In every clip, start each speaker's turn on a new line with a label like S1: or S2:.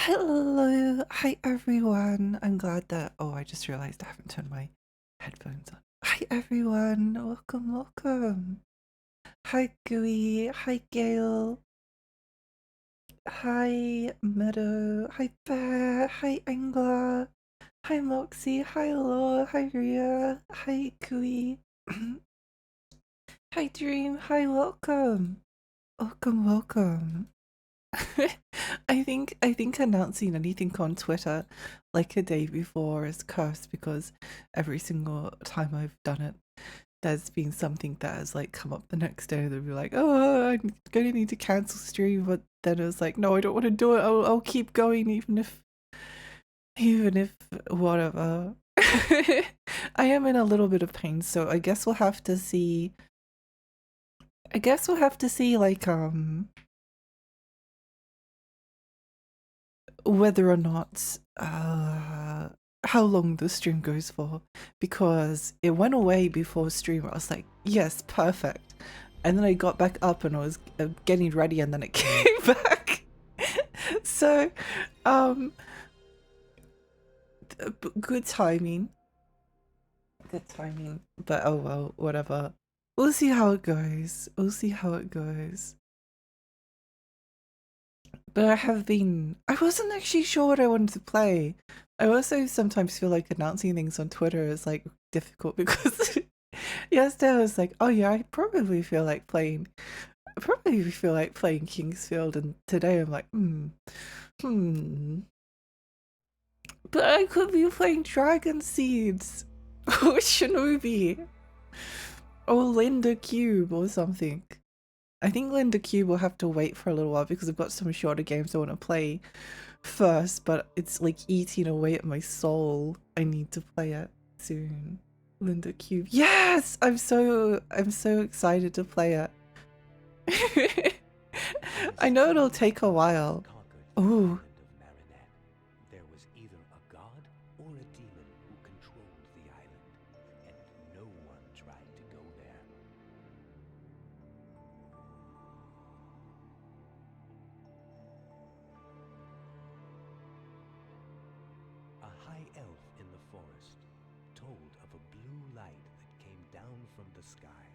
S1: Hello, hi everyone. I'm glad that. Oh, I just realized I haven't turned my headphones on. Hi everyone, welcome. Hi Gooey, hi Gail, hi Meadow, hi Bear, hi Angla, hi Moxie, hi Law, hi Ria, hi Gooey, hi Dream, hi welcome. I think announcing anything on Twitter like a day before is cursed because every single time I've done it, there's been something that has like come up the next day. They'll be like, "Oh, I'm gonna need to cancel stream," but then it was like, "No, I don't want to do it. I'll keep going even if whatever." I am in a little bit of pain, so I guess we'll have to see. I guess we'll have to see whether or not how long the stream goes for, because it went away before stream. I was like, yes, perfect, and then I got back up and I was getting ready, and then it came back. So good timing, but oh well, whatever. We'll see how it goes. But I wasn't actually sure what I wanted to play. I also sometimes feel like announcing things on Twitter is like difficult because yesterday I was like, oh yeah, I probably feel like playing Kingsfield, and today I'm like, hmm. But I could be playing Dragon Seeds or Shinobi or Linda Cube or something. I think Linda Cube will have to wait for a little while because I've got some shorter games I want to play first, but it's like eating away at my soul. I need to play it soon. Linda Cube. Yes! I'm so excited to play it. I know it'll take a while. Ooh.
S2: There was either a god or a demon who controlled the island, and no one tried to go there. A high elf in the forest told of a blue light that came down from the sky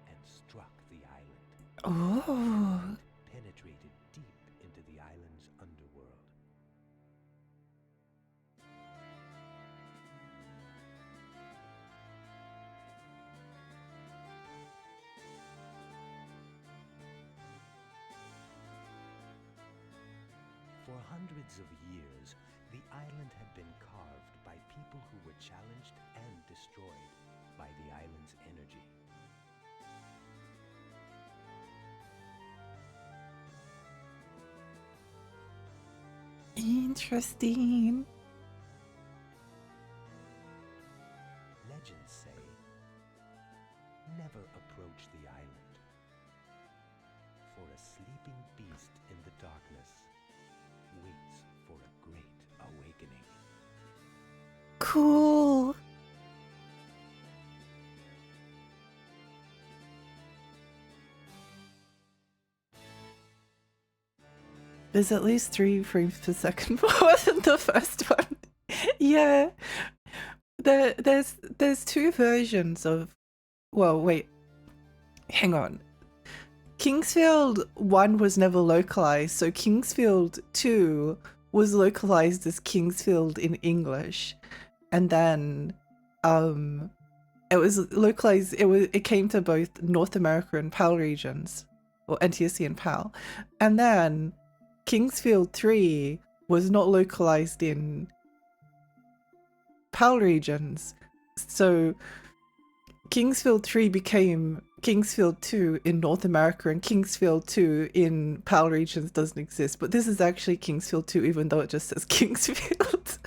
S2: and struck the island.
S1: Oh.
S2: It penetrated deep into the island's underworld. For hundreds of years, the island had been carved by people who were challenged and destroyed by the island's energy.
S1: Interesting.
S2: Legends say, never approach the island, for a sleeping beast in the darkness waits for a great awakening.
S1: Cool. There's at least 3 frames per second more than the first one. Yeah. There's 2 versions of. Well, wait. Hang on. Kingsfield 1 was never localized, so Kingsfield 2 was localized as Kingsfield in English, and then it was localized. It came to both North America and PAL regions, or NTSC and PAL, and then Kingsfield 3 was not localized in PAL regions, so Kingsfield 3 became Kingsfield 2 in North America, and Kingsfield 2 in PAL regions doesn't exist, but this is actually Kingsfield 2 even though it just says Kingsfield.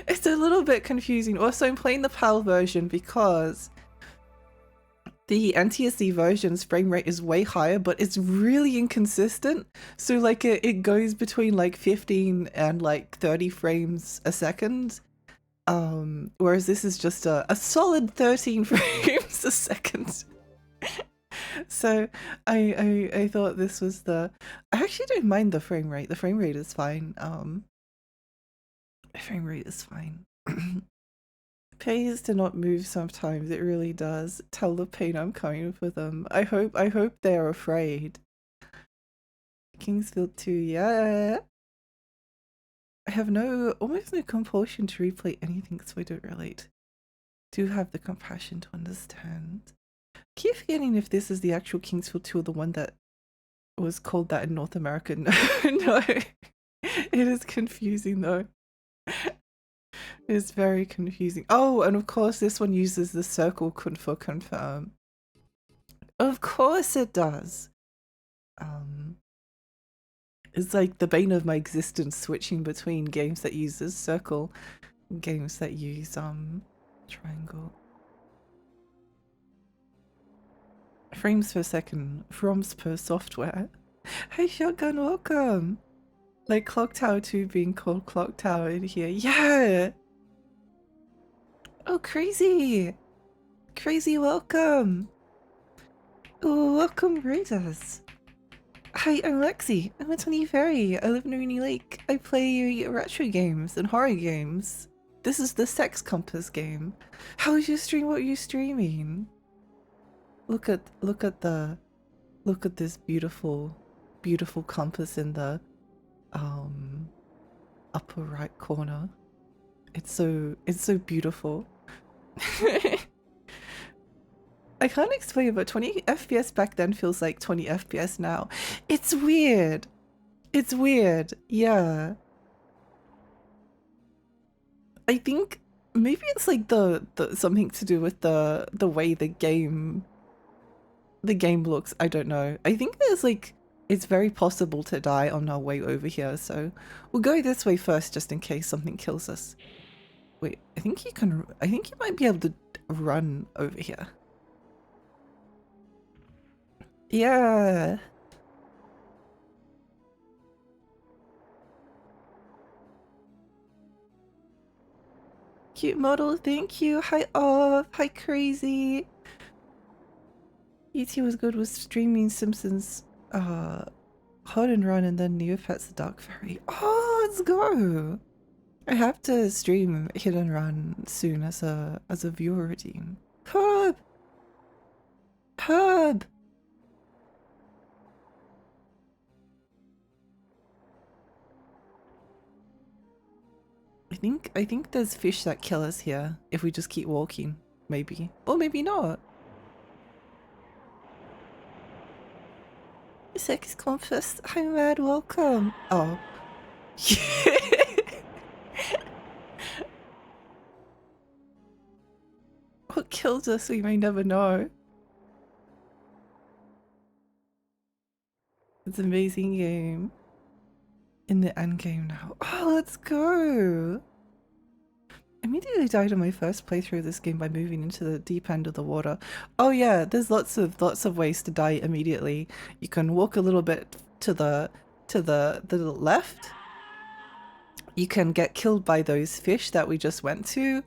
S1: It's a little bit confusing. Also, I'm playing the PAL version because the NTSC version's frame rate is way higher, but it's really inconsistent. So like it goes between like 15 and like 30 frames a second. Whereas this is just a solid 13 frames a second. So I thought this was the. I actually don't mind the frame rate. The frame rate is fine. The frame rate is fine. Pays to not move sometimes. It really does. Tell the pain I'm coming for them. I hope they're afraid. Kingsfield 2, yeah. I have almost no compulsion to replay anything, so I don't relate. Do have the compassion to understand. Keep forgetting if this is the actual Kingsfield 2 or the one that was called that in North America. No, no. It is confusing though. It is very confusing. Oh, and of course this one uses the circle for confirm. Of course it does. It's like the bane of my existence, switching between games that uses circle and games that use triangle. Frames per second, frames per software. Hey Shotgun, welcome! Like Clock Tower 2 being called Clock Tower in here. Yeah! Oh, crazy! Crazy, welcome! Oh, welcome, Raiders! Hi, I'm Lexi. I'm a tiny fairy. I live in Rainy Lake. I play retro games and horror games. This is the Sex Compass game. How was your stream? What are you streaming? Look at this beautiful compass in the upper right corner. It's so beautiful. I can't explain, but 20 FPS back then feels like 20 FPS now. It's weird. It's weird. Yeah. I think maybe it's like the something to do with the way the game looks. I don't know. I think there's like it's very possible to die on our way over here, so we'll go this way first just in case something kills us. Wait, I think you might be able to run over here. Yeah. Cute model, thank you. Hi off. Hi crazy. ET was good with streaming Simpsons Hot and Run and then Neopets the Dark Fairy. Oh, let's go. I have to stream Hit and Run soon as a viewer redeem. Herb! Herb! I think there's fish that kill us here if we just keep walking. Maybe. Or maybe not. Sex Compass. Hi Mad, welcome. Oh. What killed us we may never know. It's an amazing game. In the end game now. Oh, let's go! I immediately died in my first playthrough of this game by moving into the deep end of the water. Oh yeah, there's lots of ways to die immediately. You can walk a little bit to the left. You can get killed by those fish that we just went to.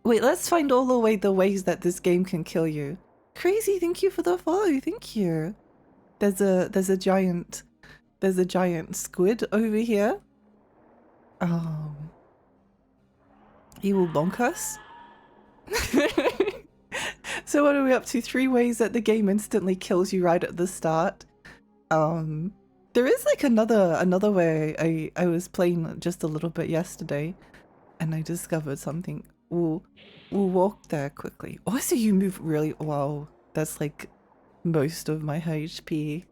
S1: Wait, let's find all the ways that this game can kill you. Crazy, thank you for the follow, thank you. There's a giant squid over here. He will bonk us. So what are we up to? 3 ways that the game instantly kills you right at the start. There is like another way. I was playing just a little bit yesterday and I discovered something. We'll walk there quickly. Also, you move really wow. That's like most of my HP.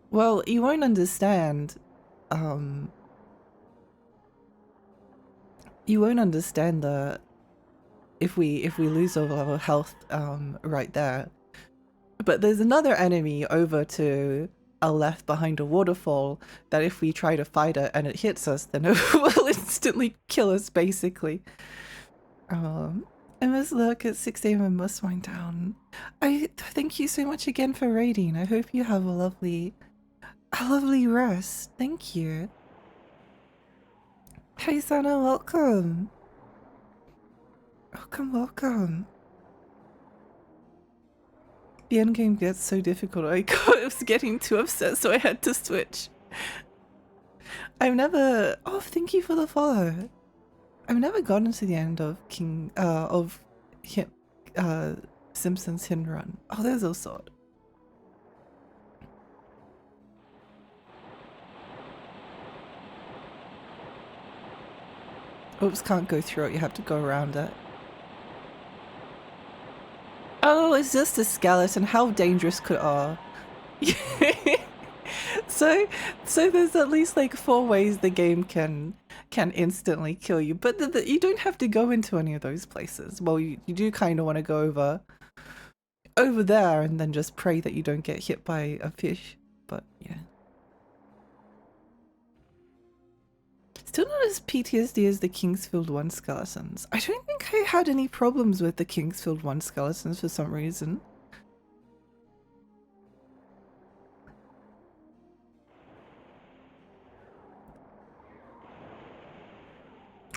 S1: Well, you won't understand. You won't understand the if we lose all our health right there. But there's another enemy over to our left behind a waterfall that if we try to fight it and it hits us, then it will instantly kill us basically. I must look at 6 AM and must wind down. I thank you so much again for raiding. I hope you have a lovely rest. Thank you. Hey Sana, welcome. Welcome, welcome. The endgame gets so difficult. I was getting too upset, so I had to switch. I've never. Oh, thank you for the follow. I've never gotten to the end of Simpsons Hidden Run. Oh, there's a sword. Oops, can't go through it. You have to go around it. Oh, it's just a skeleton. How dangerous could so there's at least like 4 ways the game can instantly kill you, but you don't have to go into any of those places. Well, you do kind of want to go over there and then just pray that you don't get hit by a fish. But yeah, still not as PTSD as the Kingsfield 1 skeletons. I don't think I had any problems with the Kingsfield 1 skeletons for some reason.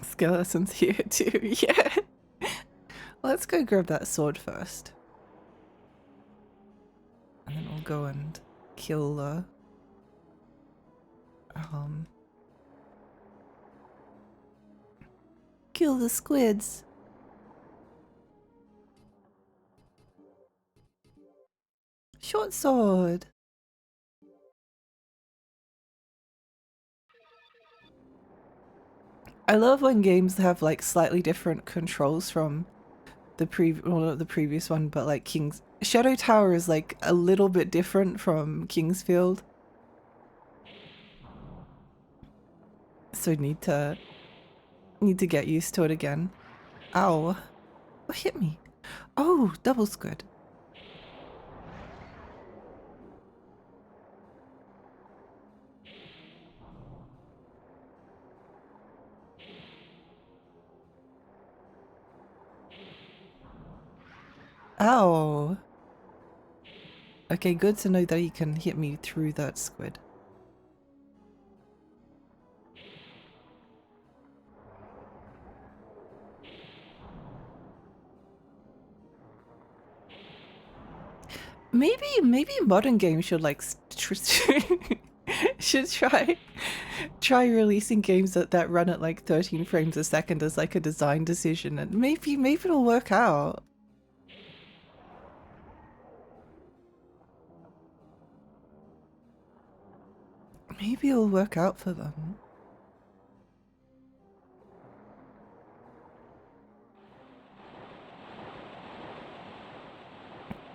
S1: Skeletons here too, yeah. Let's go grab that sword first. And then we'll go and kill kill the squids. Short sword. I love when games have like slightly different controls from the not the previous one, but like Shadow Tower is like a little bit different from Kingsfield. So need to get used to it again. Ow. What hit me? Oh, double squid. Ow. Okay, good to know that he can hit me through that squid. Maybe modern games should like should try releasing games that run at like 13 frames a second as like a design decision, and maybe it'll work out. Maybe it'll work out for them.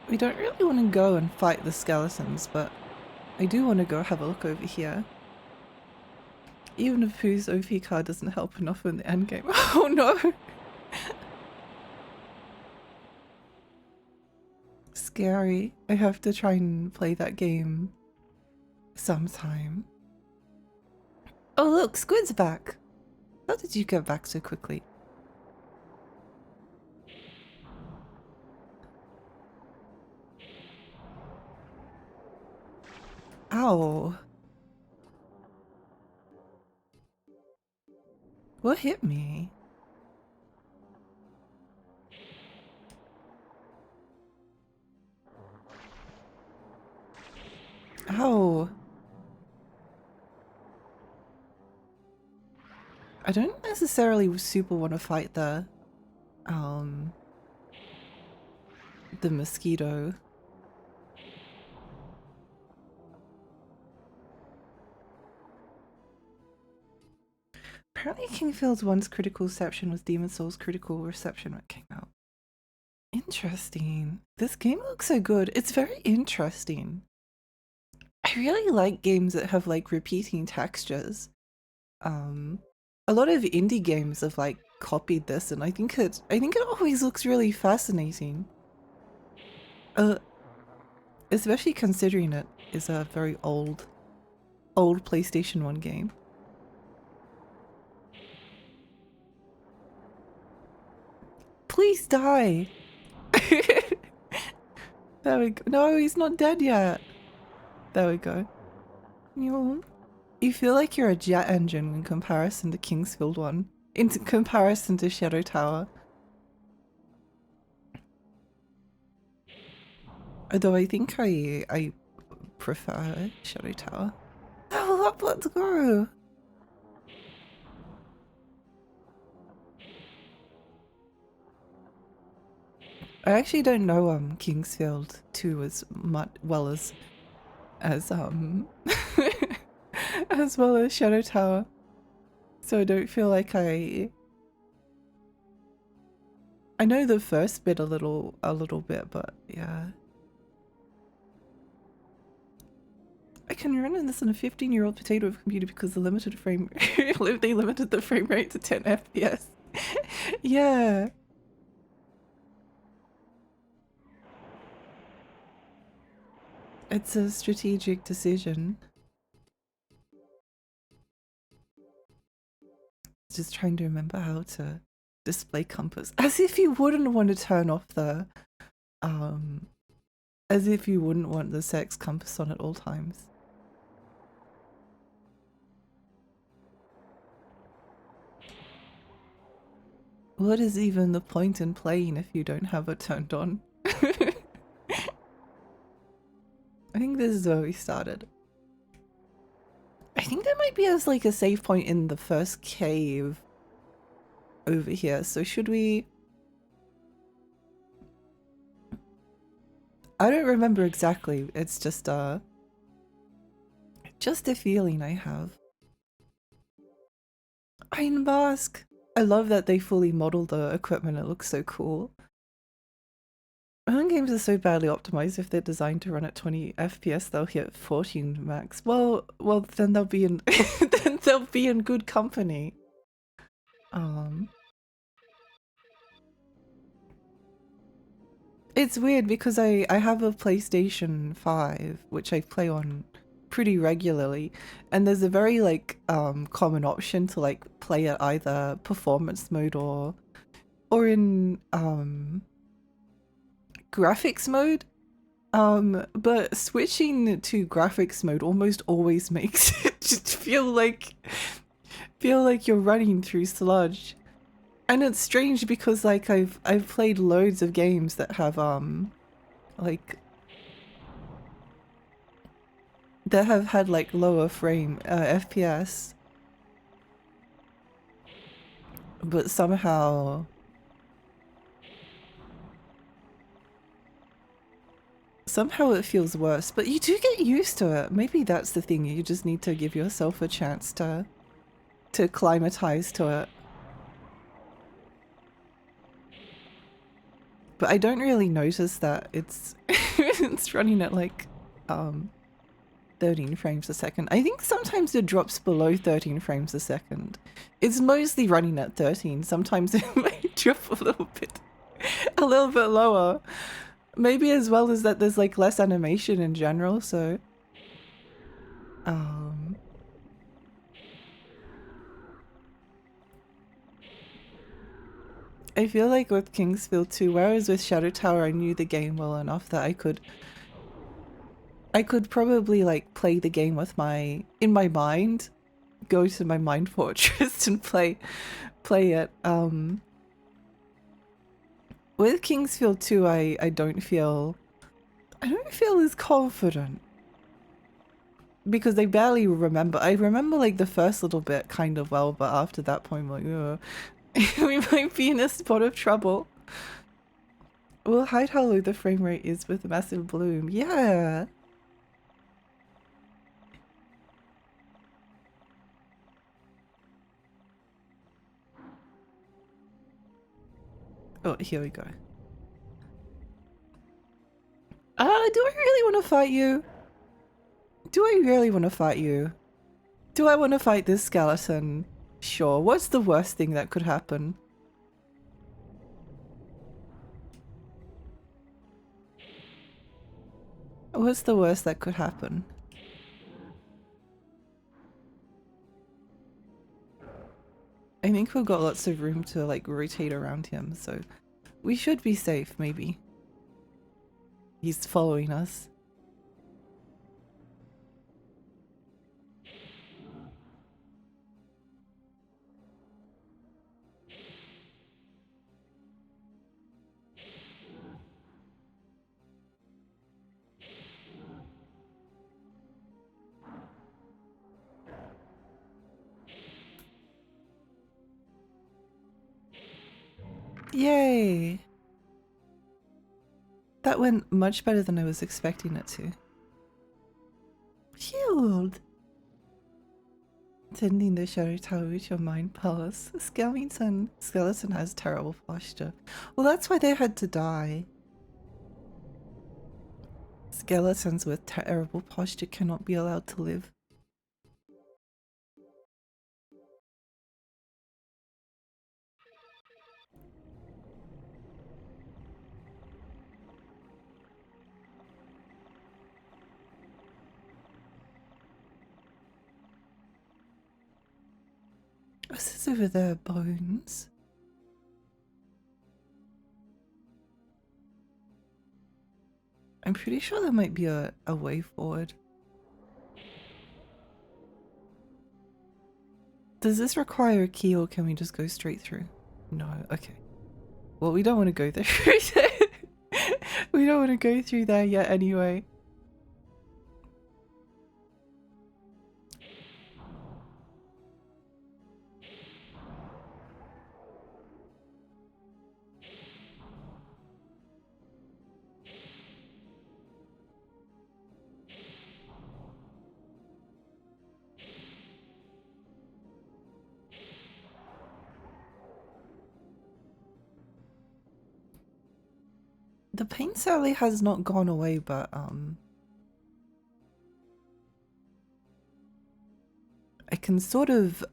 S1: We don't really want to go and fight the skeletons, but I do want to go have a look over here. Even if Pooh's OP card doesn't help enough in the endgame. Oh no! Scary. I have to try and play that game sometime. Oh look, Squid's back! How did you get back so quickly? Ow. What hit me? Ow. I don't necessarily super want to fight the mosquito. Apparently Kingfield's one's critical reception was Demon Souls' critical reception when it came out. Interesting. This game looks so good. It's very interesting. I really like games that have like repeating textures. A lot of indie games have like copied this, and I think it always looks really fascinating. Especially considering it is a very old PlayStation 1 game. Please die! There we go. No, he's not dead yet. There we go. You feel like you're a jet engine in comparison to Kingsfield 1. In comparison to Shadow Tower. Although I think I prefer Shadow Tower. Level up, let's go! I actually don't know Kingsfield 2 as much well as as as well as Shadow Tower. So I don't feel like I know the first bit a little bit, but yeah. I can run this on a 15-year-old potato computer because they limited the frame rate to 10 FPS. Yeah. It's a strategic decision. Just trying to remember how to display compass. As if you wouldn't want to turn off the as if you wouldn't want the sex compass on at all times. What is even the point in playing if you don't have it turned on? I think this is where we started. I think there might be as like a save point in the first cave over here. So should we... I don't remember exactly. It's just a feeling I have. Iron Mask! I love that they fully modeled the equipment. It looks so cool. Home games are so badly optimized. If they're designed to run at 20 FPS, they'll hit 14 max. Well, then they'll be in then they'll be in good company. It's weird because I have a PlayStation 5 which I play on pretty regularly, and there's a very like common option to like play at either performance mode or in graphics mode. But switching to graphics mode almost always makes it just feel like you're running through sludge. And it's strange because like I've played loads of games that have like that have had like lower frame FPS, but somehow it feels worse. But you do get used to it. Maybe that's the thing. You just need to give yourself a chance to acclimatize to it. But I don't really notice that it's it's running at like 13 frames a second. I think sometimes it drops below 13 frames a second. It's mostly running at 13. Sometimes it might drop a little bit lower. Maybe as well as that there's like less animation in general, so I feel like with Kingsfield 2, whereas with Shadow Tower I knew the game well enough that I could probably like play the game with in my mind, go to my mind fortress and play it. With Kingsfield 2 I don't feel as confident because I barely remember. I remember like the first little bit kind of well, but after that point I'm like, we might be in a spot of trouble. We'll hide how low the frame rate is with a massive bloom. Yeah. Oh, here we go. Do I really want to fight you? Do I really want to fight you? Do I want to fight this skeleton? Sure. What's the worst thing that could happen? What's the worst that could happen? I think we've got lots of room to like rotate around him, so we should be safe, maybe. He's following us. Yay! That went much better than I was expecting it to. Shield! Tending the shadow tower with your mind palace. Skeleton has terrible posture. Well, that's why they had to die. Skeletons with terrible posture cannot be allowed to live. What's this over there? Bones? I'm pretty sure there might be a way forward. Does this require a key or can we just go straight through? No, okay. Well, we don't want to go there. We don't want to go through there yet anyway. The pain sadly has not gone away, but I can sort of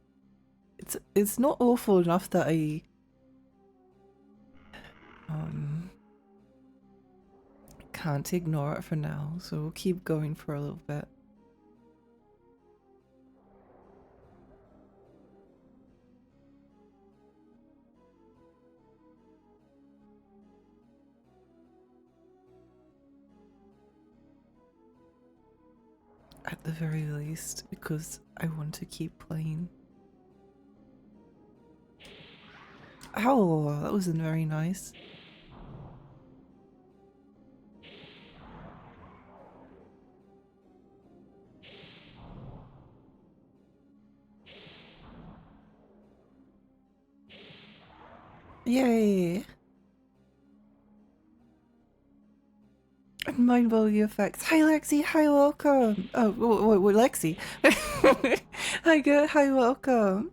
S1: it's not awful enough that I can't ignore it for now, so we'll keep going for a little bit. At the very least, because I want to keep playing. Ow, that wasn't very nice. Yay! Mind-blowing effects. Hi Lexi, hi welcome! Oh, wait, Lexi. Hi welcome.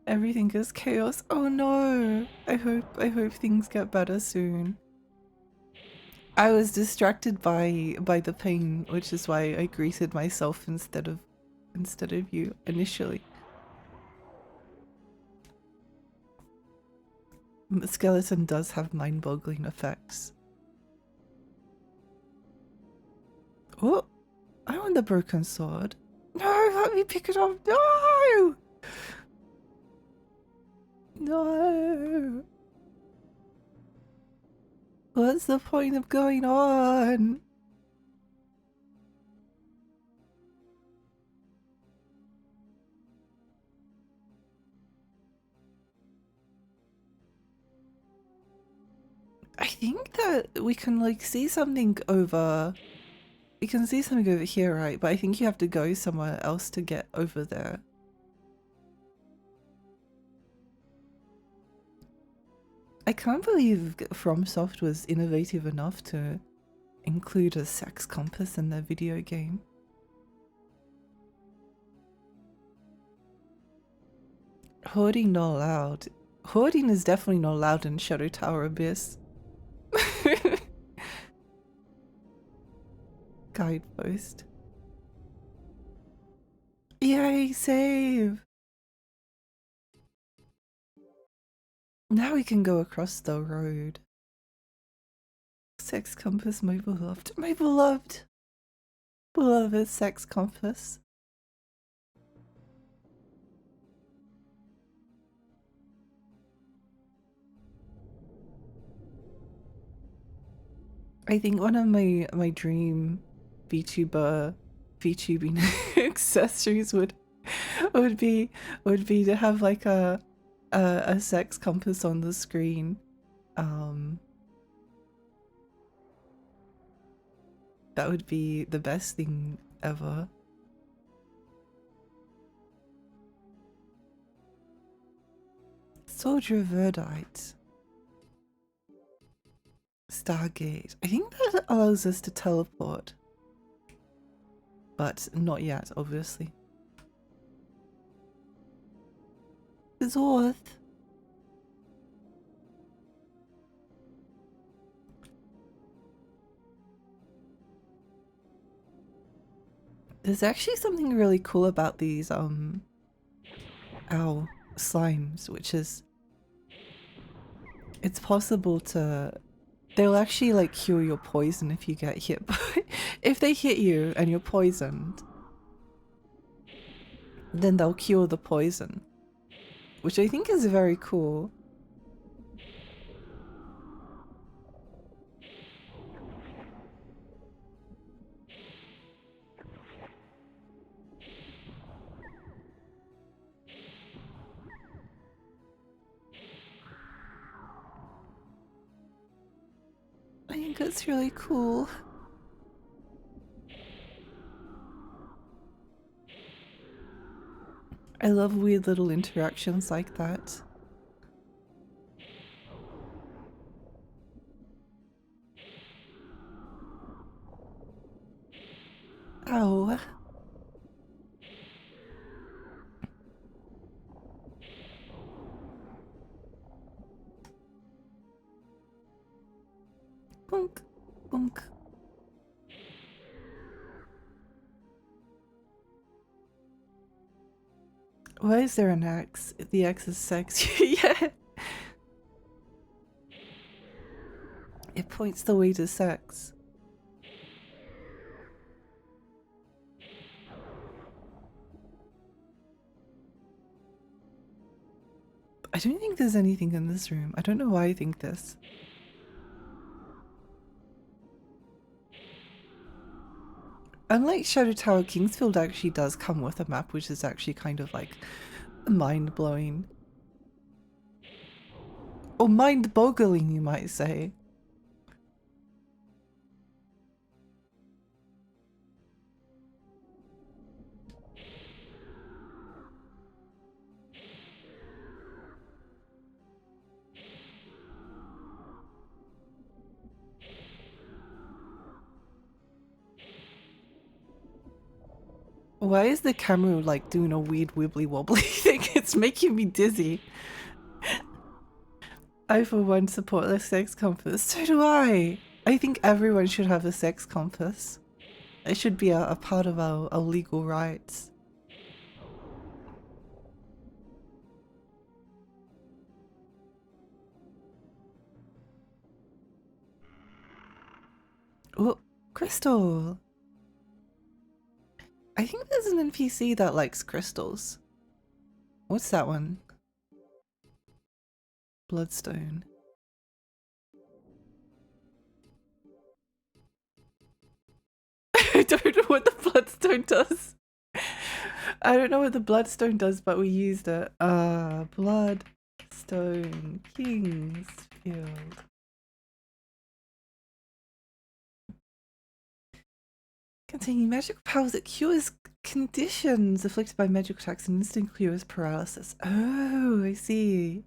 S1: Everything is chaos. Oh no! I hope things get better soon. I was distracted by the pain, which is why I greeted myself instead of you initially. Skeleton does have mind-boggling effects. Oh, I want the broken sword. No, let me pick it up. No! No! What's the point of going on? I think that we can like see something over. We can see something over here, right? But I think you have to go somewhere else to get over there. I can't believe FromSoft was innovative enough to include a sex compass in their video game. Hoarding not allowed. Hoarding is definitely not allowed in Shadow Tower Abyss. Guidepost. Yay, save! Now we can go across the road. Sex compass, my beloved. My beloved! Beloved sex compass. I think one of my dream VTubing accessories would be to have like a sex compass on the screen. That would be the best thing ever. Soldier of Verdite. Stargate. I think that allows us to teleport. But not yet, obviously. Zorth. There's actually something really cool about these slimes, which is it's possible to they'll actually like cure your poison if you get hit by if they hit you and you're poisoned, then they'll cure the poison, which I think is very cool. I think that's really cool. I love weird little interactions like that. Oh. Bunk, bunk. Why is there an X? The X is sex. Yeah. It points the way to sex. I don't think there's anything in this room. I don't know why I think this. Unlike Shadow Tower, Kingsfield actually does come with a map, which is actually kind of like mind-blowing. Or mind-boggling, you might say. Why is the camera like doing a weird wibbly wobbly thing? It's making me dizzy. I for one support the sex compass. So do I. I think everyone should have a sex compass. It should be a part of our legal rights. Oh, crystal. I think there's an NPC that likes crystals. What's that one? Bloodstone. I don't know what the bloodstone does. I don't know what the bloodstone does, but we used it. Bloodstone Kingsfield. Containing magical powers that cures conditions afflicted by magical attacks and instant cures paralysis. Oh, I see.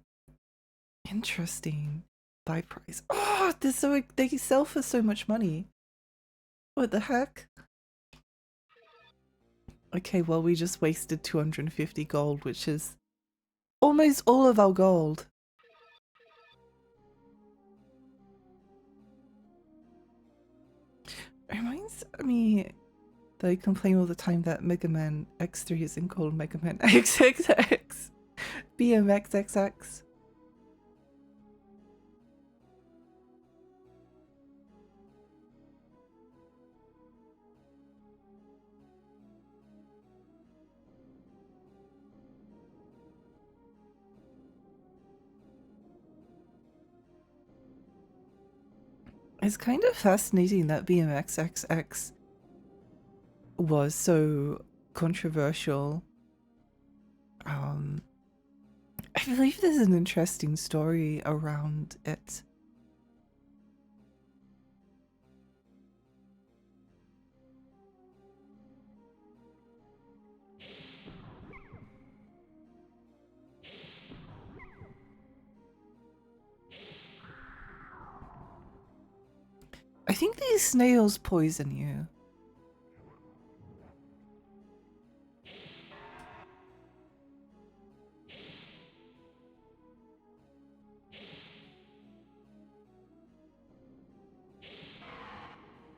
S1: Interesting. Buy price. Oh, this so they sell for so much money. What the heck? Okay, well we just wasted 250 gold, which is almost all of our gold. It reminds me that I complain all the time that Mega Man X3 isn't called Mega Man XXX. BMXXX. It's kind of fascinating that BMXXX was so controversial. I believe there's an interesting story around it. think these snails poison you?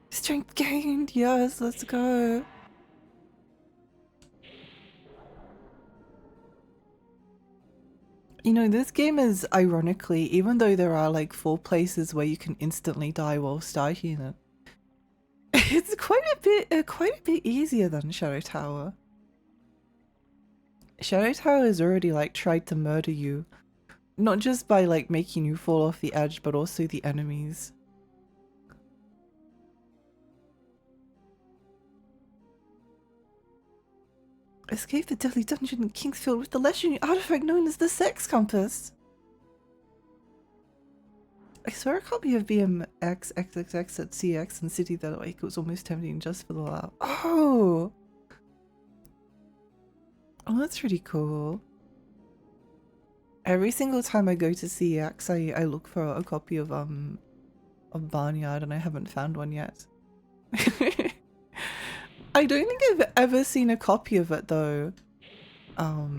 S1: Strength gained, yes, let's go. You know, this game is, ironically, even though there are like 4 places where you can instantly die while starting it, it's quite a bit easier than Shadow Tower. Shadow Tower has already like tried to murder you, not just by like making you fall off the edge, but also the enemies. Escape the deadly dungeon in Kingsfield with the legendary artifact known as the Sex Compass. I saw a copy of BMX XXX at CX in City the other week. It was almost tempting just for the laugh. Oh! Oh, that's really cool. Every single time I go to CX, I look for a copy of Barnyard, and I haven't found one yet. I don't think I've ever seen a copy of it though. Or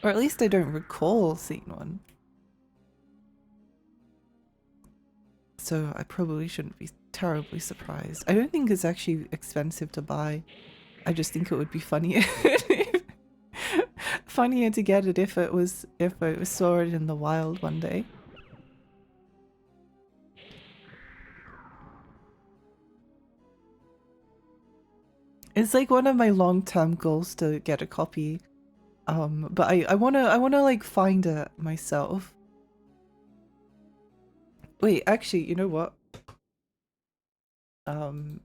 S1: at least I don't recall seeing one. So I probably shouldn't be terribly surprised. I don't think it's actually expensive to buy. I just think it would be funnier. Funnier to get it if I saw it in the wild one day. It's like one of my long-term goals to get a copy. But I wanna like find it myself. Wait, actually, you know what? I'm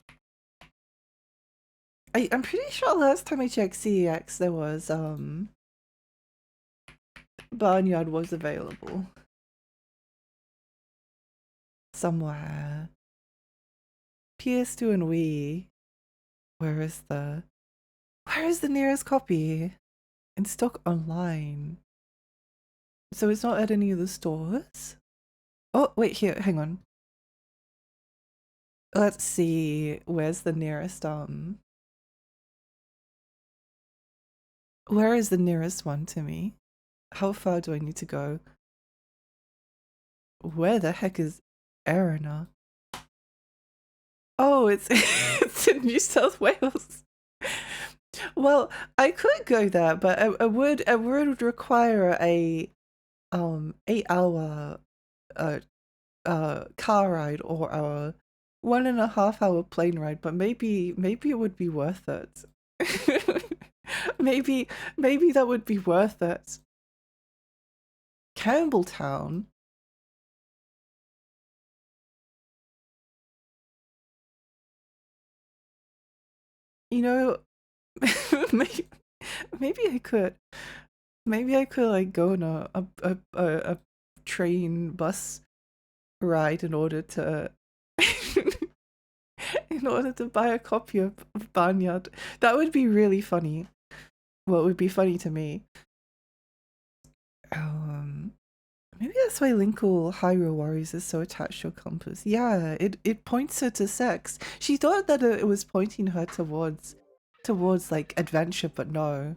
S1: pretty sure last time I checked CEX there was Barnyard was available. Somewhere. PS2 and Wii. Where is the nearest copy? In stock online. So it's not at any of the stores? Oh, wait, here, hang on. Let's see, where's the nearest, where is the nearest one to me? How far do I need to go? Where the heck is Arena? Oh, it's it's in New South Wales. Well, I could go there, but it would require a 8-hour car ride or a 1.5-hour plane ride, but maybe it would be worth it. maybe that would be worth it. Campbelltown. You know, maybe I could. Maybe I could like go on a train bus ride in order to buy a copy of Barnyard. That would be really funny. Well, it would be funny to me. Maybe that's why Linkle Hyrule Warriors is so attached to a compass. Yeah, it points her to sex. She thought that it was pointing her towards like adventure, but no.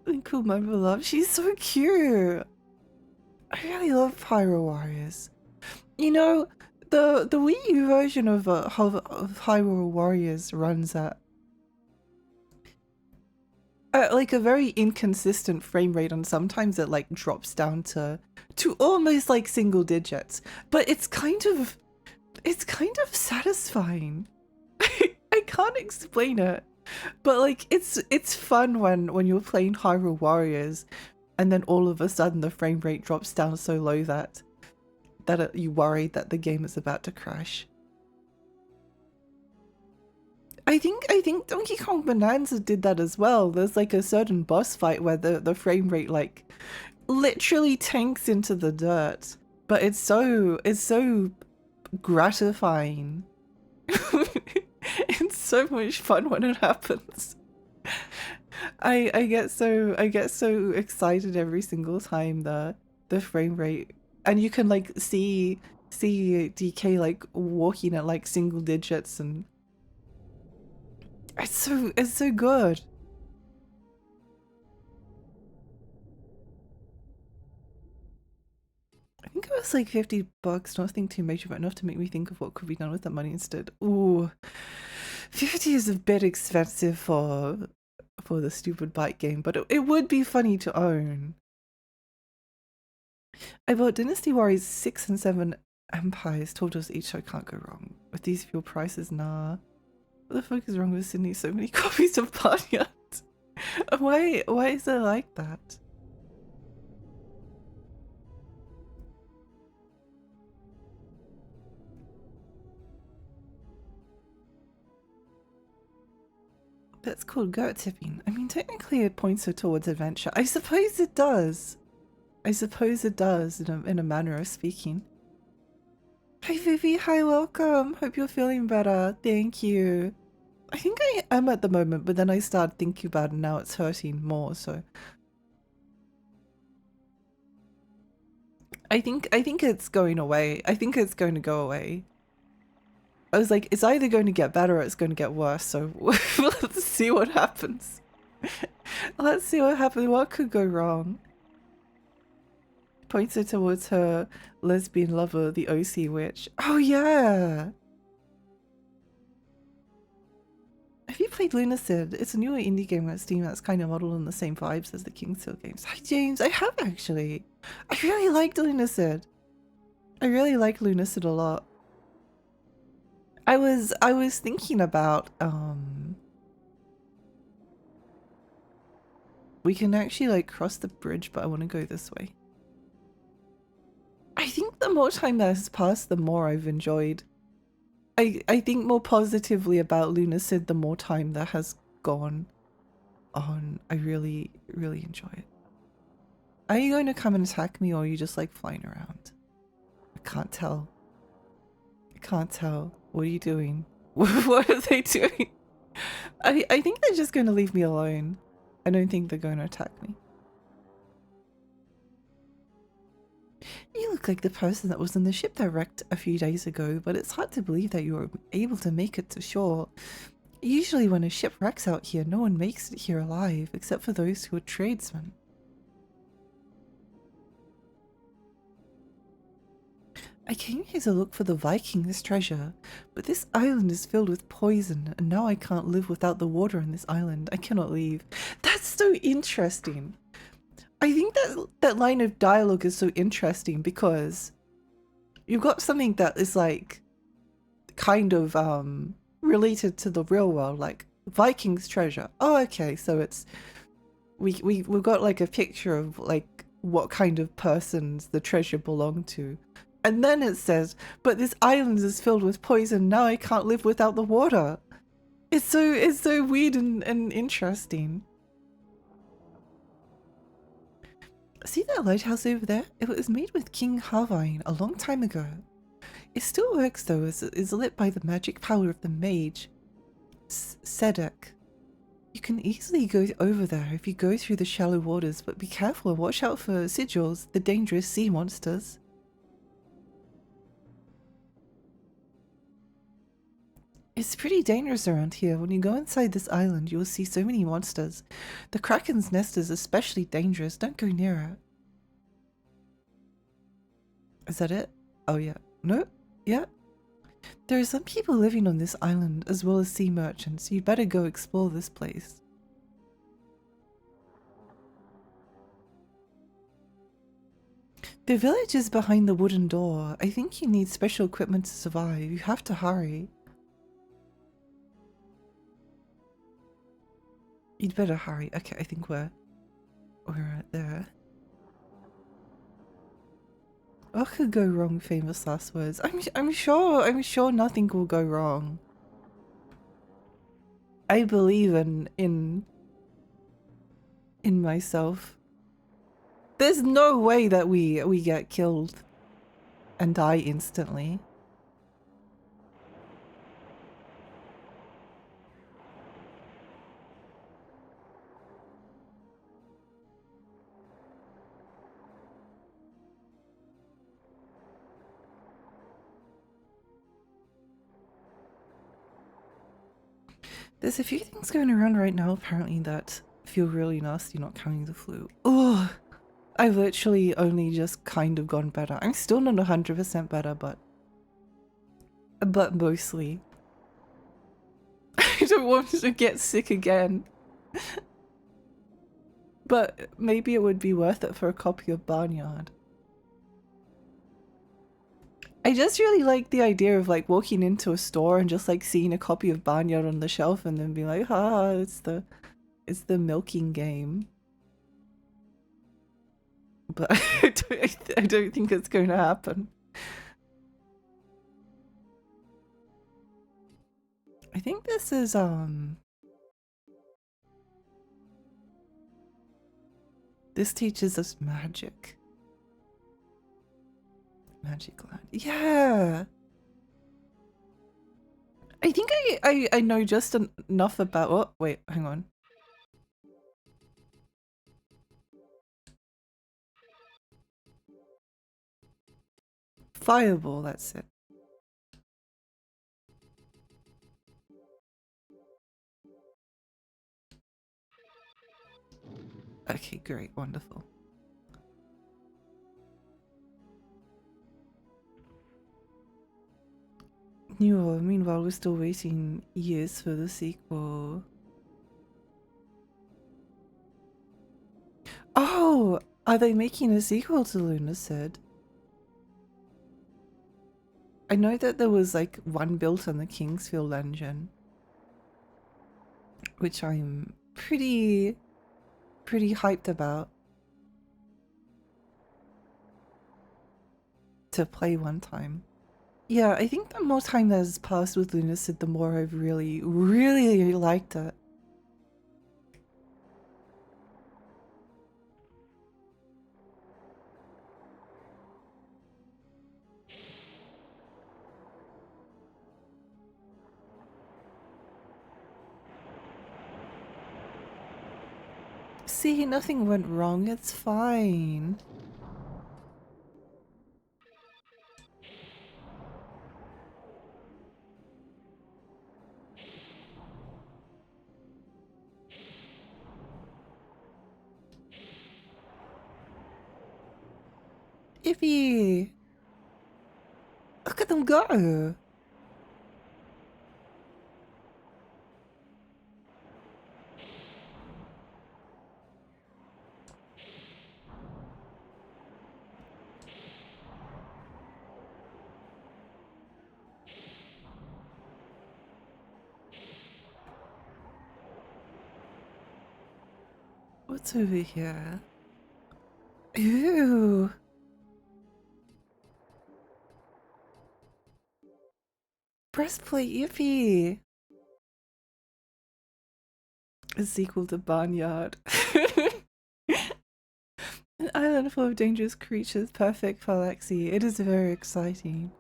S1: Linkle, my beloved, she's so cute. I really love Hyrule Warriors. You know, the Wii U version of Hyrule Warriors runs at like a very inconsistent frame rate, and sometimes it like drops down to almost like single digits. But it's kind of satisfying. I can't explain it, but like it's fun when you're playing Hyrule Warriors, and then all of a sudden the frame rate drops down so low that you worry that the game is about to crash. I think Donkey Kong Bonanza did that as well. There's like a certain boss fight where the frame rate like literally tanks into the dirt, but it's so gratifying. It's so much fun when it happens. I get so excited every single time the frame rate, and you can like see DK like walking at like single digits, and it's so good. I think it was like $50, nothing too major, but enough to make me think of what could be done with the money instead. Ooh, 50 is a bit expensive for the stupid bike game, but it would be funny to own. I bought Dynasty Warriors 6 and 7 Empires, told us each, so I can't go wrong. With these fuel prices, nah. What the fuck is wrong with Sydney? So many copies of Barnyard. Why is it like that? That's called goat tipping. I mean, technically it points her towards adventure. I suppose it does. I suppose it does, in a manner of speaking. Hi Vivi, hi, welcome. Hope you're feeling better. Thank you. I think I am at the moment, but then I started thinking about it and now it's hurting more, so. I think it's going away. I think it's going to go away. I was like, it's either going to get better or it's going to get worse, so let's see what happens. Let's see what happens. What could go wrong? Points her towards her lesbian lover, the OC witch. Oh yeah! Have you played Lunacid? It's a newer indie game on Steam that's kind of modeled on the same vibes as the Kingshill games. Hi James, I have actually. I really liked Lunacid. I really like Lunacid a lot. I was thinking about we can actually like cross the bridge, but I want to go this way. I think the more time that has passed, the more I've enjoyed. I think more positively about Lunacid the more time that has gone on. I really enjoy it. Are you going to come and attack me, or are you just like flying around? I can't tell. I can't tell. What are you doing? What are they doing? I think they're just going to leave me alone. I don't think they're going to attack me. You look like the person that was in the ship that wrecked a few days ago, but it's hard to believe that you were able to make it to shore. Usually when a ship wrecks out here, no one makes it here alive, except for those who are tradesmen. I came here to look for the Vikings' treasure, but this island is filled with poison, and now I can't live without the water on this island. I cannot leave. That's so interesting. I think that line of dialogue is so interesting because you've got something that is like kind of related to the real world, like Vikings treasure. Oh, okay, so it's we've got like a picture of like what kind of persons the treasure belonged to. And then it says, but this island is filled with poison, now I can't live without the water. It's so weird and interesting. See that lighthouse over there? It was made with King Harvine a long time ago. It still works though, as it is lit by the magic power of the mage, Sedek. You can easily go over there if you go through the shallow waters, but be careful and watch out for sigils, the dangerous sea monsters. It's pretty dangerous around here. When you go inside this island, you will see so many monsters. The Kraken's nest is especially dangerous. Don't go near it. Is that it? Oh yeah. No? Yeah. There are some people living on this island, as well as sea merchants. You'd better go explore this place. The village is behind the wooden door. I think you need special equipment to survive. You have to hurry. You'd better hurry. Okay, I think we're right there. What could go wrong? Famous last words. I'm sure nothing will go wrong. I believe in myself. There's no way that we get killed and die instantly. There's a few things going around right now apparently that feel really nasty, not counting the flu. Ugh! I've literally only just kind of gone better. I'm still not 100% better, but mostly. I don't want to get sick again. But maybe it would be worth it for a copy of Barnyard. I just really like the idea of like walking into a store and just like seeing a copy of Barnyard on the shelf and then being like, ah, it's the milking game. But I don't think it's going to happen. I think this is this teaches us magic. Magic land. Yeah. I think I know just enough about. Oh wait, hang on. Fireball. That's it. Okay, great, wonderful. Meanwhile, we're still waiting years for the sequel. Oh, are they making a sequel to Lunacid? I know that there was like one built on the Kingsfield engine, which I'm pretty hyped about to play one time. Yeah, I think the more time that has passed with Lunacid, the more I've really liked it. See, nothing went wrong, it's fine. Iffy! Look at them go! What's over here? Ooh! Breastplate Iffy! A sequel to Barnyard. An island full of dangerous creatures, perfect for Lexi. It is very exciting.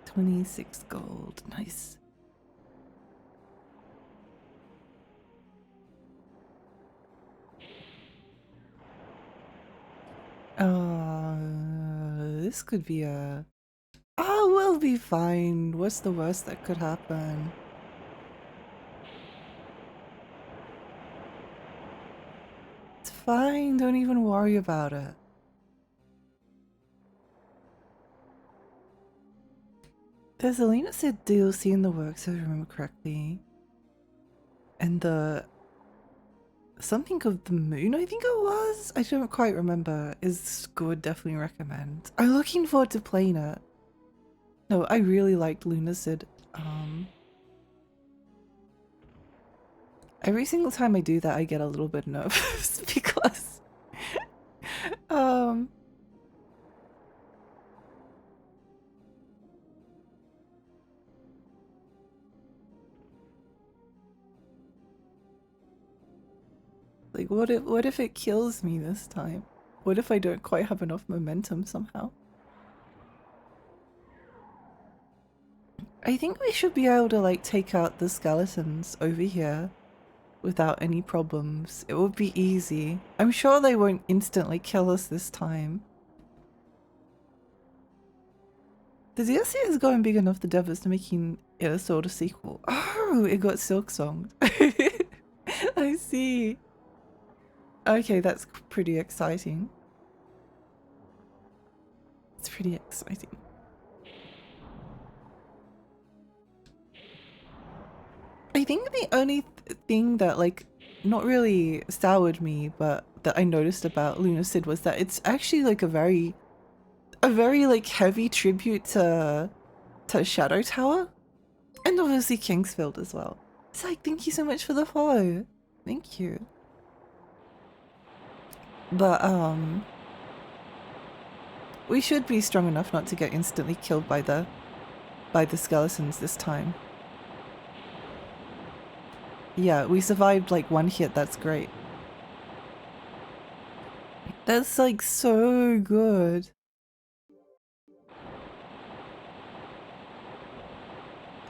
S1: $26 gold. Nice. This could be a... Oh, we'll be fine. What's the worst that could happen? It's fine. Don't even worry about it. There's a Lena said DLC in the works, if I remember correctly. And the... Something of the moon, I think it was? I don't quite remember. Is good, definitely recommend. I'm looking forward to playing it. No, I really liked Lunacid. Every single time I do that, I get a little bit nervous because... Like, what if it kills me this time? What if I don't quite have enough momentum somehow? I think we should be able to, like, take out the skeletons over here. without any problems. It would be easy. I'm sure they won't instantly kill us this time. The DLC is going big enough the devs to making it a sort of sequel. Oh, it got silk-songed. I see. Okay, that's pretty exciting. It's pretty exciting. I think the only thing that, like, not really soured me, but that I noticed about Lunacid was that it's actually like a very like heavy tribute to Shadow Tower, and obviously Kingsfield as well. It's like, thank you so much for the follow. Thank you. But we should be strong enough not to get instantly killed by the skeletons this time. Yeah, we survived like one hit, that's great. That's like so good.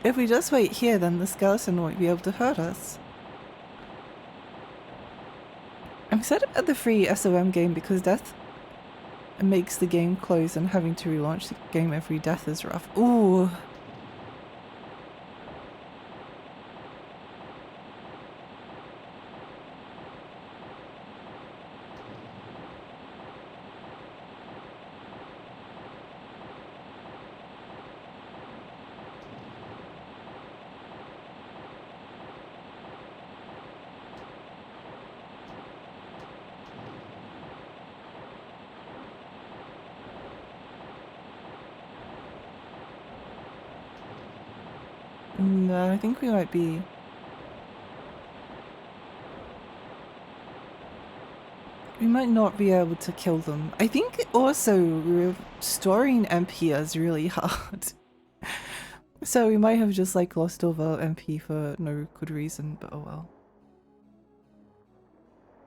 S1: If we just wait here, then the skeleton won't be able to hurt us. I'm excited about the free SOM game because death makes the game close, and having to relaunch the game every death is rough. Ooh. No, I think we might be. We might not be able to kill them. I think also restoring MP is really hard. So we might have just like lost all of our MP for no good reason, but oh well.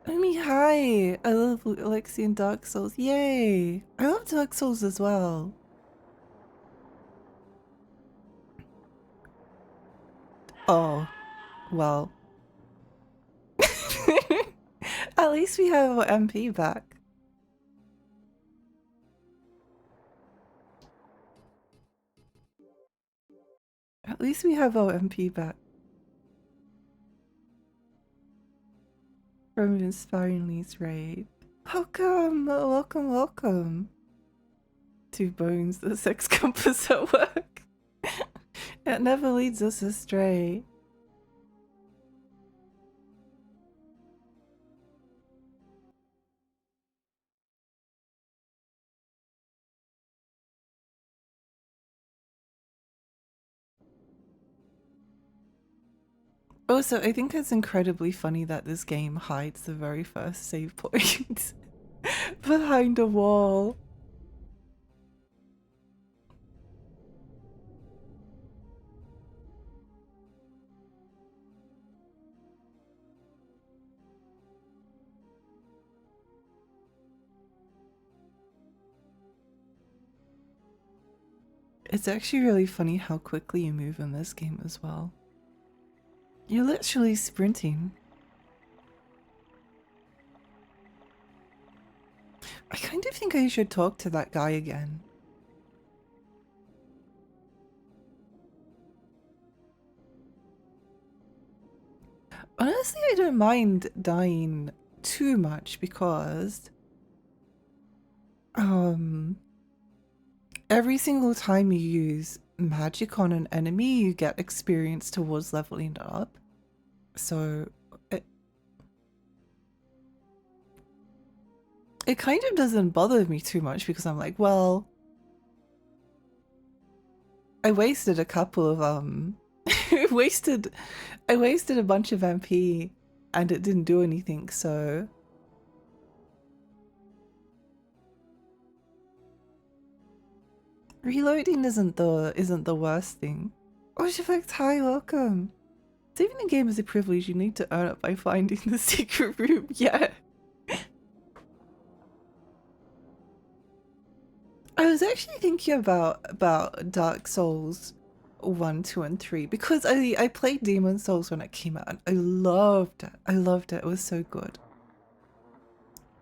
S1: I mean, hi! I love Alexi and Dark Souls. Yay! I love Dark Souls as well. Oh, well. At least we have our MP back. At least we have our MP back. From Inspiringly's raid. Welcome, welcome, welcome. 2 bones, the sex compass at work. It never leads us astray. Also, I think it's incredibly funny that this game hides the very first save point behind a wall. It's actually really funny how quickly you move in this game as well. You're literally sprinting. I kind of think I should talk to that guy again. Honestly, I don't mind dying too much because every single time you use magic on an enemy, you get experience towards leveling it up. So it kind of doesn't bother me too much because I'm like, well, I wasted a couple of I wasted a bunch of MP and it didn't do anything, so reloading isn't the worst thing. Oh, Shafak, hi, welcome. Saving the game is a privilege you need to earn it by finding the secret room. Yeah. I was actually thinking about Dark Souls 1, 2, and 3 because I played Demon Souls when it came out and I loved it. I loved it. It was so good.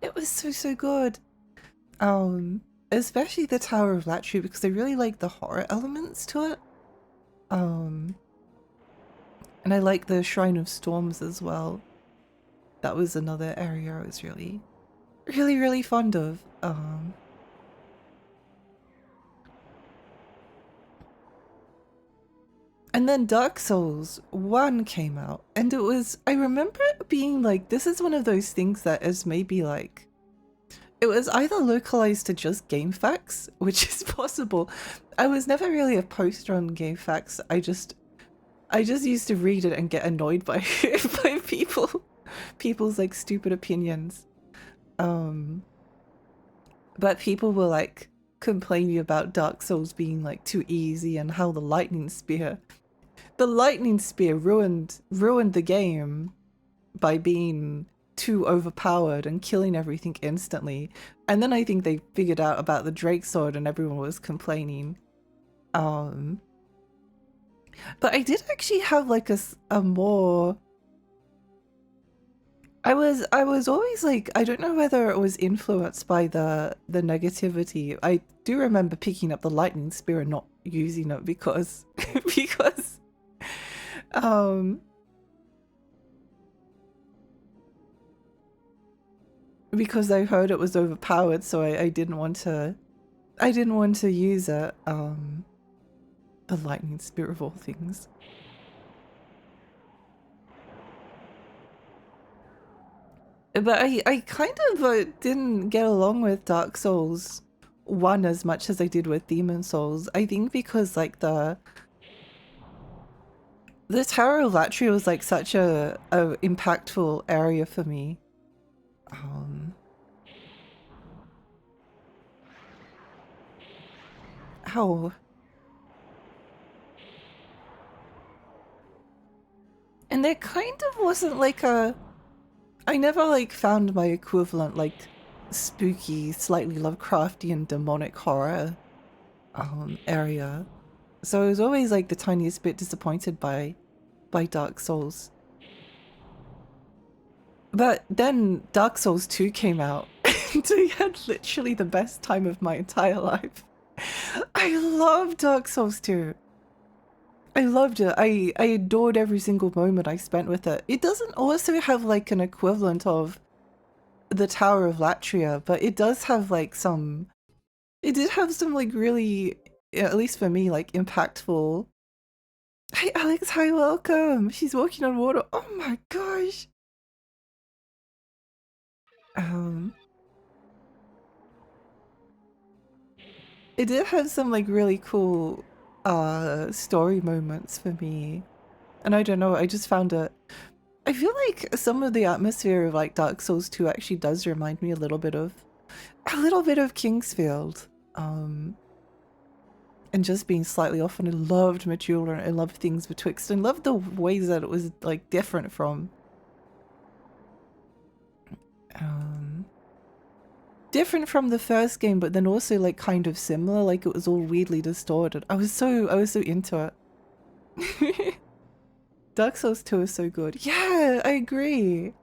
S1: It was so good. Especially the Tower of Latria because I really like the horror elements to it. And I like the Shrine of Storms as well. That was another area I was really fond of. And then Dark Souls 1 came out, and I remember it being like, this is one of those things that is maybe like, it was either localized to just GameFAQs, which is possible. I was never really a poster on GameFAQs. I just used to read it and get annoyed by by people's like stupid opinions. But people were like complaining about Dark Souls being like too easy and how the lightning spear ruined the game by being too overpowered and killing everything instantly. And then I think they figured out about the Drake sword and everyone was complaining. But I did actually have like a more... I was always like, I don't know whether it was influenced by the negativity. I do remember picking up the lightning spear and not using it because because I heard it was overpowered, so I didn't want to use it. The lightning spear of all things. But I kind of didn't get along with Dark Souls 1 as much as I did with Demon Souls. I think because like the Tower of Latria was like such a impactful area for me. Ow. And there kind of wasn't like I never like found my equivalent like spooky, slightly Lovecraftian demonic horror area. So I was always like the tiniest bit disappointed by Dark Souls. But then Dark Souls 2 came out and I had literally the best time of my entire life. I love Dark Souls 2. I loved it. I adored every single moment I spent with it. It doesn't also have like an equivalent of the Tower of Latria, but it does have like some... It did have some like really, at least for me, like impactful... Hey Alex, hi, welcome! She's walking on water. Oh my gosh! It did have some like really cool story moments for me. And I don't know, I just found it... I feel like some of the atmosphere of like Dark Souls 2 actually does remind me a little bit of Kingsfield. And just being slightly off, and I loved Majula, and I loved things betwixt, and loved the ways that it was like different from the first game, but then also like kind of similar, like it was all weirdly distorted. I was so into it. Dark Souls 2 is so good. Yeah, I agree.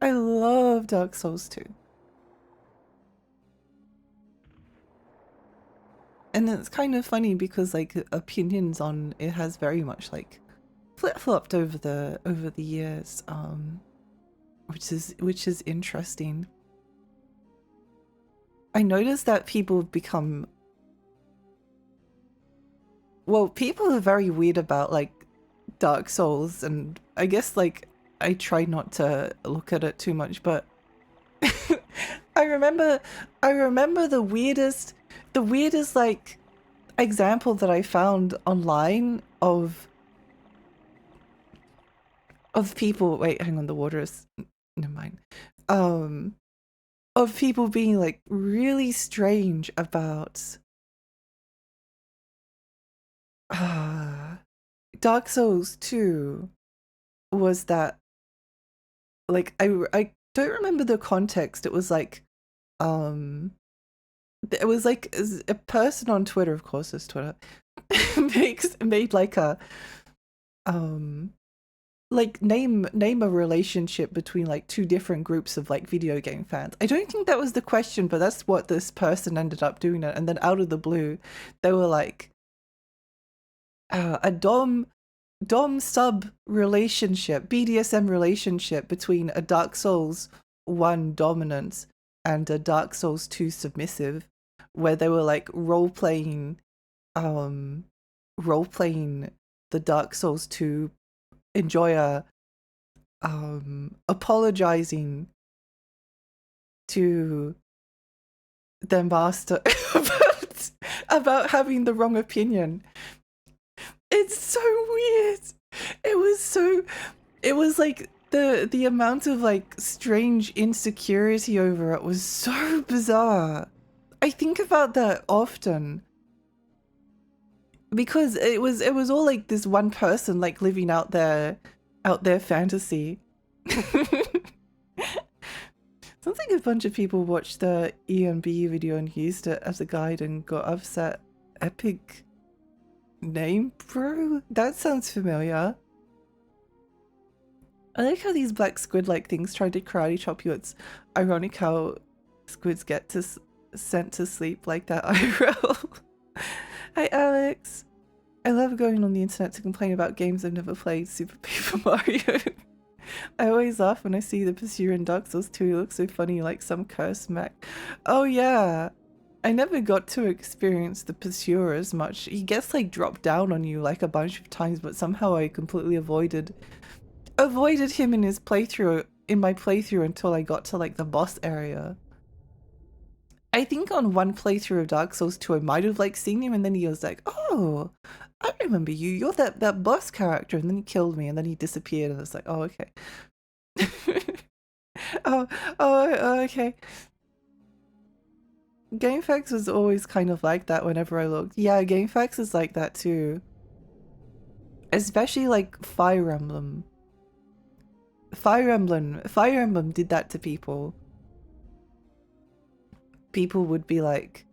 S1: I love Dark Souls 2. And it's kind of funny because like opinions on it has very much like flip-flopped over the years, which is interesting. I noticed that people become... Well, people are very weird about like Dark Souls, and I guess like I try not to look at it too much, but I remember the weirdest like example that I found online of people... Wait, hang on, the water is... Never mind. Of people being like really strange about Dark Souls 2 was that like I don't remember the context. It was like it was like a person on Twitter, of course, it's Twitter, made like a like name a relationship between like two different groups of like video game fans. I don't think that was the question, but that's what this person ended up doing it. And then out of the blue, they were like a dom sub relationship, BDSM relationship between a Dark Souls 1 dominant and a Dark Souls 2 submissive, where they were like role playing the Dark Souls 2 enjoyer apologizing to their master about having the wrong opinion. It's so weird. It was like the amount of like strange insecurity over it was so bizarre. I think about that often because it was all like this one person like living out their fantasy. Sounds like a bunch of people watched the EMB video and used it as a guide and got upset. Epic name, bro? That sounds familiar. I like how these black squid-like things try to karate chop you. It's ironic how squids get sent to sleep like that IRL. Hi, Alex. I love going on the internet to complain about games I've never played. Super Paper Mario. I always laugh when I see the Pursuer in Dark Souls 2. He looks so funny, like some cursed mech. Oh yeah. I never got to experience the Pursuer as much. He gets like dropped down on you like a bunch of times, but somehow I completely avoided him in his playthrough, in my playthrough, until I got to like the boss area. I think on one playthrough of Dark Souls 2 I might have like seen him, and then he was like, oh, I remember you, you're that boss character, and then he killed me and then he disappeared and I was like, oh okay. oh okay. GameFAQs was always kind of like that whenever I looked. Yeah, GameFAQs is like that too. Especially like Fire Emblem. Fire Emblem did that to people. People would be like,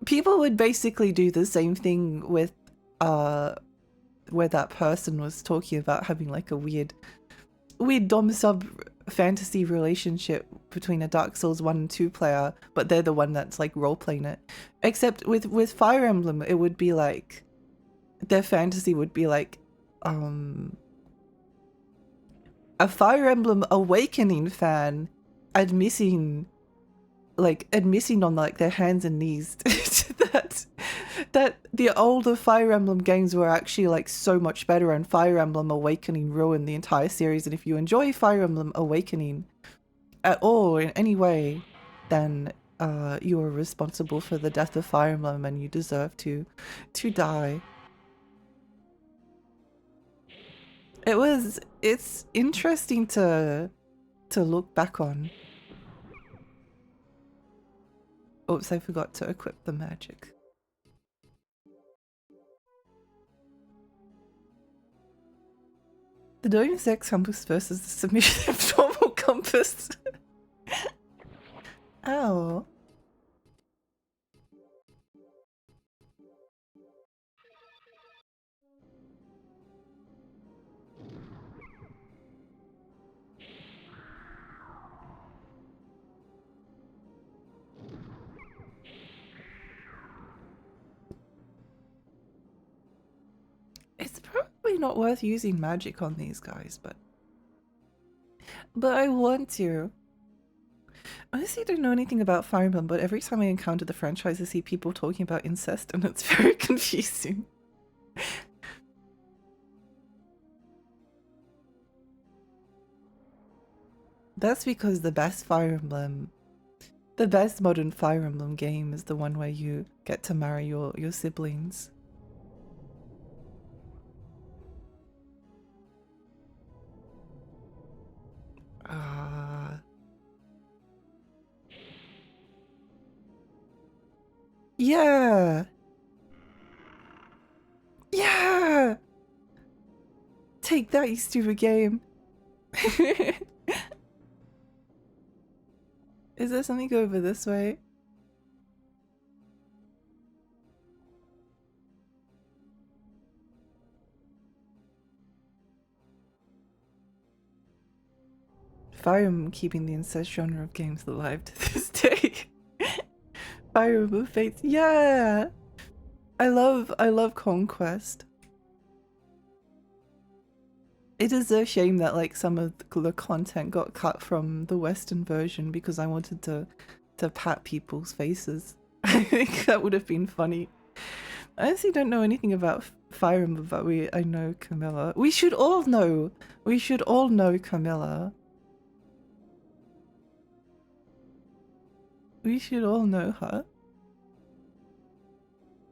S1: people would basically do the same thing with where that person was talking about having like a weird dom sub fantasy relationship between a Dark Souls 1 and 2 player, but they're the one that's like role playing it. Except with Fire Emblem, it would be like their fantasy would be like a Fire Emblem Awakening fan admitting on like their hands and knees that the older Fire Emblem games were actually like so much better, and Fire Emblem Awakening ruined the entire series. And if you enjoy Fire Emblem Awakening at all in any way, then you are responsible for the death of Fire Emblem and you deserve to die. It's interesting to look back on. Oops, I forgot to equip the magic. The Deus Ex compass versus the submissive normal compass. Ow. It's probably not worth using magic on these guys, but I want to. Honestly, I don't know anything about Fire Emblem, but every time I encounter the franchise, I see people talking about incest, and it's very confusing. That's because the best modern Fire Emblem game is the one where you get to marry your siblings. Yeah! Yeah! Take that, you stupid game. Is there something over this way? Fire Emblem keeping the incest genre of games alive to this day. Fire Emblem Fates, yeah! I love Conquest. It is a shame that like some of the content got cut from the Western version because I wanted to pat people's faces. I think that would have been funny. I honestly don't know anything about Fire Emblem, but I know Camilla. We should all know. We should all know Camilla. We should all know her.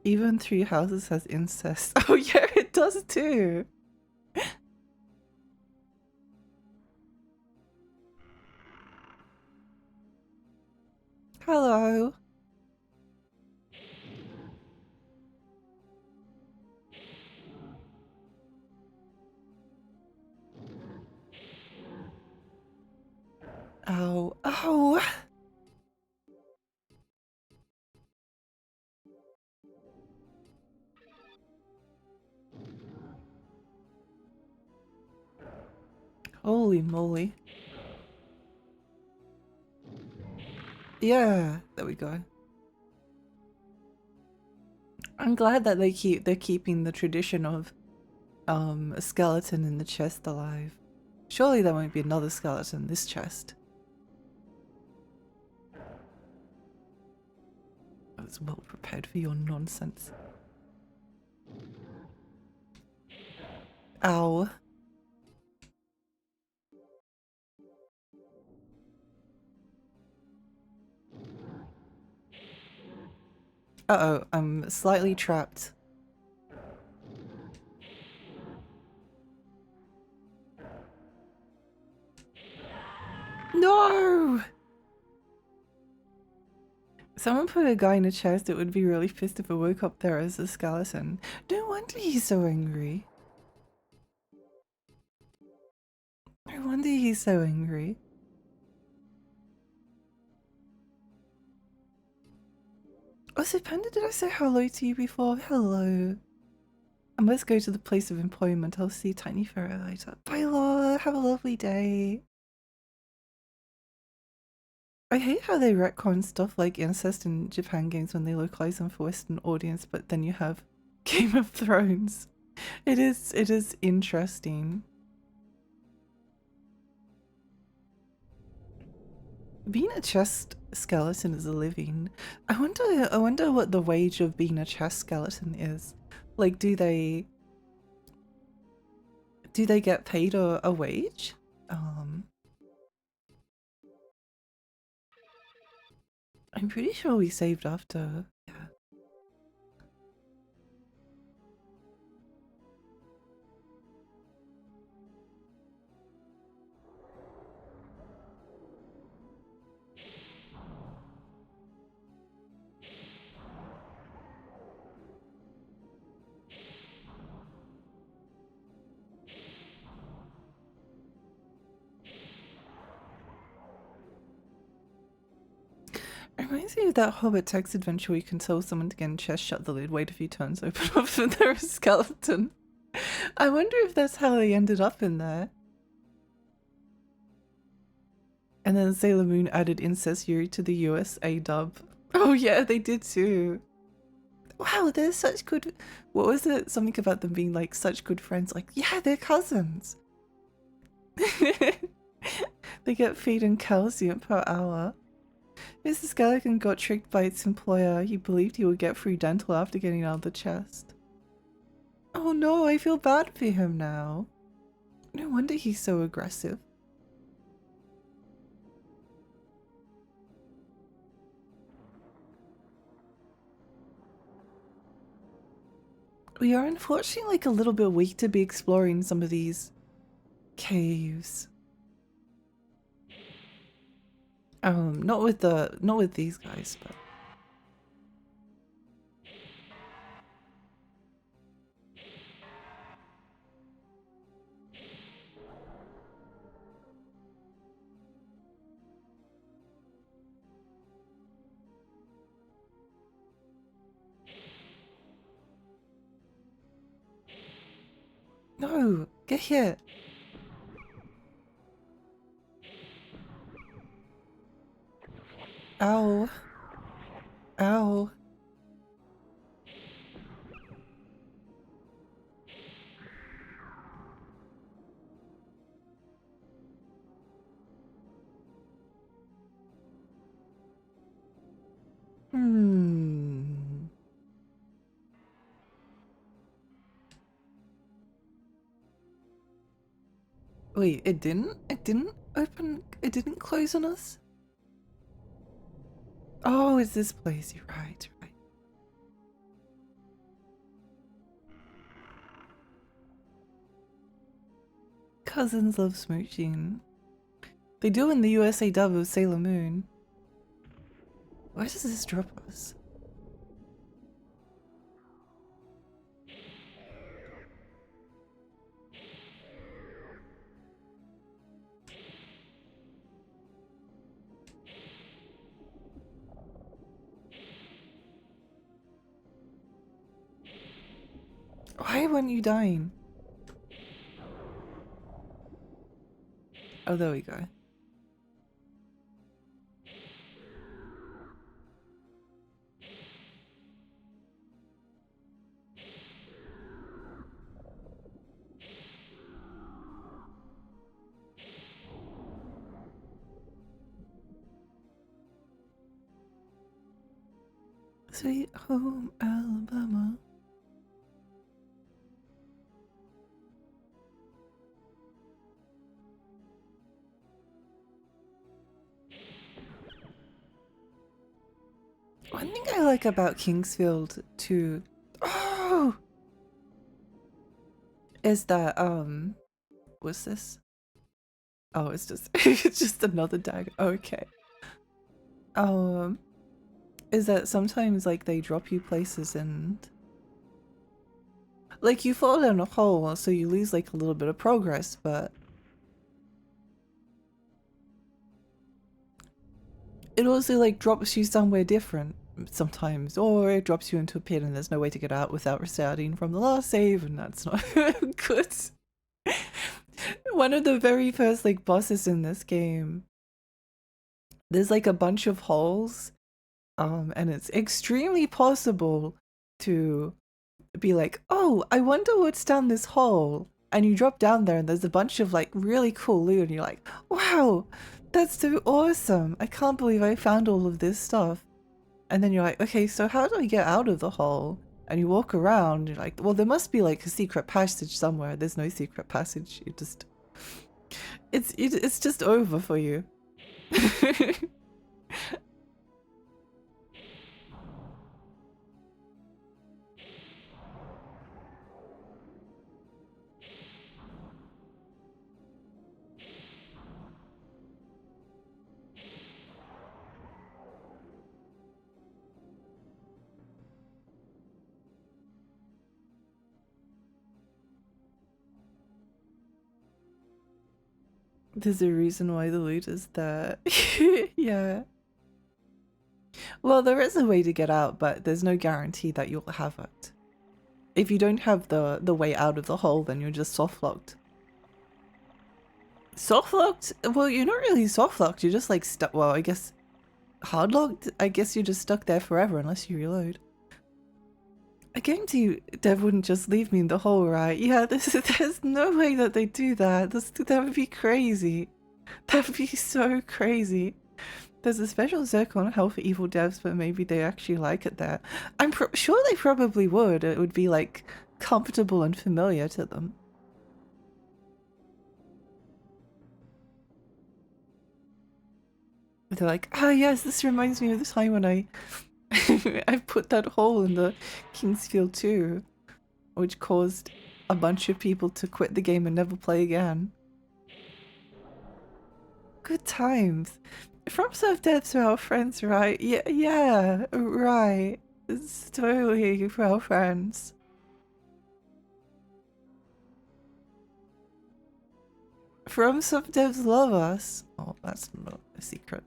S1: Even Three Houses has incest. Oh yeah, it does too. Hello. Oh, oh. Holy moly. Yeah, there we go. I'm glad that they're keeping the tradition of a skeleton in the chest alive. Surely there won't be another skeleton in this chest. I was well prepared for your nonsense. Ow. Uh-oh, I'm slightly trapped. No! Someone put a guy in a chest, it would be really pissed if it woke up there as a skeleton. No wonder he's so angry. No wonder he's so angry. Also, Panda, did I say hello to you before? Hello. I must go to the place of employment. I'll see Tiny Ferret later. Bye, Laura. Have a lovely day. I hate how they retcon stuff like incest in Japan games when they localize them for Western audience, but then you have Game of Thrones. It is interesting. Being a chest skeleton is a living. I wonder what the wage of being a chest skeleton is. Like, do they get paid a wage? I'm pretty sure we saved after. Yeah. It reminds me of that Hobbit text adventure where you can tell someone to get in chest, shut the lid, wait a few turns, open up, and they're a skeleton. I wonder if that's how they ended up in there. And then Sailor Moon added Incest Yuri to the USA dub. Oh yeah, they did too. Wow, they're such good... What was it? Something about them being like such good friends. Like, yeah, they're cousins. They get feed and calcium per hour. Mr. Skeleton got tricked by its employer. He believed he would get free dental after getting out of the chest. Oh no, I feel bad for him now. No wonder he's so aggressive. We are unfortunately like a little bit weak to be exploring some of these caves. Not with these guys, but no, get here. Ow. Ow. Hmm. Wait, it didn't? It didn't open? It didn't close on us? Oh, it's this place. You're right, right. Cousins love smooching. They do in the USA dub of Sailor Moon. Where does this drop us? Why weren't you dying? Oh, there we go. Sweet home Alabama. One thing I like about Kingsfield too, oh, is that what's this? Oh, it's just it's just another dagger. Okay. Um, is that sometimes like they drop you places and like you fall down a hole, so you lose like a little bit of progress, but it also like drops you somewhere different sometimes, or it drops you into a pit and there's no way to get out without restarting from the last save, and that's not good. One of the very first like bosses in this game, there's like a bunch of holes, and it's extremely possible to be like, oh, I wonder what's down this hole. And you drop down there and there's a bunch of like really cool loot and you're like, wow, that's so awesome. I can't believe I found all of this stuff. And then you're like, okay, so how do I get out of the hole? And you walk around, and you're like, well, there must be like a secret passage somewhere. There's no secret passage. You just, it's just over for you. There's a reason why the loot is there. Yeah. Well, there is a way to get out, but there's no guarantee that you'll have it. If you don't have the way out of the hole, then you're just soft locked. Soft locked? Well, you're not really soft locked. You're just like stuck. Well, I guess hard locked. I guess you're just stuck there forever unless you reload. I guarantee you, Dev wouldn't just leave me in the hole, right? Yeah, there's no way that they do that. That would be crazy. That would be so crazy. There's a special circle on Hell for Evil Devs, but maybe they actually like it there. I'm sure they probably would. It would be like comfortable and familiar to them. They're like, ah, yes, this reminds me of the time when I I put that hole in the Kingsfield 2, which caused a bunch of people to quit the game and never play again. Good times. From Surf Devs are our friends, right? Yeah, right. It's totally for our friends. From Surf Devs love us. Oh, that's not a secret.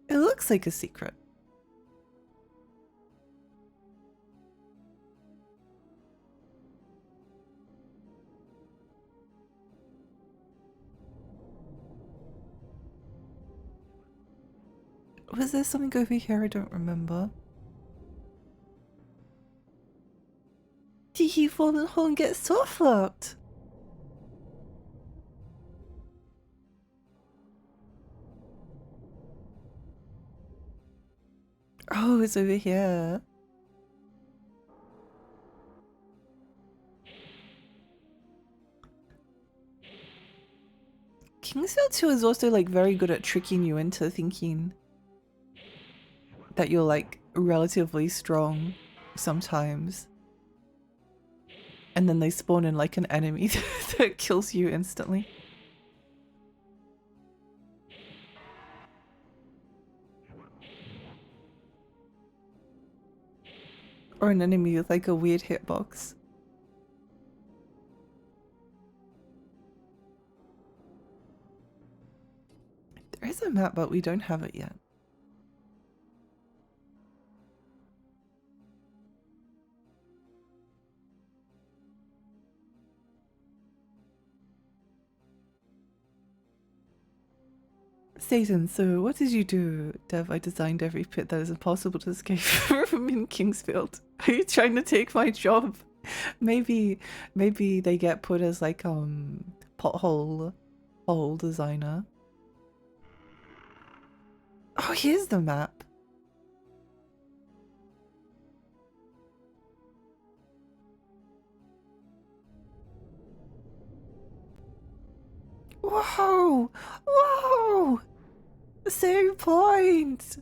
S1: It looks like a secret. Was there something over here? I don't remember. Did he fall in the hole and get soft locked? Oh, it's over here. Kingsfield 2 is also like very good at tricking you into thinking that you're like relatively strong sometimes. And then they spawn in like an enemy that kills you instantly. Or an enemy with like a weird hitbox. There is a map, but we don't have it yet. Satan, so what did you do? Dev, I designed every pit that is impossible to escape from in Kingsfield. Are you trying to take my job? Maybe they get put as like pothole hole designer. Oh, here's the map. Whoa! Whoa! Save point!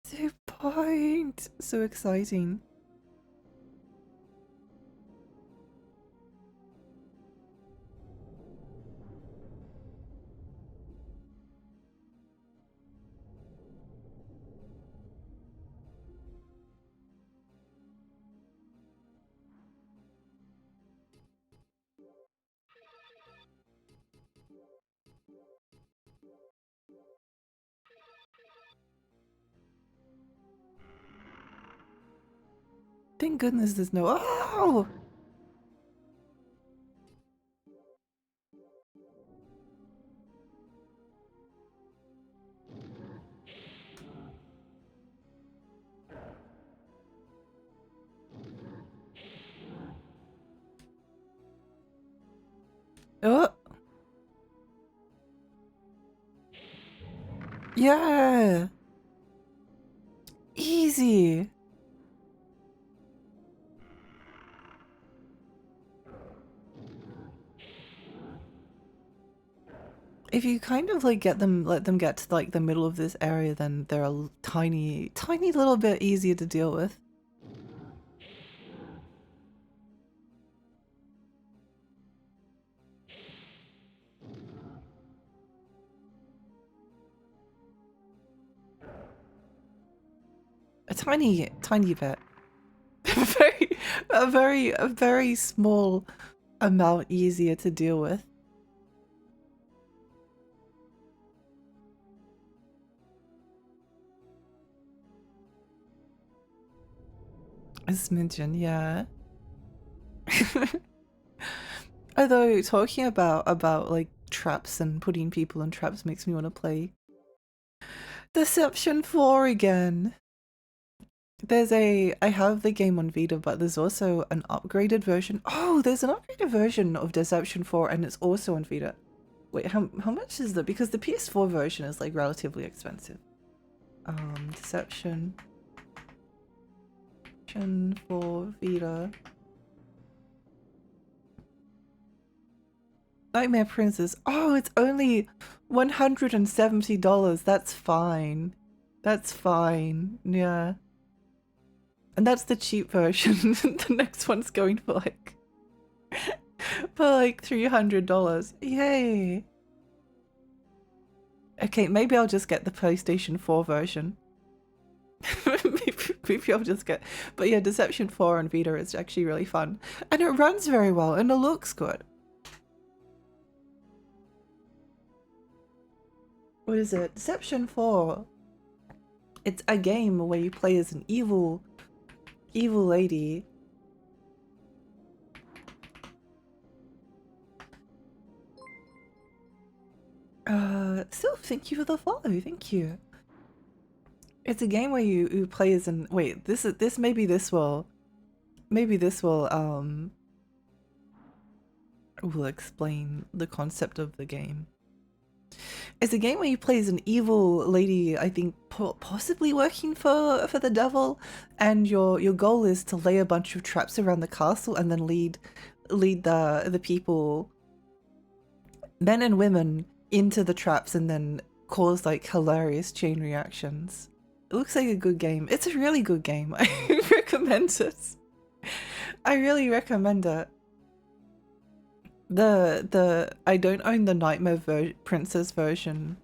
S1: Save point! So exciting. Thank goodness there's no— oh! Oh! Yeah! Easy! If you kind of like let them get to like the middle of this area, then they're a tiny little bit easier to deal with. A tiny bit. A very small amount easier to deal with. A smidgen, yeah. Although talking about like traps and putting people in traps makes me want to play Deception 4 again. I have the game on Vita, but there's also an upgraded version. Oh, there's an upgraded version of Deception 4 and it's also on Vita. Wait, how much is that? Because the PS4 version is like relatively expensive. Deception for Vita. Nightmare Princess. Oh, it's only $170. That's fine. That's fine. Yeah. And that's the cheap version. The next one's going for like $300. Yay. Okay, maybe I'll just get the PlayStation 4 version. maybe I'll just get— but yeah, Deception 4 on Vita is actually really fun. And it runs very well and it looks good. What is it? Deception 4. It's a game where you play as an evil Evil lady. Sylph, thank you for the follow, thank you. It's a game where you play as an wait, maybe this will explain the concept of the game. It's a game where you play as an evil lady, I think possibly working for the devil, and your goal is to lay a bunch of traps around the castle and then lead the people, men and women, into the traps and then cause like hilarious chain reactions. It looks like a good game. It's a really good game. I recommend it. I really recommend it. I don't own the Nightmare Princess version,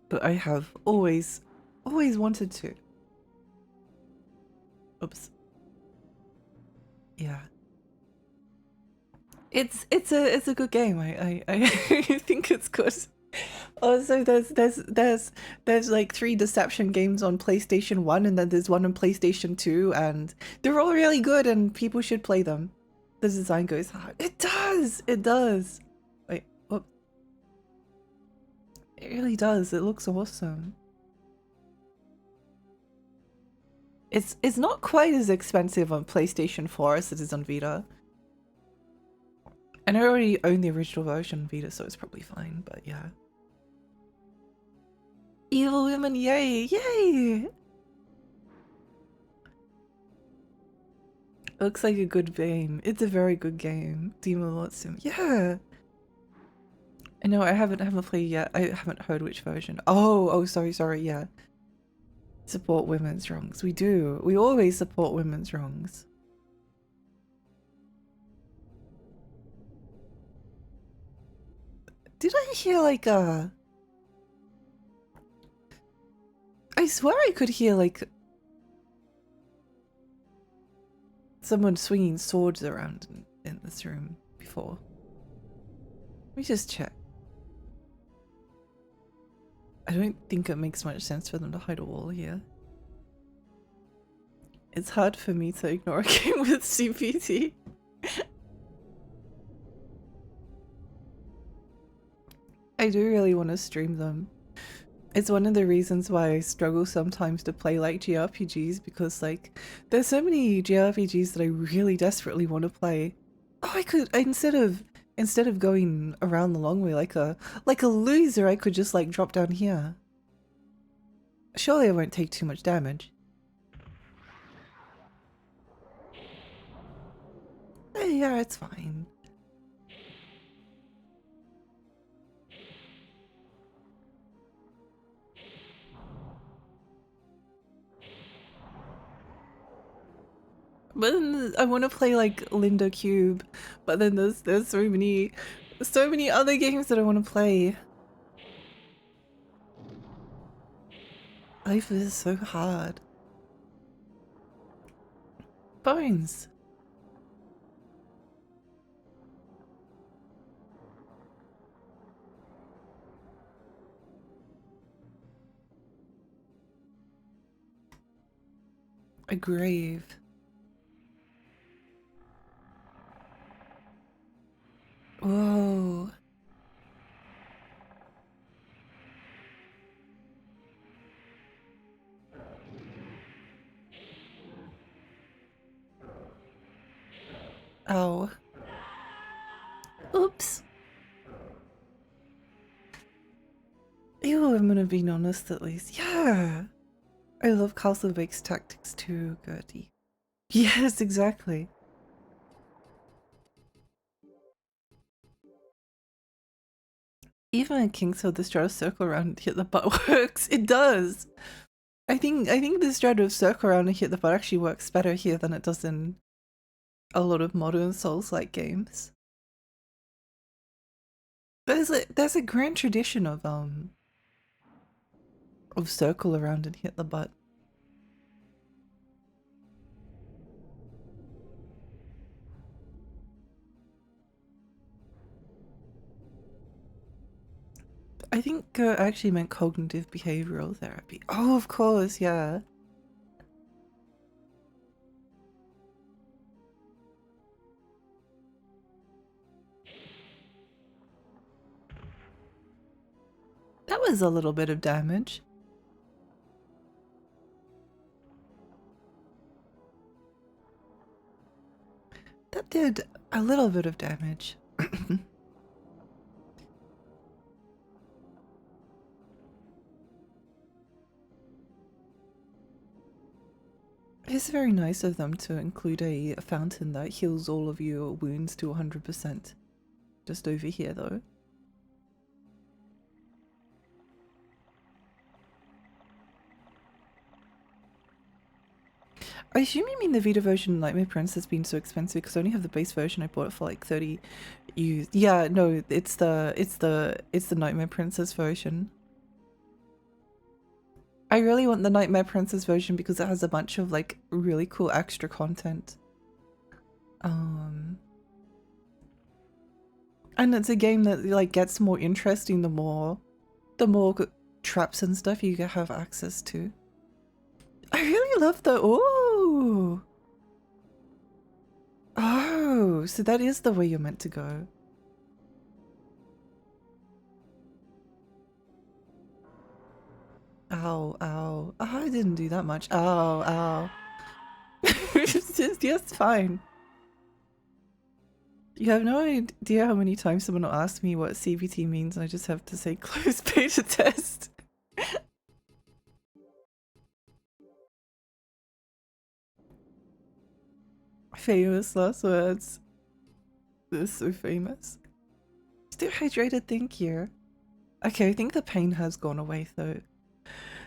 S1: but I have always wanted to. Oops. Yeah. It's a good game. I think it's good. Also, there's like 3 Deception games on PlayStation 1, and then there's one on PlayStation 2, and they're all really good, and people should play them. The design goes hard. It does! It does! Wait, whoops. It really does. It looks awesome. It's not quite as expensive on PlayStation 4 as it is on Vita. And I already own the original version on Vita, so it's probably fine, but yeah. Evil women, yay! Yay! Looks like a good game. It's a very good game. Demon Lord Sim. Yeah! I know, I haven't played yet. I haven't heard which version. Oh, sorry, yeah. Support women's wrongs. We do. We always support women's wrongs. Did I hear like I swear I could hear like someone swinging swords around in this room before. Let me just check. I don't think it makes much sense for them to hide a wall here. It's hard for me to ignore a game with CPT. I do really want to stream them. It's one of the reasons why I struggle sometimes to play like JRPGs, because like there's so many JRPGs that I really desperately want to play. Oh, I could instead of going around the long way like a loser, I could just like drop down here. Surely I won't take too much damage. Yeah, it's fine. But then I want to play like Linda Cube, but then there's so many other games that I want to play. Life is so hard. Bones. A grave. Whoa. Oh. Oops. Ew, I'm gonna be honest at least. Yeah. I love Castlebeck's tactics too, Gertie. Yes, exactly. Even in Kingsfield, the strato circle around and hit the butt works. It does. I think the strato circle around and hit the butt actually works better here than it does in a lot of modern Souls-like games. There's a grand tradition of circle around and hit the butt. I think I actually meant cognitive behavioral therapy. Oh, of course, yeah. was a little bit of damage. That did a little bit of damage. It's very nice of them to include a fountain that heals all of your wounds to 100%. Just over here though. I assume you mean the Vita version Nightmare Prince has been so expensive because I only have the base version. I bought it for like 30 US. Yeah, no, it's the Nightmare Princess version. I really want the Nightmare Princess version because it has a bunch of like really cool extra content. And it's a game that like gets more interesting the more traps and stuff you have access to. I really love the oh, so that is the way you're meant to go. Ow, ow. Oh, I didn't do that much. Ow, ow. It's just fine. You have no idea how many times someone will ask me what CBT means and I just have to say closed beta test. Famous last words. They're so famous. Still hydrated, thank you. Okay, I think the pain has gone away though.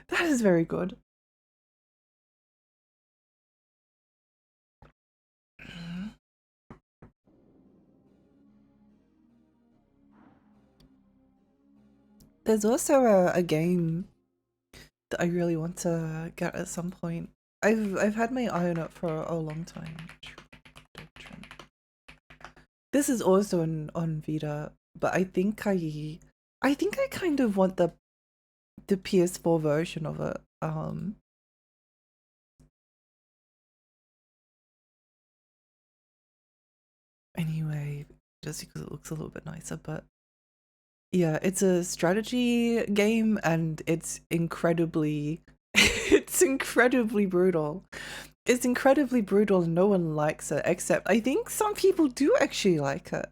S1: That is very good. There's also a game that I really want to get at some point. I've had my eye on it for a long time. This is also on Vita, but I think I kind of want the PS4 version of it. Anyway, just because it looks a little bit nicer, but yeah, it's a strategy game and it's incredibly it's incredibly brutal. It's incredibly brutal and no one likes it, except I think some people do actually like it.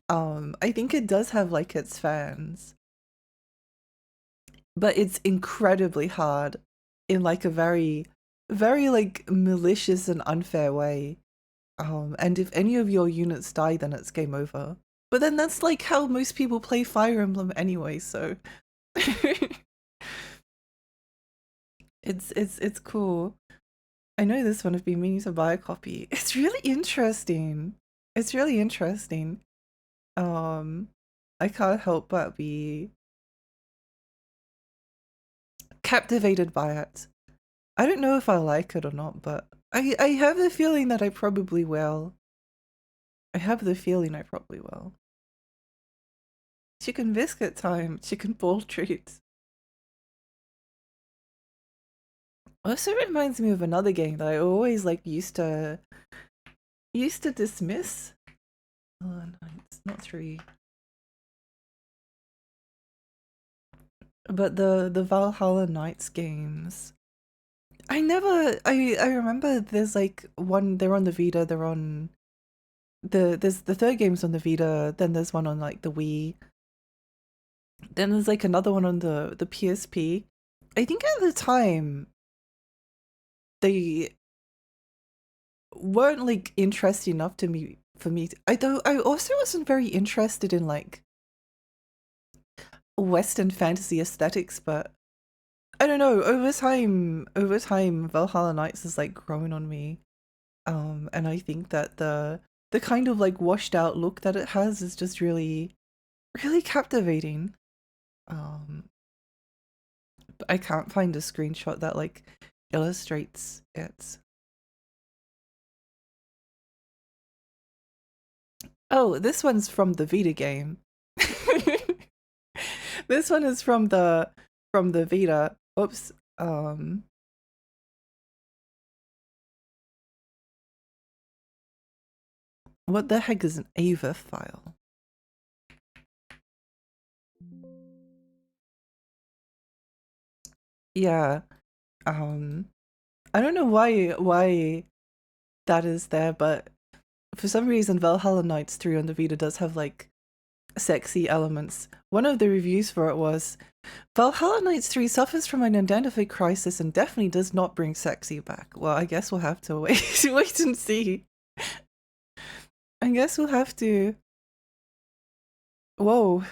S1: I think it does have like its fans. But it's incredibly hard in like a very like malicious and unfair way. And if any of your units die, then it's game over. But then that's like how most people play Fire Emblem anyway, so it's cool. I know this one. I've been meaning to buy a copy. It's really interesting. It's really interesting. I can't help but be captivated by it. I don't know if I like it or not, but I have the feeling that I probably will. I have the feeling I probably will. Chicken biscuit time, chicken ball treats. Also reminds me of another game that I always like used to dismiss. Oh no, it's not 3. But the Valhalla Knights games. I remember there's like one, they're on the Vita, they're on there's the third game's on the Vita, then there's one on like the Wii. Then there's like another one on the PSP. I think at the time they weren't like interesting enough to me for me to, I also wasn't very interested in like Western fantasy aesthetics, but I don't know, over time Valhalla Knights has like grown on me. And I think that the kind of like washed out look that it has is just really captivating. But I can't find a screenshot that like illustrates it. Oh, this one's from the Vita game. This one is from the Vita. Oops. What the heck is an AVIF file? Yeah. Um, I don't know why that is there, but for some reason Valhalla Knights 3 on the Vita does have like sexy elements. One of the reviews for it was Valhalla Knights 3 suffers from an identity crisis and definitely does not bring sexy back. Well, I guess we'll have to wait and see. I guess we'll have to. Whoa.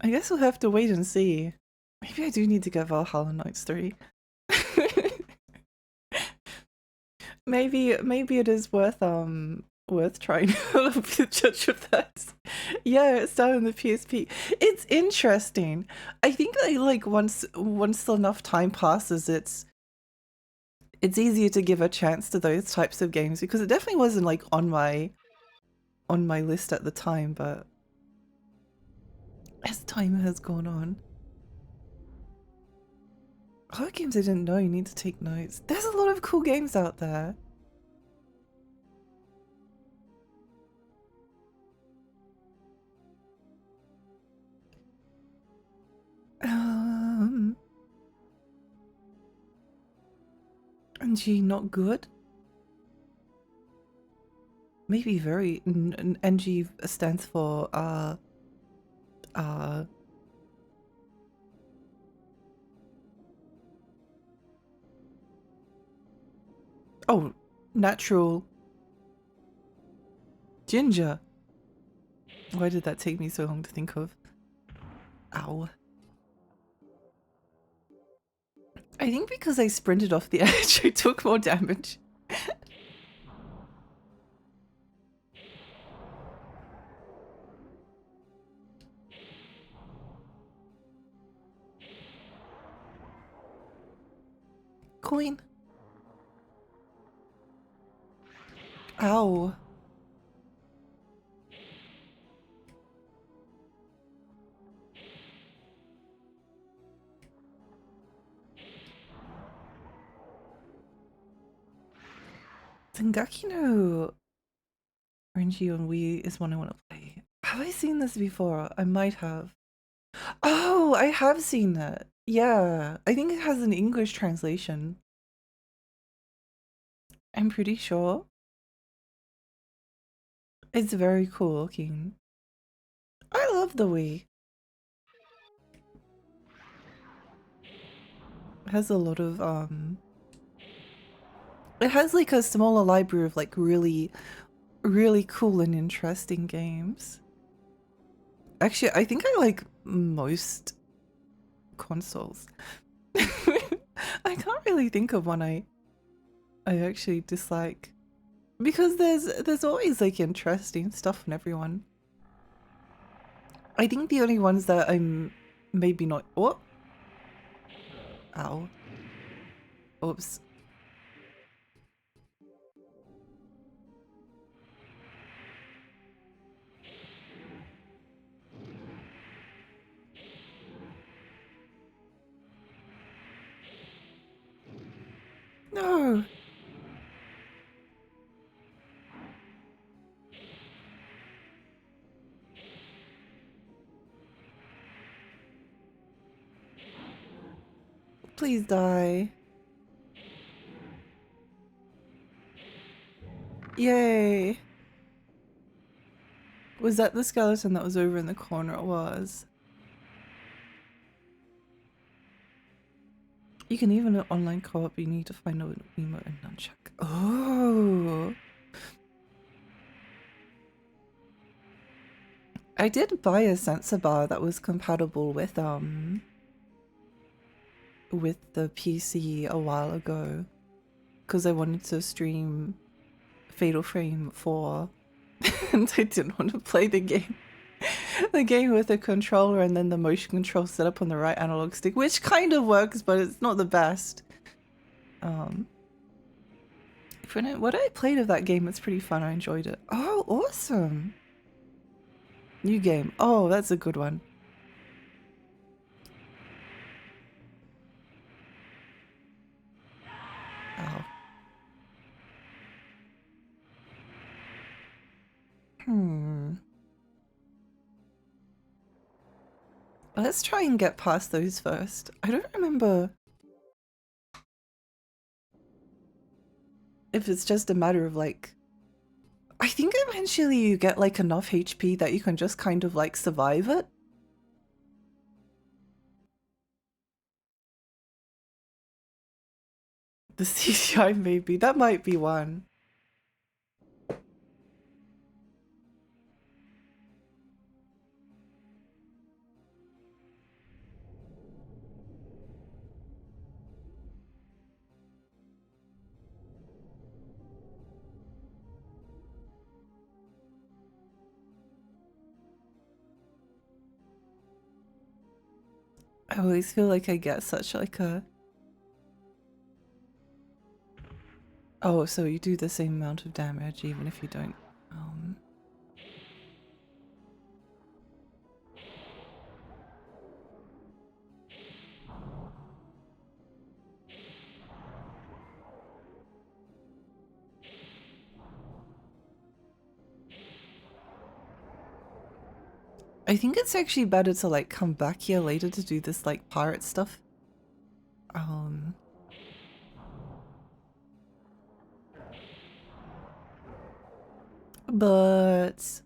S1: I guess we'll have to wait and see. Maybe I do need to get Valhalla Knights 3. maybe it is worth trying. I'll be the judge of that. Yeah, it's down on the PSP. It's interesting. I think that like once enough time passes, it's easier to give a chance to those types of games because it definitely wasn't like on my list at the time, but as time has gone on. Other games I didn't know you need to take notes. There's a lot of cool games out there. NG not good? Maybe very. NG stands for uh oh, natural ginger. Why did that take me so long to think of? Ow. I think because I sprinted off the edge, I took more damage. Coin. Ow. Dengaki no RNG on Wii is one I want to play. Have I seen this before? I might have. Oh, I have seen that. Yeah, I think it has an English translation. I'm pretty sure. It's very cool looking. I love the Wii. It has a lot of it has like a smaller library of like really cool and interesting games. Actually, I think I like most consoles. I can't really think of one I actually dislike because there's always like interesting stuff on everyone. I think the only ones that I'm maybe not. Oh, ow, oops. No. Please die. Yay. Was that the skeleton that was over in the corner? It was. You can even do online co-op, you need to find an emote and nunchuck. Oh. I did buy a sensor bar that was compatible with the PC a while ago because I wanted to stream Fatal Frame 4 and I didn't want to play the game with a controller and then the motion control set up on the right analog stick, which kind of works, but it's not the best. What I played of that game, it's pretty fun. I enjoyed it. Oh, awesome. New game. Oh, that's a good one. Oh. Let's try and get past those first. I don't remember if it's just a matter of like, I think eventually you get like enough HP that you can just kind of like survive it. The CGI maybe, that might be one. I always feel like I get such like a... Oh, so you do the same amount of damage even if you don't... I think it's actually better to like come back here later to do this like pirate stuff. But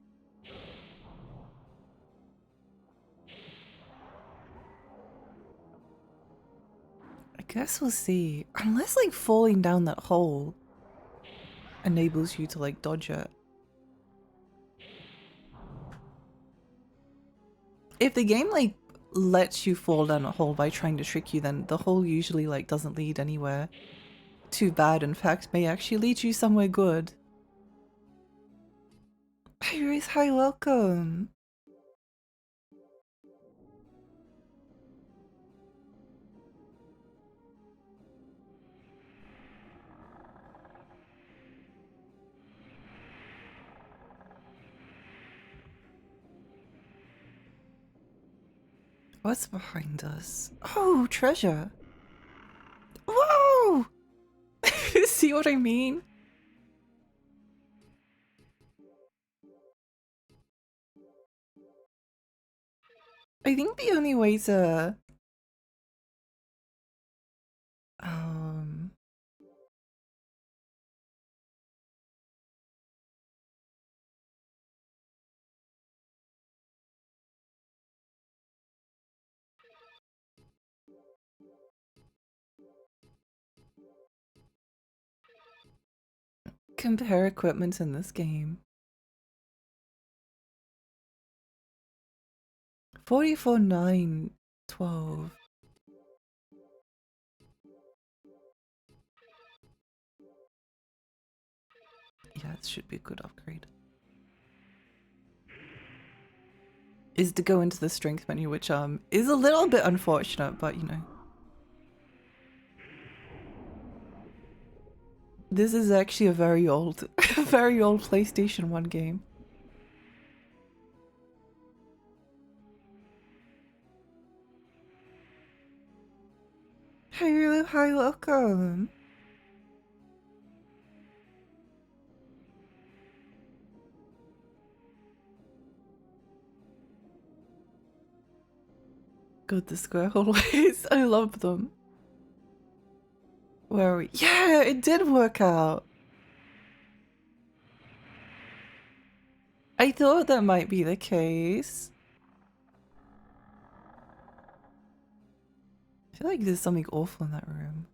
S1: I guess we'll see. Unless like falling down that hole enables you to like dodge it. If the game like lets you fall down a hole by trying to trick you, then the hole usually like doesn't lead anywhere too bad. In fact, may actually lead you somewhere good. Hi Grace, hi, welcome. What's behind us? Oh, treasure. Whoa! See what I mean? I think the only way to compare equipment in this game. 44, 9, 12. Yeah, it should be a good upgrade. Is to go into the strength menu, which is a little bit unfortunate, but you know. This is actually a very old, very old PlayStation 1 game. Hey Lulu, hi, welcome. God, the square hallways. I love them. Where are we? Yeah, it did work out. I thought that might be the case. I feel like there's something awful in that room.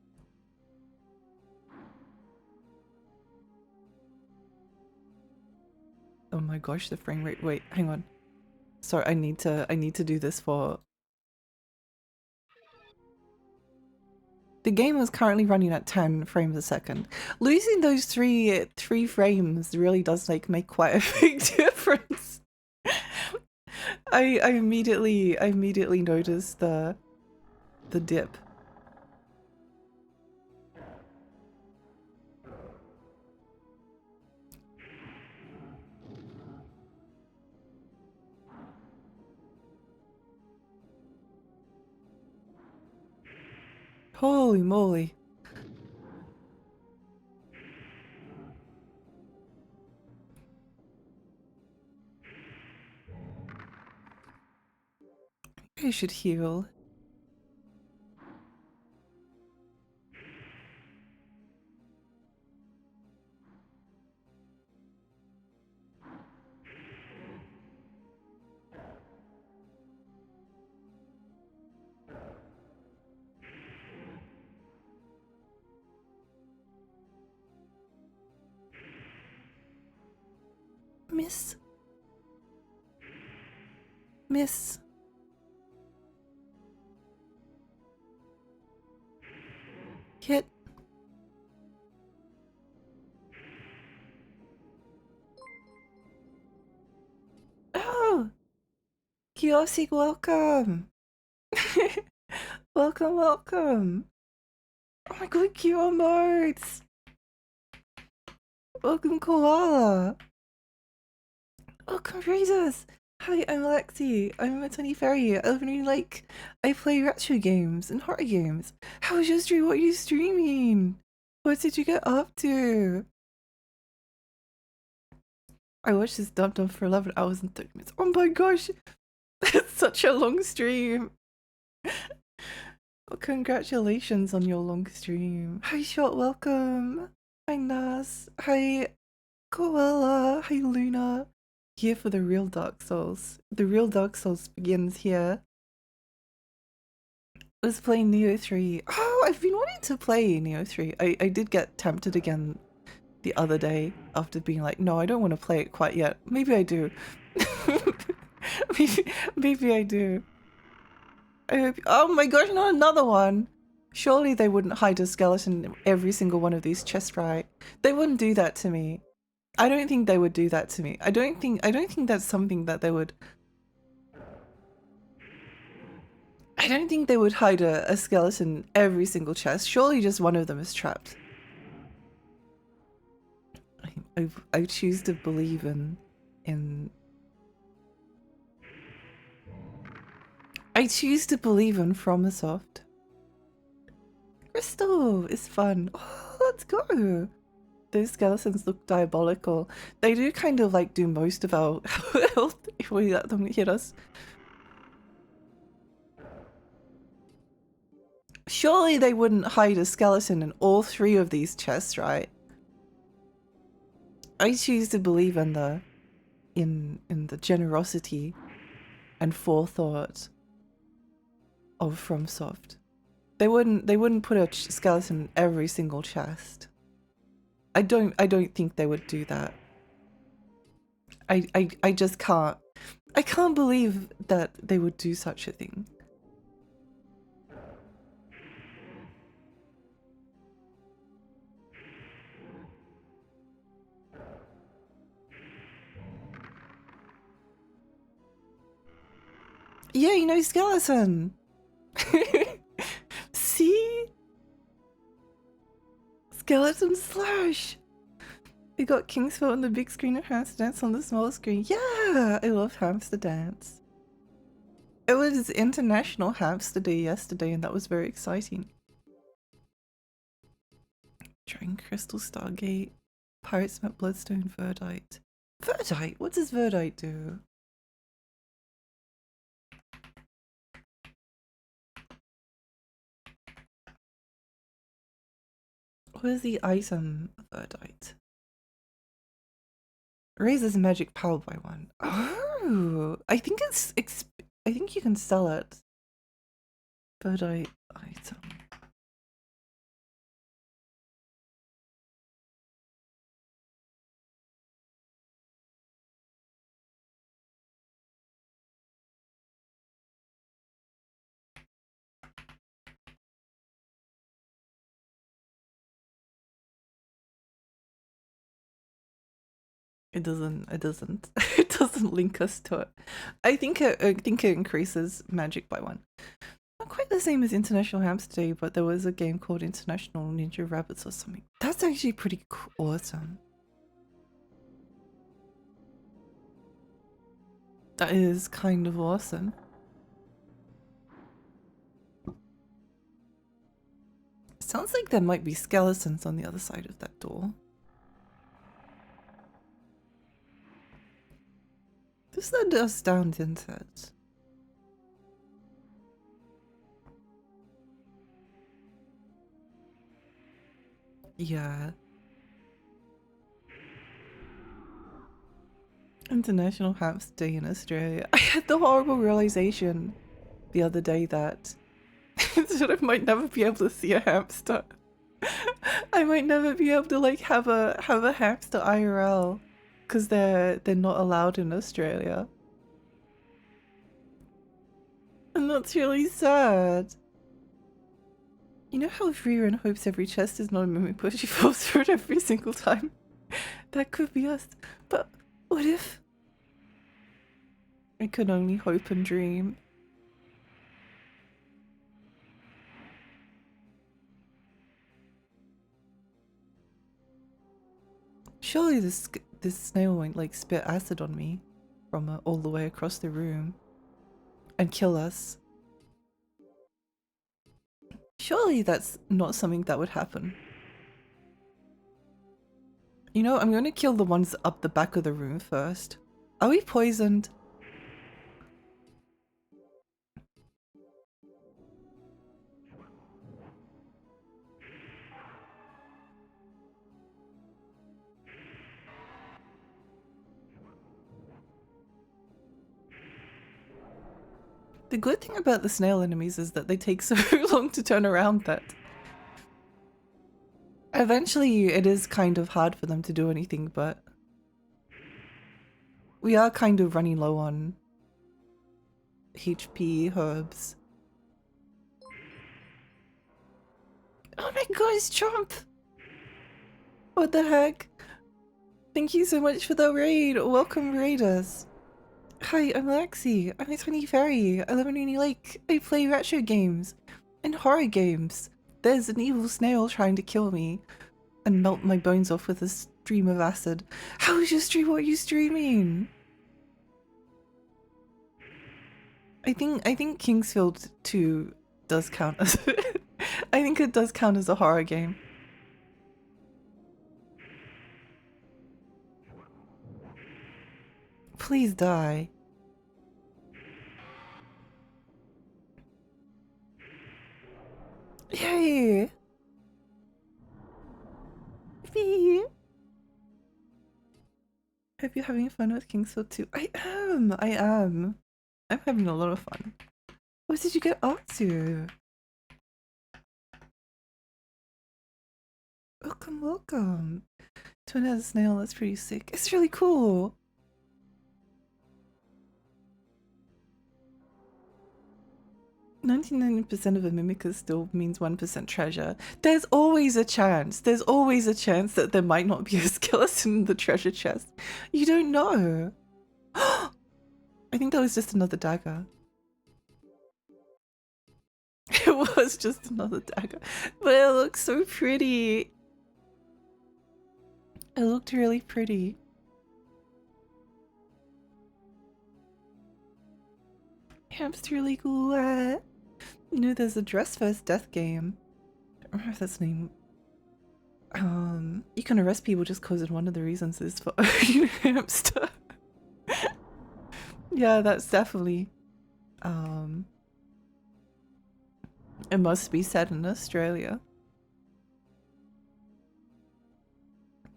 S1: Oh my gosh, the frame rate. Wait, hang on. Sorry, I need to do this for... The game is currently running at 10 frames a second. Losing those three frames really does like make quite a big difference. I immediately noticed the dip. Holy moly. I should heal. Miss. Miss. Kit. Oh! Kiosk, welcome! Welcome, welcome! Oh my god, Kyo modes! Welcome, Koala! Welcome, Razors! Hi, I'm Alexi. I'm a Tiny Fairy. I play retro games and horror games. How was your stream? What are you streaming? What did you get up to? I watched this dub for 11 hours and 30 minutes. Oh my gosh! It's such a long stream! Well, congratulations on your long stream. Hi, Shot, welcome! Hi, Nas. Hi, Koala. Hi, Luna. Here for the real Dark Souls. The real Dark Souls begins here. I was playing Neo 3. Oh, I've been wanting to play Neo 3. I did get tempted again the other day after being like, no, I don't want to play it quite yet. Maybe I do. maybe I do. Oh my gosh, not another one! Surely they wouldn't hide a skeleton in every single one of these chests, right? They wouldn't do that to me. I don't think they would do that to me. I don't think that's something that they would. I don't think they would hide a skeleton in every single chest. Surely just one of them is trapped. I choose to believe in I choose to believe in FromSoft. Crystal is fun. Oh, let's go. Those skeletons look diabolical. They do kind of like do most of our health if we let them hit us. Surely they wouldn't hide a skeleton in all 3 of these chests, right? I choose to believe in the generosity and forethought of FromSoft. They wouldn't put a skeleton in every single chest. I don't think they would do that. I just can't. I can't believe that they would do such a thing. Yeah, you know, skeleton. See? Skeleton Slash! We got Kingsford on the big screen and Hamster Dance on the small screen. Yeah! I love Hamster Dance. It was International Hamster Day yesterday and that was very exciting. Dragon Crystal Stargate. Pirates met Bloodstone Verdite. Verdite? What does Verdite do? What is the item Verdite? Raises magic power by 1. Oh, I think I think you can sell it. Verdite item. It doesn't it doesn't link us to it. I think it increases magic by 1. Not quite the same as International Hamster Day, but there was a game called International Ninja Rabbits or something. That's actually pretty awesome. That is kind of awesome. Sounds like there might be skeletons on the other side of that door. This led us down, didn't it? Yeah. International Hamster Day in Australia. I had the horrible realization the other day that I might never be able to see a hamster. I might never be able to like have a hamster IRL. because they're not allowed in Australia. And that's really sad. You know how Rhiannon hopes every chest is not a mimic, but she falls for it every single time? That could be us. But what if? I could only hope and dream. Surely this snail won't like spit acid on me from all the way across the room and kill us. Surely that's not something that would happen. You know, I'm gonna kill the ones up the back of the room first. Are we poisoned? The good thing about the snail enemies is that they take so long to turn around that eventually it is kind of hard for them to do anything, but we are kind of running low on HP herbs. Oh my god, it's Trump! What the heck? Thank you so much for the raid! Welcome raiders! Hi, I'm Lexi. I'm a tiny fairy. I live in Rainy Lake. I play retro games and horror games. There's an evil snail trying to kill me and melt my bones off with a stream of acid. How is your stream? What are you streaming? I think Kingsfield 2 does count as I think it does count as a horror game. Please die. Yay! Bee! Hope you're having fun with Kingsfield 2. I am! I'm having a lot of fun. What did you get up to? Welcome, welcome. Twin headed snail, that's pretty sick. It's really cool. 99% of a mimicker still means 1% treasure. There's always a chance. There's always a chance that there might not be a skeleton in the treasure chest. You don't know. I think that was just another dagger. It was just another dagger. But it looks so pretty. It looked really pretty. Hamster legal. You know, there's a dress first death game. I don't remember if that's the name. You can arrest people just cause one of the reasons is for owning a hamster. Yeah, that's definitely. It must be set in Australia.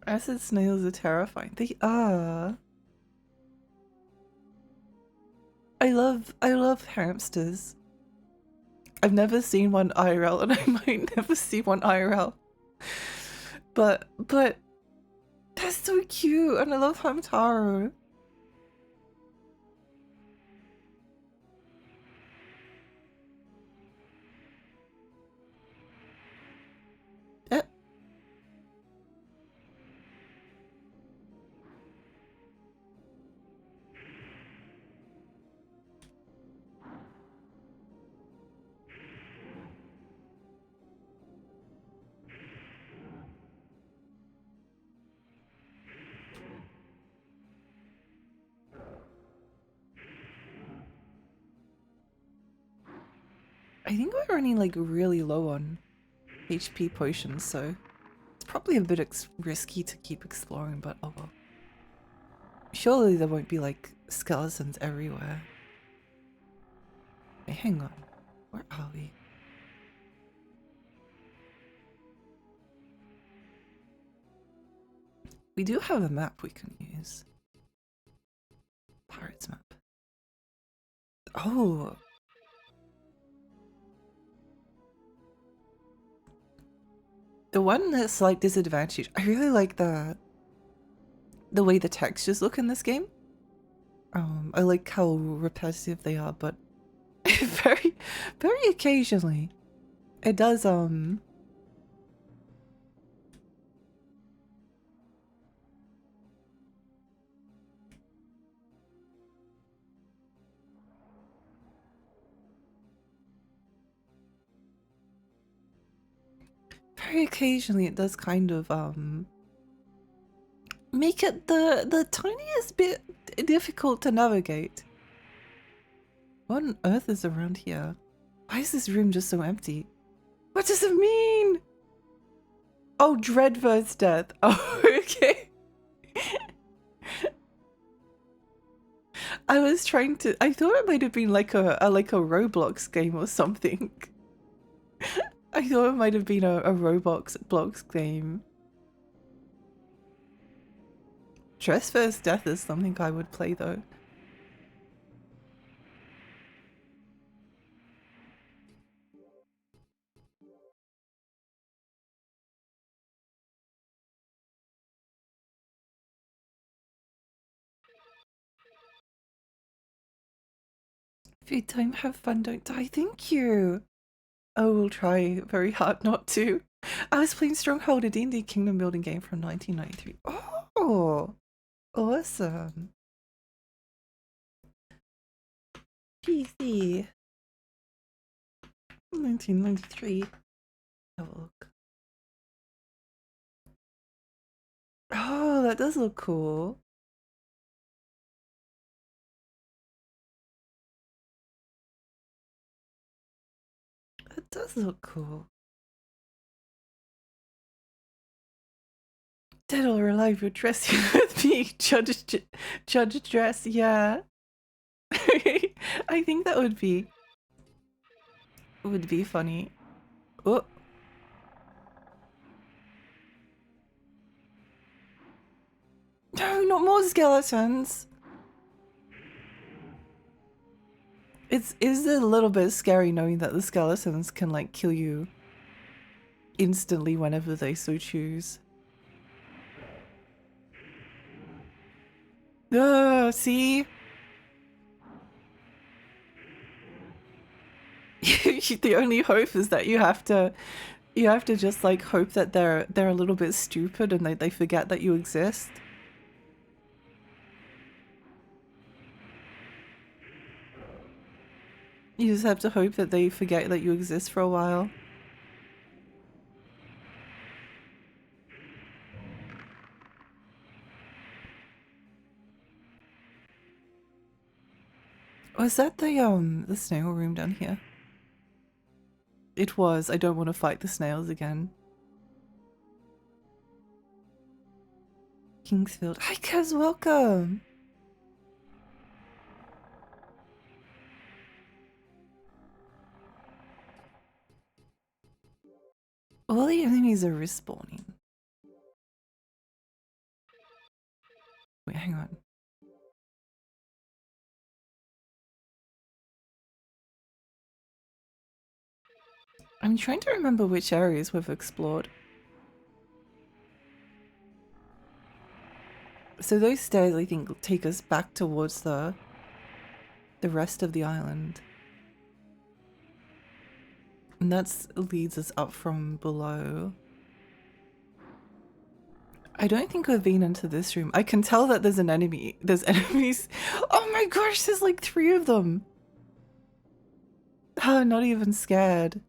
S1: Acid snails are terrifying. They are. I love hamsters. I've never seen one IRL and I might never see one IRL. But they're so cute and I love Hamtaro. Yep. I think we're running like really low on HP potions, so it's probably a bit risky to keep exploring, but oh well. Surely there won't be like skeletons everywhere. Hey, hang on. Where are we? We do have a map we can use. Pirates map. Oh. The one that's like disadvantaged. I really like that. the way the textures look in this game. I like how repetitive they are, but very, very occasionally it does very occasionally it does kind of make it the tiniest bit difficult to navigate. What on earth is around here? Why is this room just so empty? What does it mean? Oh, dread versus death. Oh, okay. I was trying to. I thought it might have been like a Roblox game or something. I thought it might have been a Roblox game. Dress versus death is something I would play though. If you don't have fun, don't die. Thank you. I will try very hard not to. I was playing Stronghold, a D&D kingdom building game from 1993. Oh, awesome. PC. 1993. Have a look. Oh, that does look cool. That does look cool. Dead or alive, you're dressing with me. Judge dress, yeah. I think that would be funny. Oh. No, not more skeletons. It's a little bit scary knowing that the skeletons can like kill you instantly whenever they so choose. See? The only hope is that you have to just like hope that they're a little bit stupid and they forget that you exist. You just have to hope that they forget that you exist for a while. Was that the snail room down here? It was. I don't want to fight the snails again. Kingsfield. Hi, Kaz, welcome! All the enemies are respawning. Wait, hang on. I'm trying to remember which areas we've explored. So those stairs, I think, take us back towards the rest of the island. And that leads us up from below. I don't think we've been into this room. I can tell that there's an enemy. There's enemies. Oh my gosh, there's like 3 of them. Oh, not even scared.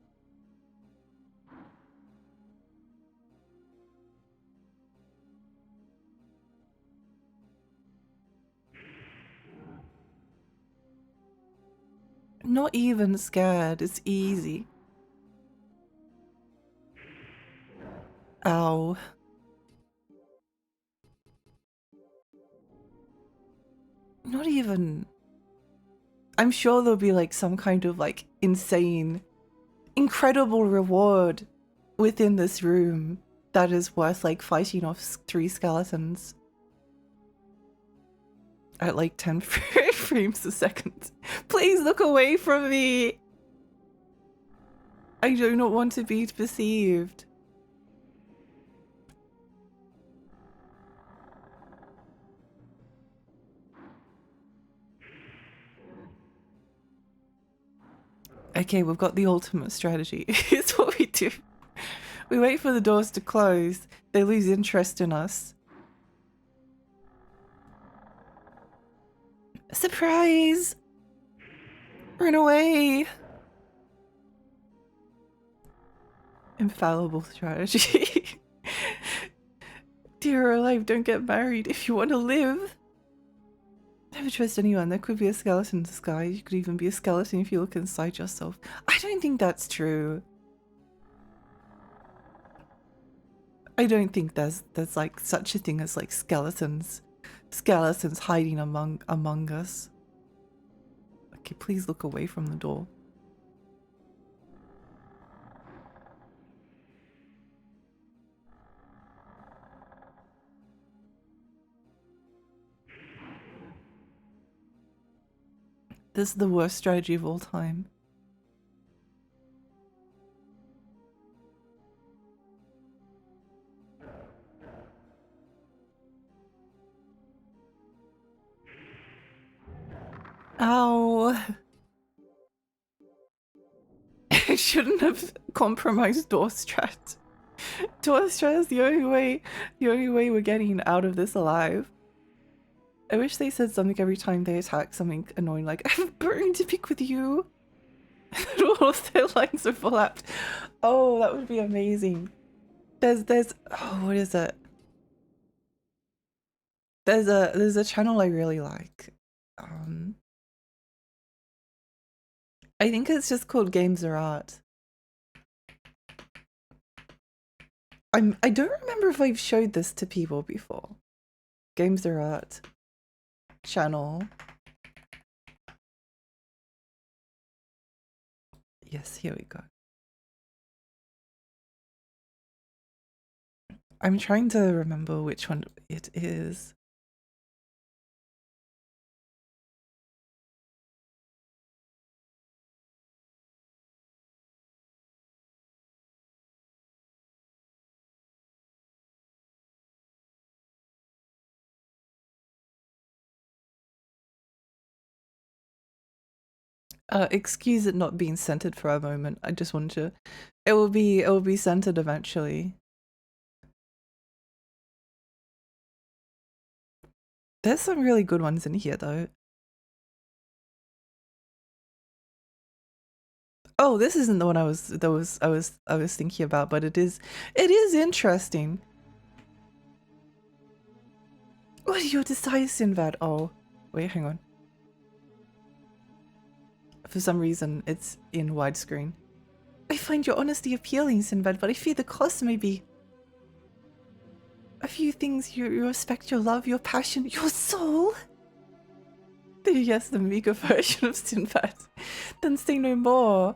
S1: Not even scared. It's easy. Ow. Not even... I'm sure there'll be like some kind of like insane, incredible reward within this room that is worth like fighting off 3 skeletons at like 10 frames a second. Please look away from me. I do not want to be perceived. Okay, we've got the ultimate strategy. It's what we do. We wait for the doors to close. They lose interest in us. Surprise! Run away! Infallible strategy. Dear or alive, don't get married if you want to live. Never trust anyone. There could be a skeleton in the sky. You could even be a skeleton if you look inside yourself. I don't think that's true. I don't think there's like such a thing as like skeletons hiding among us. Okay, please look away from the door. This is the worst strategy of all time. Ow. I shouldn't have compromised door strat. Door strat is the only way we're getting out of this alive. I wish they said something every time they attack, something annoying like, I have a bone to pick with you. And all of their lines overlapped. Oh, that would be amazing. There's oh, what is it? There's a channel I really like. I think it's just called Games Are Art. I don't remember if I've showed this to people before. Games Are Art channel. Yes, here we go. I'm trying to remember which one it is. Excuse it not being centered for a moment. I just want to. It will be centered eventually. There's some really good ones in here though. Oh, this isn't the one I was thinking about, but it is interesting. What do you decide, Sinbad? Oh, wait, hang on. For some reason, it's in widescreen. I find your honesty appealing, Sinbad, but I fear the cost may be a few things. You respect your love, your passion, your soul. Yes, the meager version of Sinbad. Then say no more.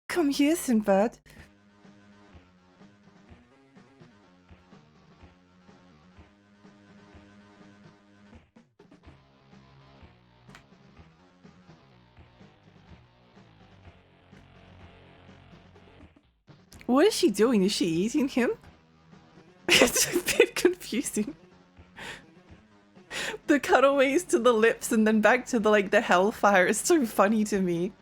S1: Come here, Sinbad. What is she doing? Is she eating him? It's a bit confusing. The cutaways to the lips and then back to the like the hellfire is so funny to me.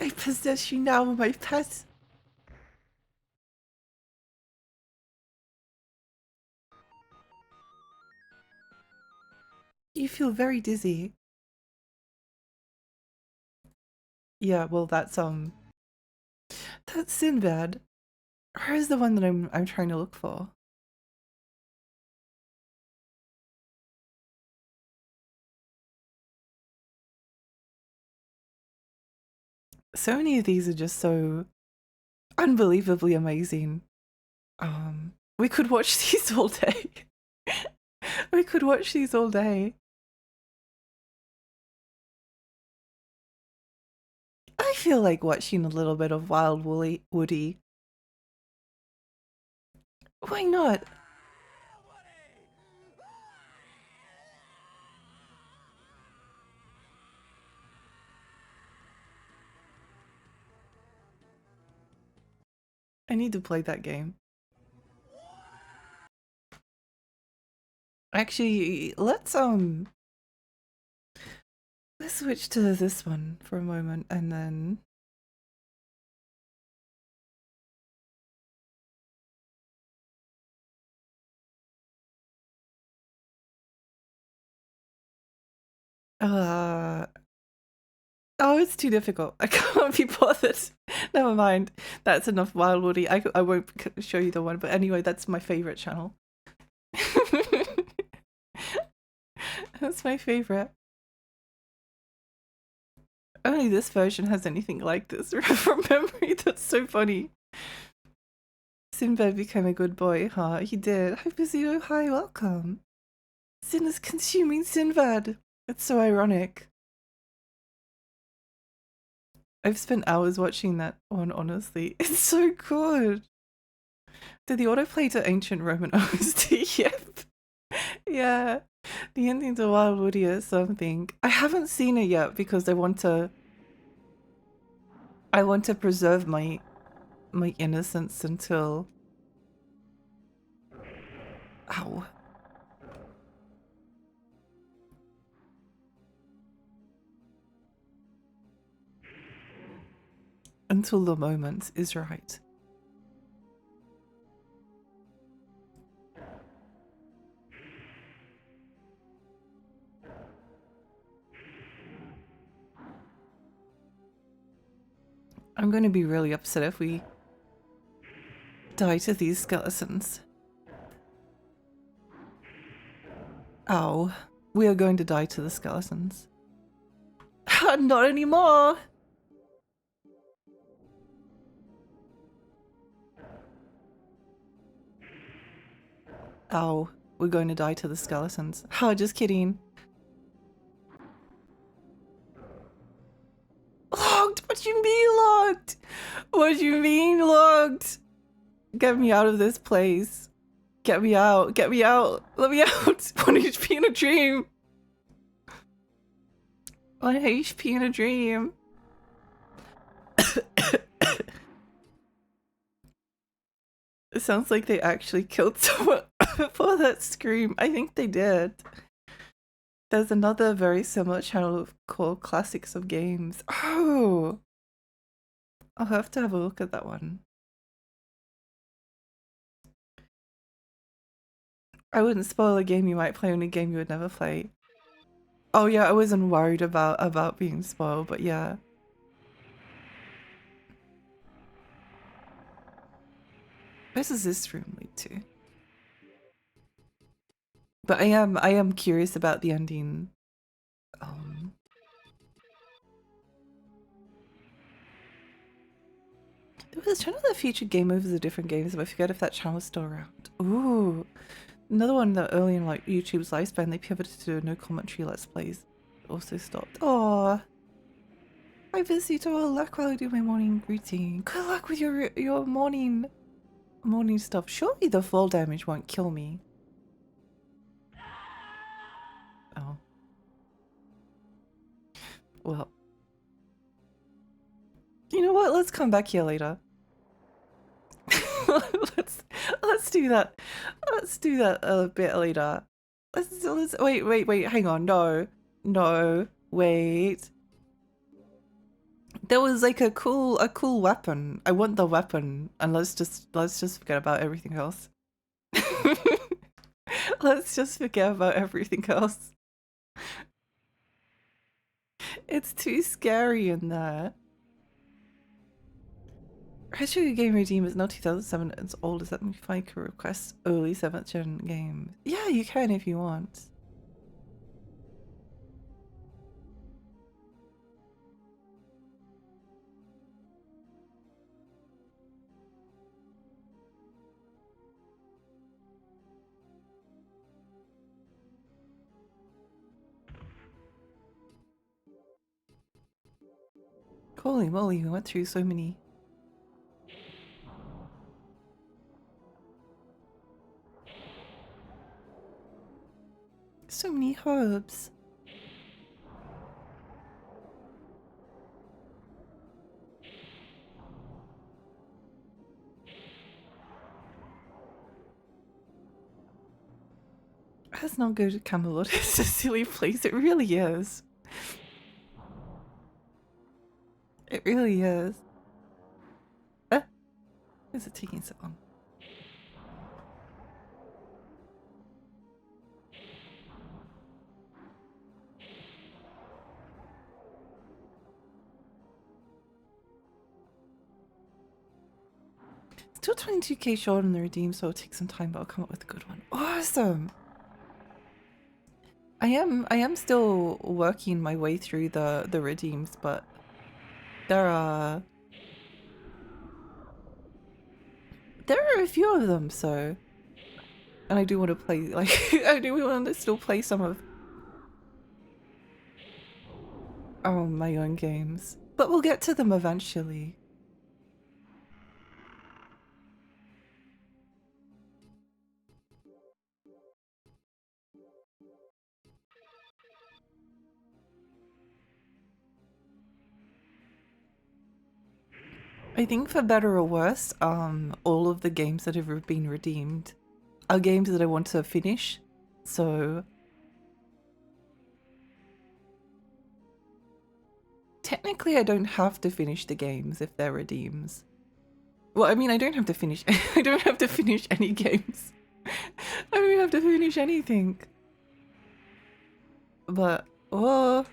S1: I possess you now, my pet. You feel very dizzy. Yeah, well that's Sinbad. Where's the one that I'm trying to look for? So many of these are just so unbelievably amazing. We could watch these all day. We could watch these all day. I feel like watching a little bit of Wild Woody. Why not? I need to play that game. Actually, let's switch to this one for a moment and then oh, it's too difficult. I can't be bothered. Never mind. That's enough Wild Woody. I won't show you the one, but anyway, that's my favorite channel. That's my favorite. Only this version has anything like this from memory. That's so funny. Sinbad became a good boy, huh? He did. Hi, Bizio. Hi, welcome. Sin is consuming Sinbad. It's so ironic. I've spent hours watching that one, honestly. It's so good. Did the autoplay to Ancient Roman OST? Yep. Yeah. The ending to Wild Woody or something. I haven't seen it yet because I want to preserve my innocence until ow. Until the moment is right. I'm going to be really upset if we die to these skeletons. Oh, we are going to die to the skeletons. Not anymore! Oh, we're going to die to the skeletons. Oh, just kidding. Locked? What do you mean locked? What do you mean locked? Get me out of this place. Get me out. Get me out. Let me out. 1 HP in a dream. 1 HP in a dream. It sounds like they actually killed someone for that scream. I think they did. There's another very similar channel called Classics of Games. Oh! I'll have to have a look at that one. I wouldn't spoil a game you might play on a game you would never play. Oh yeah, I wasn't worried about being spoiled, but yeah. Where does this room lead to? But I am curious about the ending. There was a channel that featured game overs of different games, but I forget if that channel is still around. Ooh. Another one that early in like YouTube's lifespan, they pivoted to no commentary let's plays. Also stopped. Aww. I visit all luck while I do my morning routine. Good luck with your morning stuff. Surely the fall damage won't kill me. Oh. Well. You know what? Let's come back here later. let's do that. Let's do that a bit later. Let's wait, hang on. No, wait. There was like a cool weapon. I want the weapon, and let's just forget about everything else. Let's just forget about everything else. It's too scary in there. Retro Game Redeem is not 2007, it's old. Does that mean I can request early 7th gen games? Yeah, you can if you want. Holy moly, we went through so many. So many herbs. Let's not go to Camelot. It's a silly place. It really is. It really is. Why is it taking so long? Still 22k short on the redeem, so it'll take some time, but I'll come up with a good one. Awesome! I am still working my way through the redeems, but there are a few of them, so, and I do want to play, like, I do want to still play some of my own games, but we'll get to them eventually. I think for better or worse, all of the games that have been redeemed are games that I want to finish, so technically I don't have to finish the games if they're redeems. Well, I mean, I don't have to finish I don't have to finish any games. I don't have to finish anything. But oh,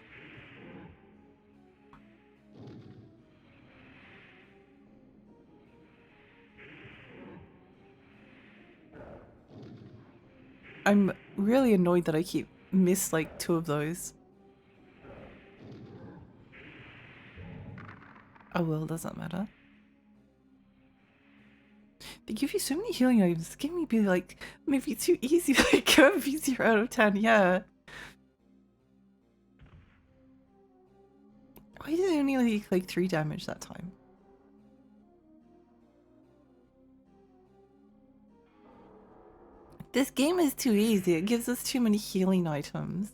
S1: I'm really annoyed that I keep miss like 2 of those. Oh well, doesn't matter. They give you so many healing items. Give me be like maybe too easy, like maybe 0 out of 10, yeah. Why did it only like 3 damage that time? This game is too easy. It gives us too many healing items.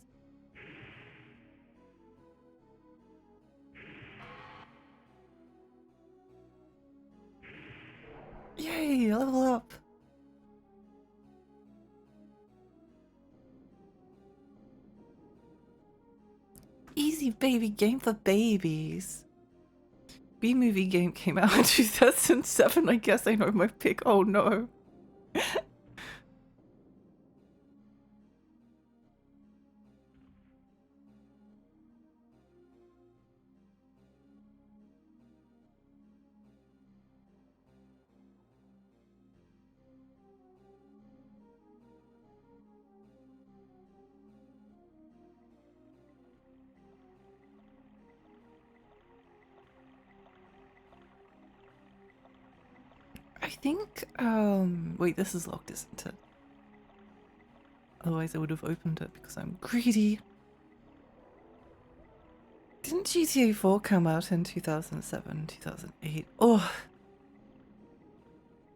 S1: Yay, level up. Easy baby game for babies. B-movie game came out in 2007. I guess I know my pick. Oh no. I think, wait, this is locked, isn't it? Otherwise I would have opened it because I'm greedy. Didn't GTA 4 come out in 2007, 2008? Oh,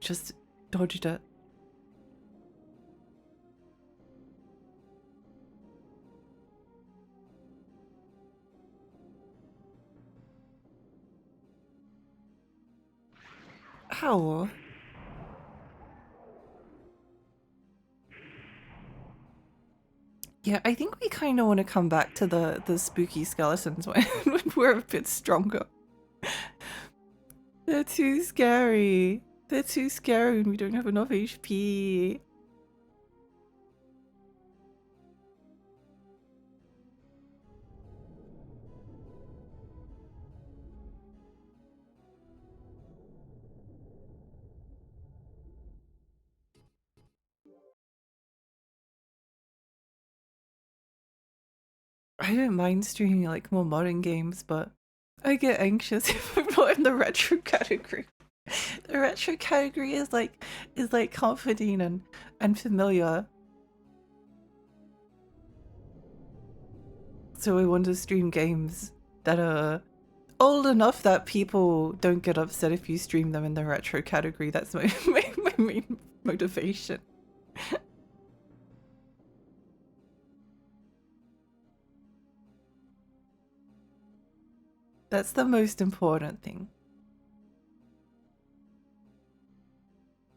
S1: just dodged it. Ow. Yeah, I think we kind of want to come back to the spooky skeletons when we're a bit stronger. They're too scary. They're too scary when we don't have enough HP. I don't mind streaming like more modern games, but I get anxious if I'm not in the retro category. The retro category is like comforting and familiar. So I want to stream games that are old enough that people don't get upset if you stream them in the retro category. That's my main motivation. That's the most important thing.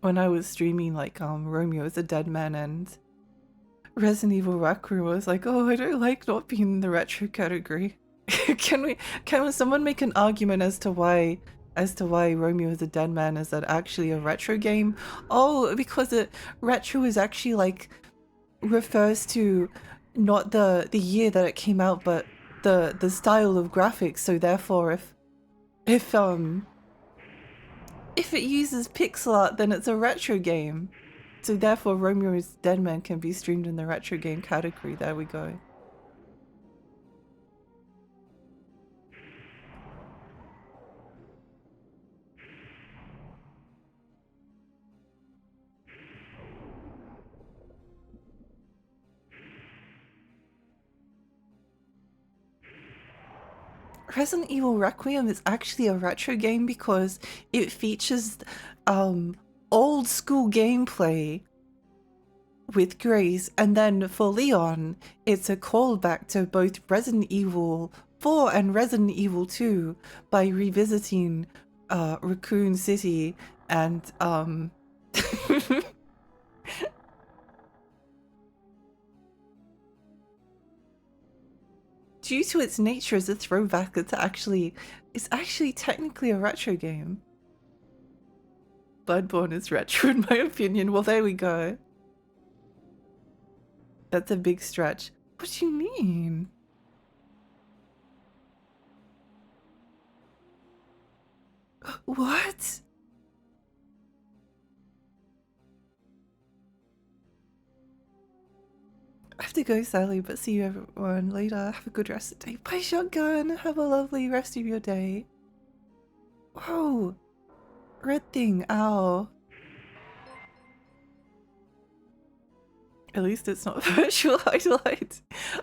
S1: When I was streaming like Romeo is a Dead Man and Resident Evil Raccoon was like, oh, I don't like not being in the retro category. Can someone make an argument as to why Romeo is a Dead Man is that actually a retro game? Oh, because retro is actually like refers to not the year that it came out, but the style of graphics. So therefore, if it uses pixel art, then it's a retro game. So therefore, Romeo's Dead Man can be streamed in the retro game category. There we go. Resident Evil Requiem is actually a retro game because it features old school gameplay with Grace, and then for Leon, it's a callback to both Resident Evil 4 and Resident Evil 2 by revisiting Raccoon City and due to its nature as a throwback, it's actually technically a retro game. Bloodborne is retro in my opinion. Well, there we go. That's a big stretch. What do you mean? What? I have to go, Sally, but see you everyone later. Have a good rest of the day. Bye, Shotgun. Have a lovely rest of your day. Whoa. Red thing. Ow. At least it's not virtual highlight.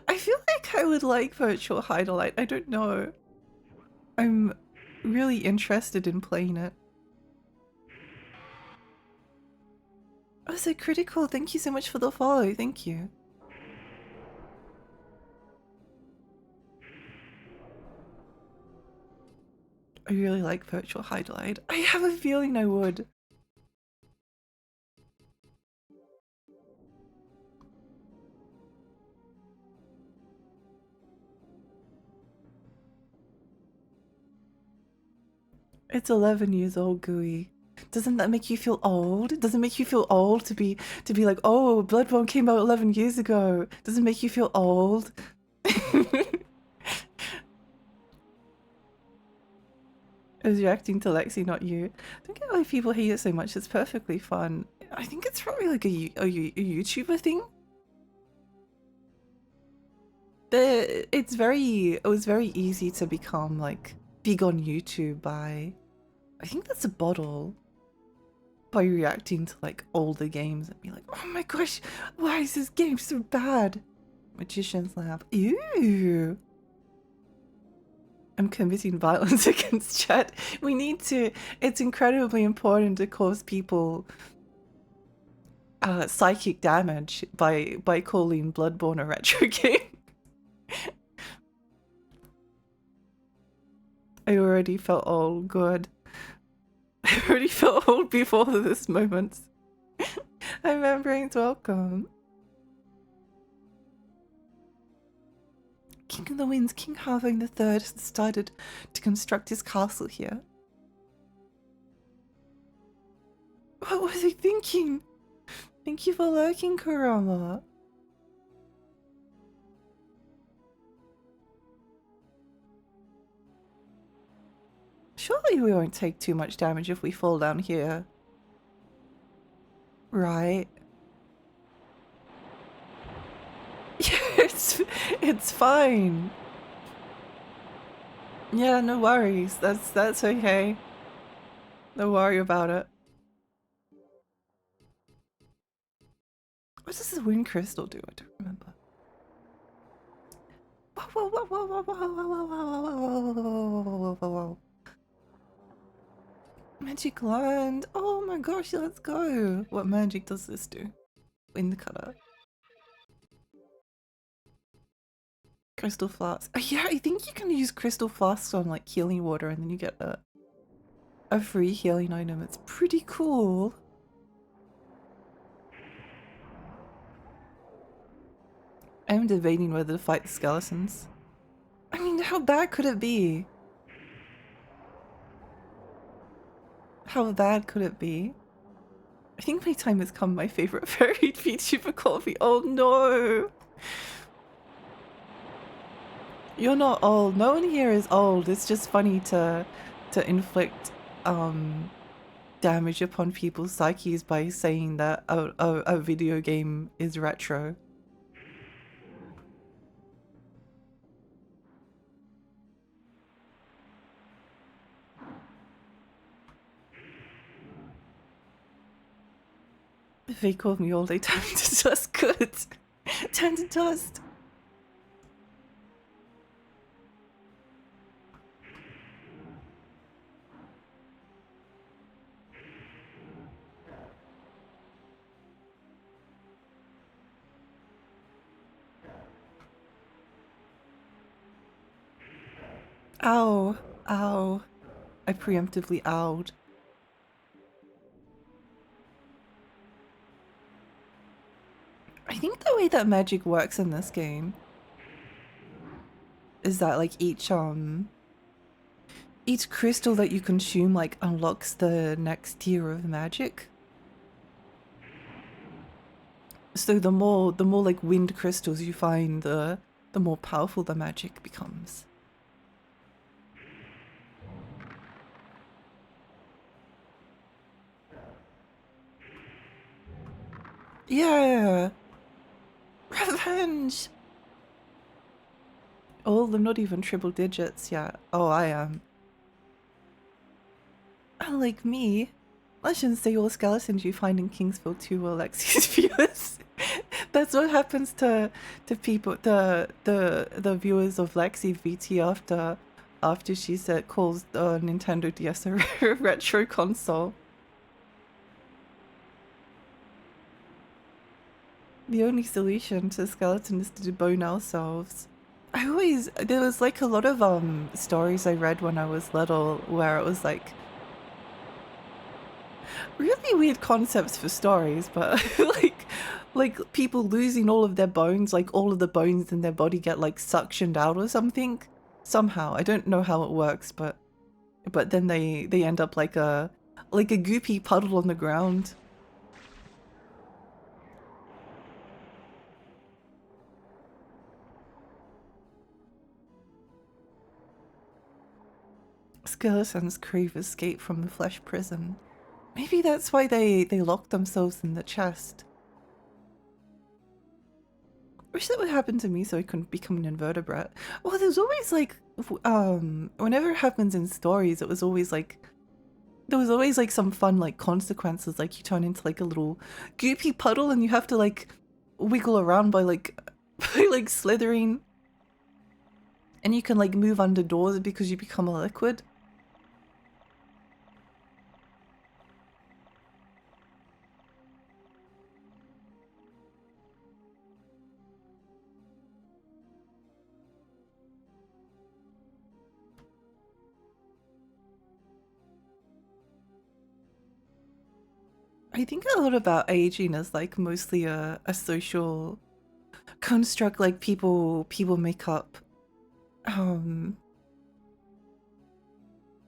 S1: I feel like I would like virtual highlight. I don't know. I'm really interested in playing it. Oh, so critical. Thank you so much for the follow. Thank you. I really like virtual highlight. I have a feeling I would. It's 11 years old, Gooey. Doesn't that make you feel old? Doesn't it make you feel old to be like, oh, Bloodborne came out 11 years ago? Doesn't it make you feel old? I was reacting to Lexi, not you. I don't get why people hate it so much. It's perfectly fun. I think it's probably like a YouTuber thing. It was very easy to become like big on YouTube by, I think that's a bottle, by reacting to like older games and be like, oh my gosh, why is this game so bad? Magician's Lab. Ew. I'm committing violence against chat. We need to. It's incredibly important to cause people psychic damage by calling Bloodborne a retro game. I already felt old. Good. I already felt old before this moment. Hi, Membranes, welcome. King of the Winds, King Harving the Third, has started to construct his castle here. What was he thinking? Thank you for lurking, Kurama. Surely we won't take too much damage if we fall down here. Right? Yeah, it's fine. Yeah, no worries. That's okay. Don't worry about it. What does the wind crystal do? I don't remember. Whoa, whoa, whoa, whoa, whoa, whoa, whoa, whoa, whoa, whoa, whoa. Magic land. Oh my gosh, let's go. What magic does this do? Wind cutter. Crystal flask. Yeah, I think you can use crystal flasks on like healing water and then you get a free healing item. It's pretty cool. I'm debating whether to fight the skeletons. I mean, how bad could it be? How bad could it be? I think my time has come. My favorite fairy VTuber called me. Oh no! You're not old. No one here is old. It's just funny to inflict damage upon people's psyches by saying that a video game is retro. If they called me old, they turned to dust. Good. Turn to dust. Ow. Ow. I preemptively owed. I think the way that magic works in this game is that like each crystal that you consume like unlocks the next tier of magic. So the more like wind crystals you find, the more powerful the magic becomes. Yeah. Revenge. All of them not even triple digits yet. Oh, I am. Unlike me, I shouldn't say all skeletons you find in Kingsville 2 will Alexi's viewers. That's what happens to people, the viewers of Lexi VT after she calls Nintendo DS a retro console. The only solution to skeleton is to debone ourselves. There was like a lot of stories I read when I was little where it was like really weird concepts for stories, but like people losing all of their bones, like all of the bones in their body get like suctioned out or something somehow. I don't know how it works, but then they end up like a goopy puddle on the ground. Skeletons crave escape from the flesh prison. Maybe that's why they lock themselves in the chest. Wish that would happen to me so I couldn't become an invertebrate. Well, there's always like, whenever it happens in stories, it was always like, there was always like some fun like consequences, like you turn into like a little goopy puddle and you have to like wiggle around by like, by like slithering. And you can like move under doors because you become a liquid. I think a lot about aging is like mostly a social construct, like people make up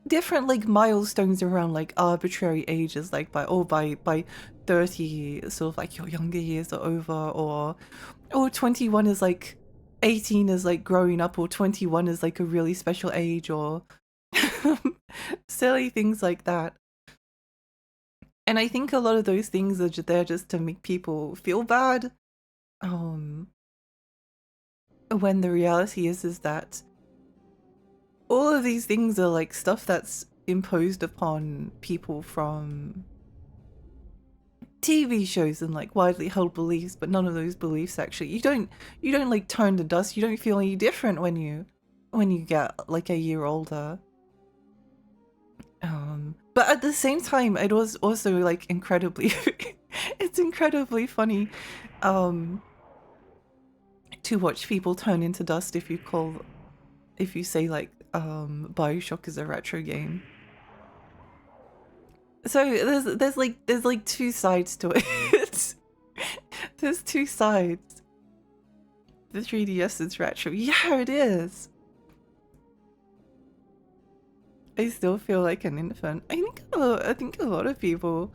S1: different like milestones around like arbitrary ages, like by 30 sort of like your younger years are over, or 21 is like 18 is like growing up, or 21 is like a really special age, or silly things like that. And I think a lot of those things are there just to make people feel bad. When the reality is that all of these things are like stuff that's imposed upon people from TV shows and like widely held beliefs, but none of those beliefs actually, you don't like turn to dust. You don't feel any different when you get like a year older. But at the same time, it was also like incredibly it's incredibly funny to watch people turn into dust if you say like BioShock is a retro game. So there's like two sides to it. There's two sides. The 3DS is retro. Yeah, it is. I still feel like an infant. I think a lot of people.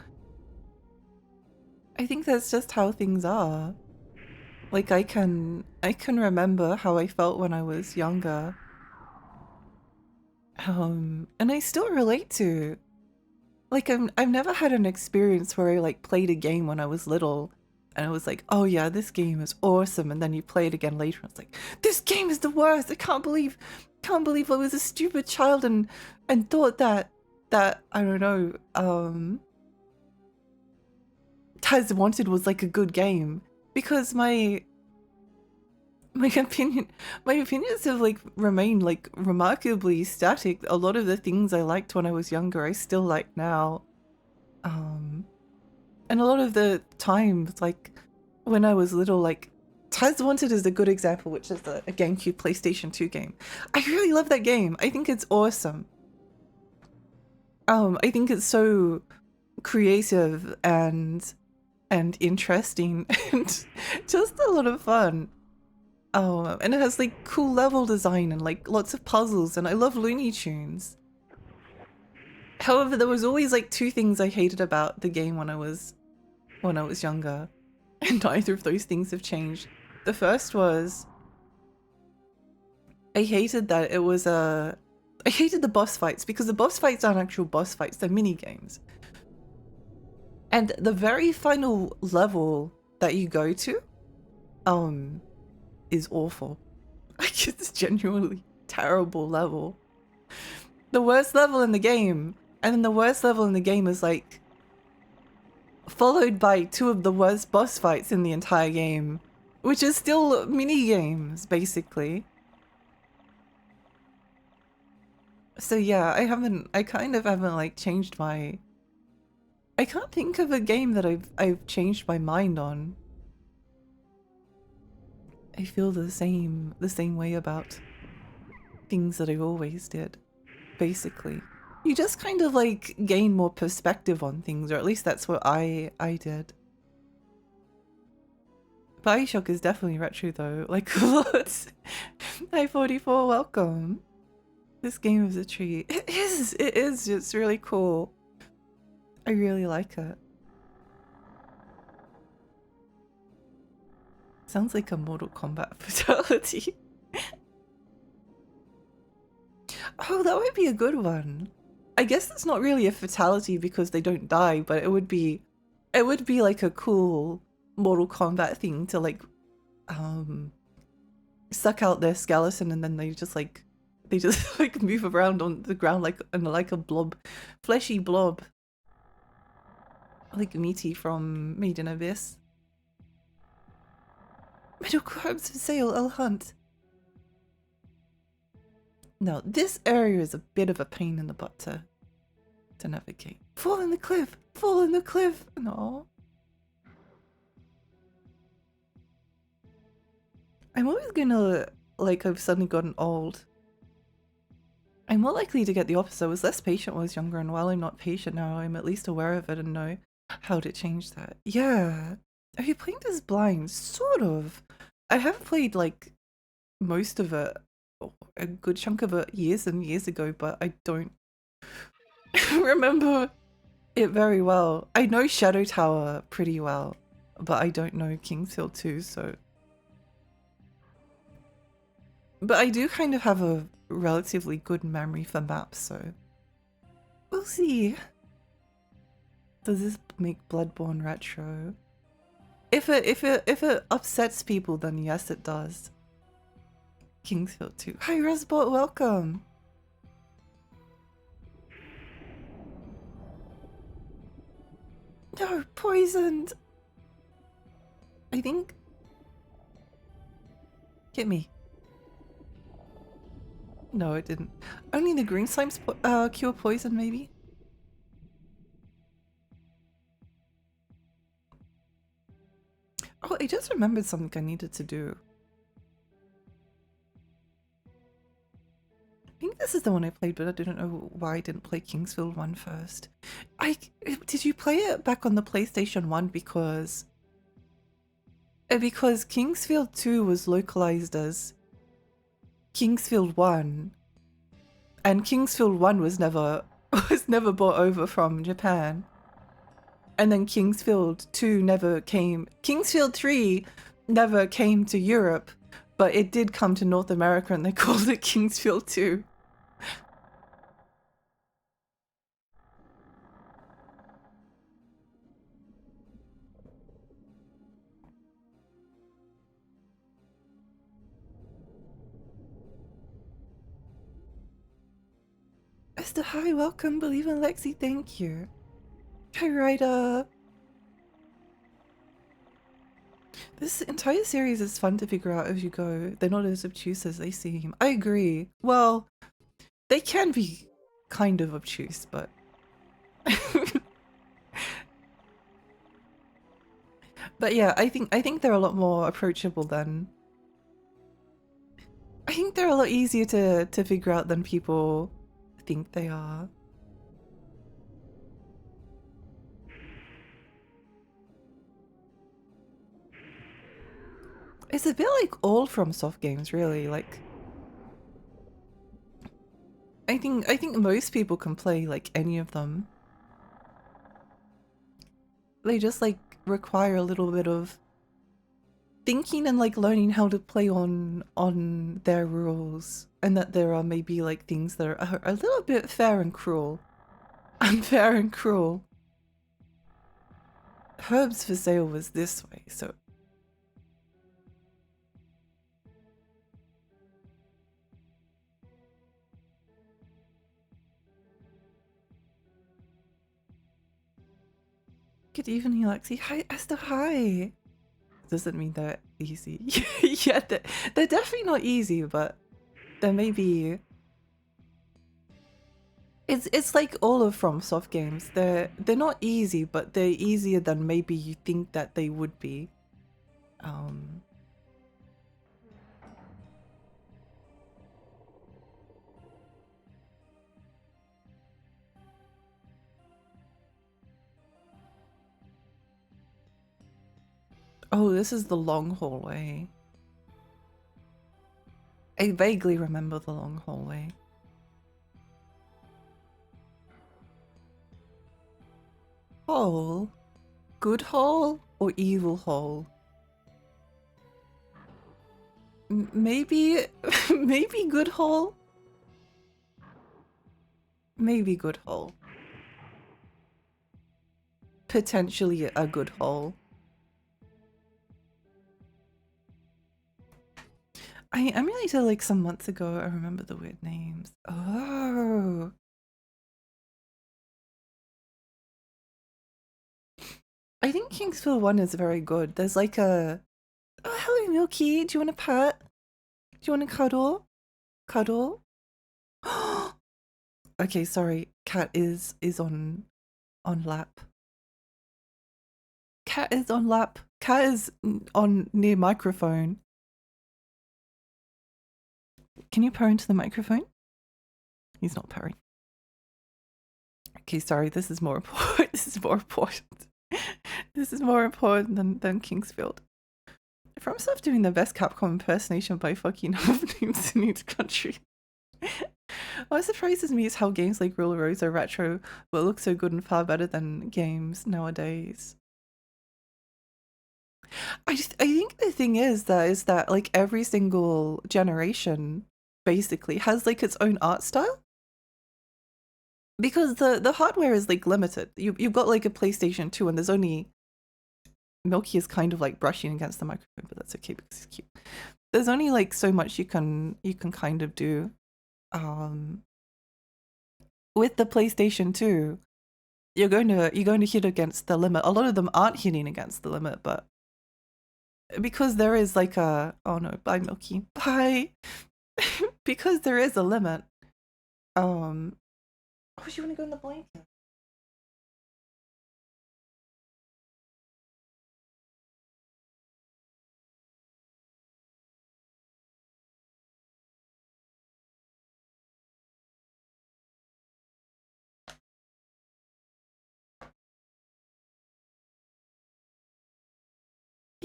S1: I think that's just how things are. Like I can remember how I felt when I was younger. And I still relate to. Like I've never had an experience where I like played a game when I was little and I was like, oh yeah, this game is awesome, and then you play it again later and it's like, this game is the worst. I can't believe I was a stupid child and thought that I don't know, Taz Wanted was like a good game. Because my opinions have like remained like remarkably static. A lot of the things I liked when I was younger I still like now. And a lot of the times, like when I was little, like Taz Wanted is a good example, which is a GameCube PlayStation 2 game. I really love that game. I think it's awesome. I think it's so creative and interesting and just a lot of fun. And it has like cool level design and like lots of puzzles, and I love Looney Tunes. However, there was always like two things I hated about the game when I was younger, and neither of those things have changed. The first was I hated that it was I hated the boss fights, because the boss fights aren't actual boss fights, they're mini games. And the very final level that you go to is awful. Like, it's genuinely terrible level. The worst level in the game, and then the worst level in the game is like followed by two of the worst boss fights in the entire game, which is still mini games basically. So yeah, I kind of haven't like changed my. I can't think of a game that I've changed my mind on. I feel the same way about things that I always did, basically. You just kind of like gain more perspective on things, or at least that's what I did. Bioshock is definitely retro though, like what? Hi 44, welcome. This game is a treat. It is, it's really cool. I really like it. Sounds like a Mortal Kombat fatality. Oh, that would be a good one. I guess it's not really a fatality because they don't die, but it would be like a cool Mortal Kombat thing to like suck out their skeleton and then they just like move around on the ground like a blob, fleshy blob. Like Meaty from Made in Abyss. Metal crabs for sale, I'll hunt. No, this area is a bit of a pain in the butt to navigate. Fall in the cliff! Fall in the cliff! No. I'm always gonna, like, I've suddenly gotten old. I'm more likely to get the opposite. I was less patient when I was younger, and while I'm not patient now, I'm at least aware of it and know how to change that. Yeah. Are you playing this blind? Sort of. I have played, like, most of it, a good chunk of it years and years ago, but I don't remember it very well. I know Shadow Tower pretty well, but I don't know Kingsfield 2, so... But I do kind of have a relatively good memory for maps, so... We'll see. Does this make Bloodborne retro? If it upsets people, then yes it does. Kingsfield 2. Hi Resbot, welcome! No, poisoned! I think... Get me. No, it didn't. Only the green slimes cure poison, maybe? Oh, I just remembered something I needed to do. I think this is the one I played, but I didn't know why I didn't play Kingsfield 1 first. Did you play it back on the PlayStation 1 because Because Kingsfield 2 was localized as Kingsfield 1, and Kingsfield 1 was never was never brought over from Japan. And then Kingsfield 2 never came. Kingsfield 3 never came to Europe, but it did come to North America and they called it Kingsfield 2. Mr. Hi, welcome, Believe in Lexi, thank you. Hi, Ryder. This entire series is fun to figure out as you go. They're not as obtuse as they seem. I agree. Well, they can be kind of obtuse, but... But yeah, I think they're a lot more approachable than... I think they're a lot easier to figure out than people think they are. It's a bit like all from soft games, really. Like, I think most people can play like any of them. They just like require a little bit of thinking and like learning how to play on their rules, and that there are maybe like things that are a little bit fair and cruel. Unfair and cruel. Herbs for sale was this way, so good evening, Alexi. Hi, Esther. Hi. Doesn't mean they're easy. Yeah, they're definitely not easy, but there may be. It's like all of From Soft games. They're not easy, but they're easier than maybe you think that they would be. Oh, this is the long hallway. I vaguely remember the long hallway. Hole? Good hole or evil hole? Maybe, maybe good hole? Maybe good hole. Potentially a good hole. I emulated like some months ago. I remember the weird names. Oh. I think Kingsfield 1 is very good. There's like a... Oh, hello, Milky. Do you want a pet? Do you want a cuddle? Cuddle? Okay, sorry. Cat is on lap. Cat is on lap. Cat is on near microphone. Can you purr into the microphone? He's not purring. Okay, sorry. This is more important. This is more important. This is more important than Kingsfield. FromSoft doing the best Capcom impersonation by fucking names in each country. What surprises me is how games like Rule of Rose are retro, but look so good and far better than games nowadays. I think the thing is that like every single generation basically has like its own art style. Because the hardware is like limited. You've got like a PlayStation 2 and there's only... Milky is kind of like brushing against the microphone, but that's okay because he's cute. There's only like so much you can kind of do. With the PlayStation 2, you're going to hit against the limit. A lot of them aren't hitting against the limit, but because there is like a... Oh no, bye Milky. Bye. Because there is a limit. Oh, do you want to go in the blanket?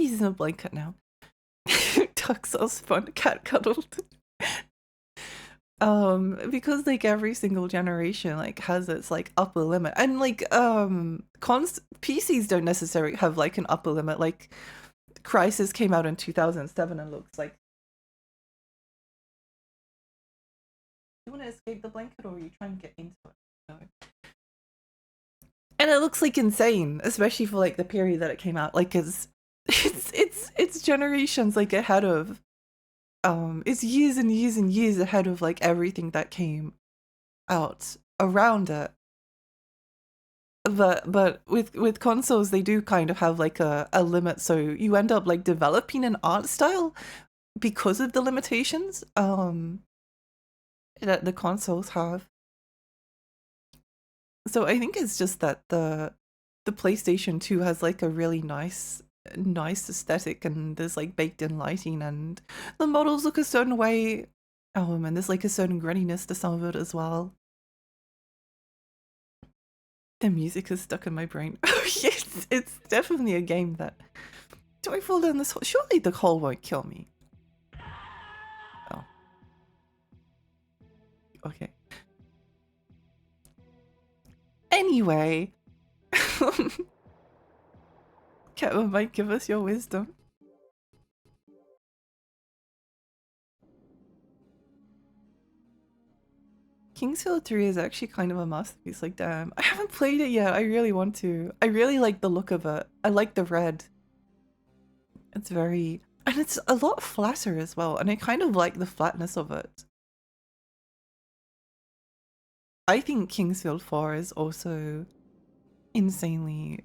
S1: He's in a blanket now. Dark Souls fun, cat cuddled. Because like every single generation like has its like upper limit, and like PCs don't necessarily have like an upper limit. Like Crisis came out in 2007 and looks like. You want to escape the blanket, or are you trying to get into it? No. And it looks like insane, especially for like the period that it came out. Like it's generations like ahead of it's years and years and years ahead of like everything that came out around it. But with consoles, they do kind of have like a limit, so you end up like developing an art style because of the limitations that the consoles have. So I think it's just that the PlayStation 2 has like a really nice aesthetic, and there's like baked in lighting, and the models look a certain way, and there's like a certain grittiness to some of it as well. The music is stuck in my brain. Oh yes, it's definitely a game that... Do I fall down this hole? Surely the hole won't kill me. Oh. Okay. Anyway. Catwoman might give us your wisdom. Kingsfield 3 is actually kind of a masterpiece, like damn. I haven't played it yet, I really want to. I really like the look of it. I like the red. It's very... And it's a lot flatter as well, and I kind of like the flatness of it. I think Kingsfield 4 is also insanely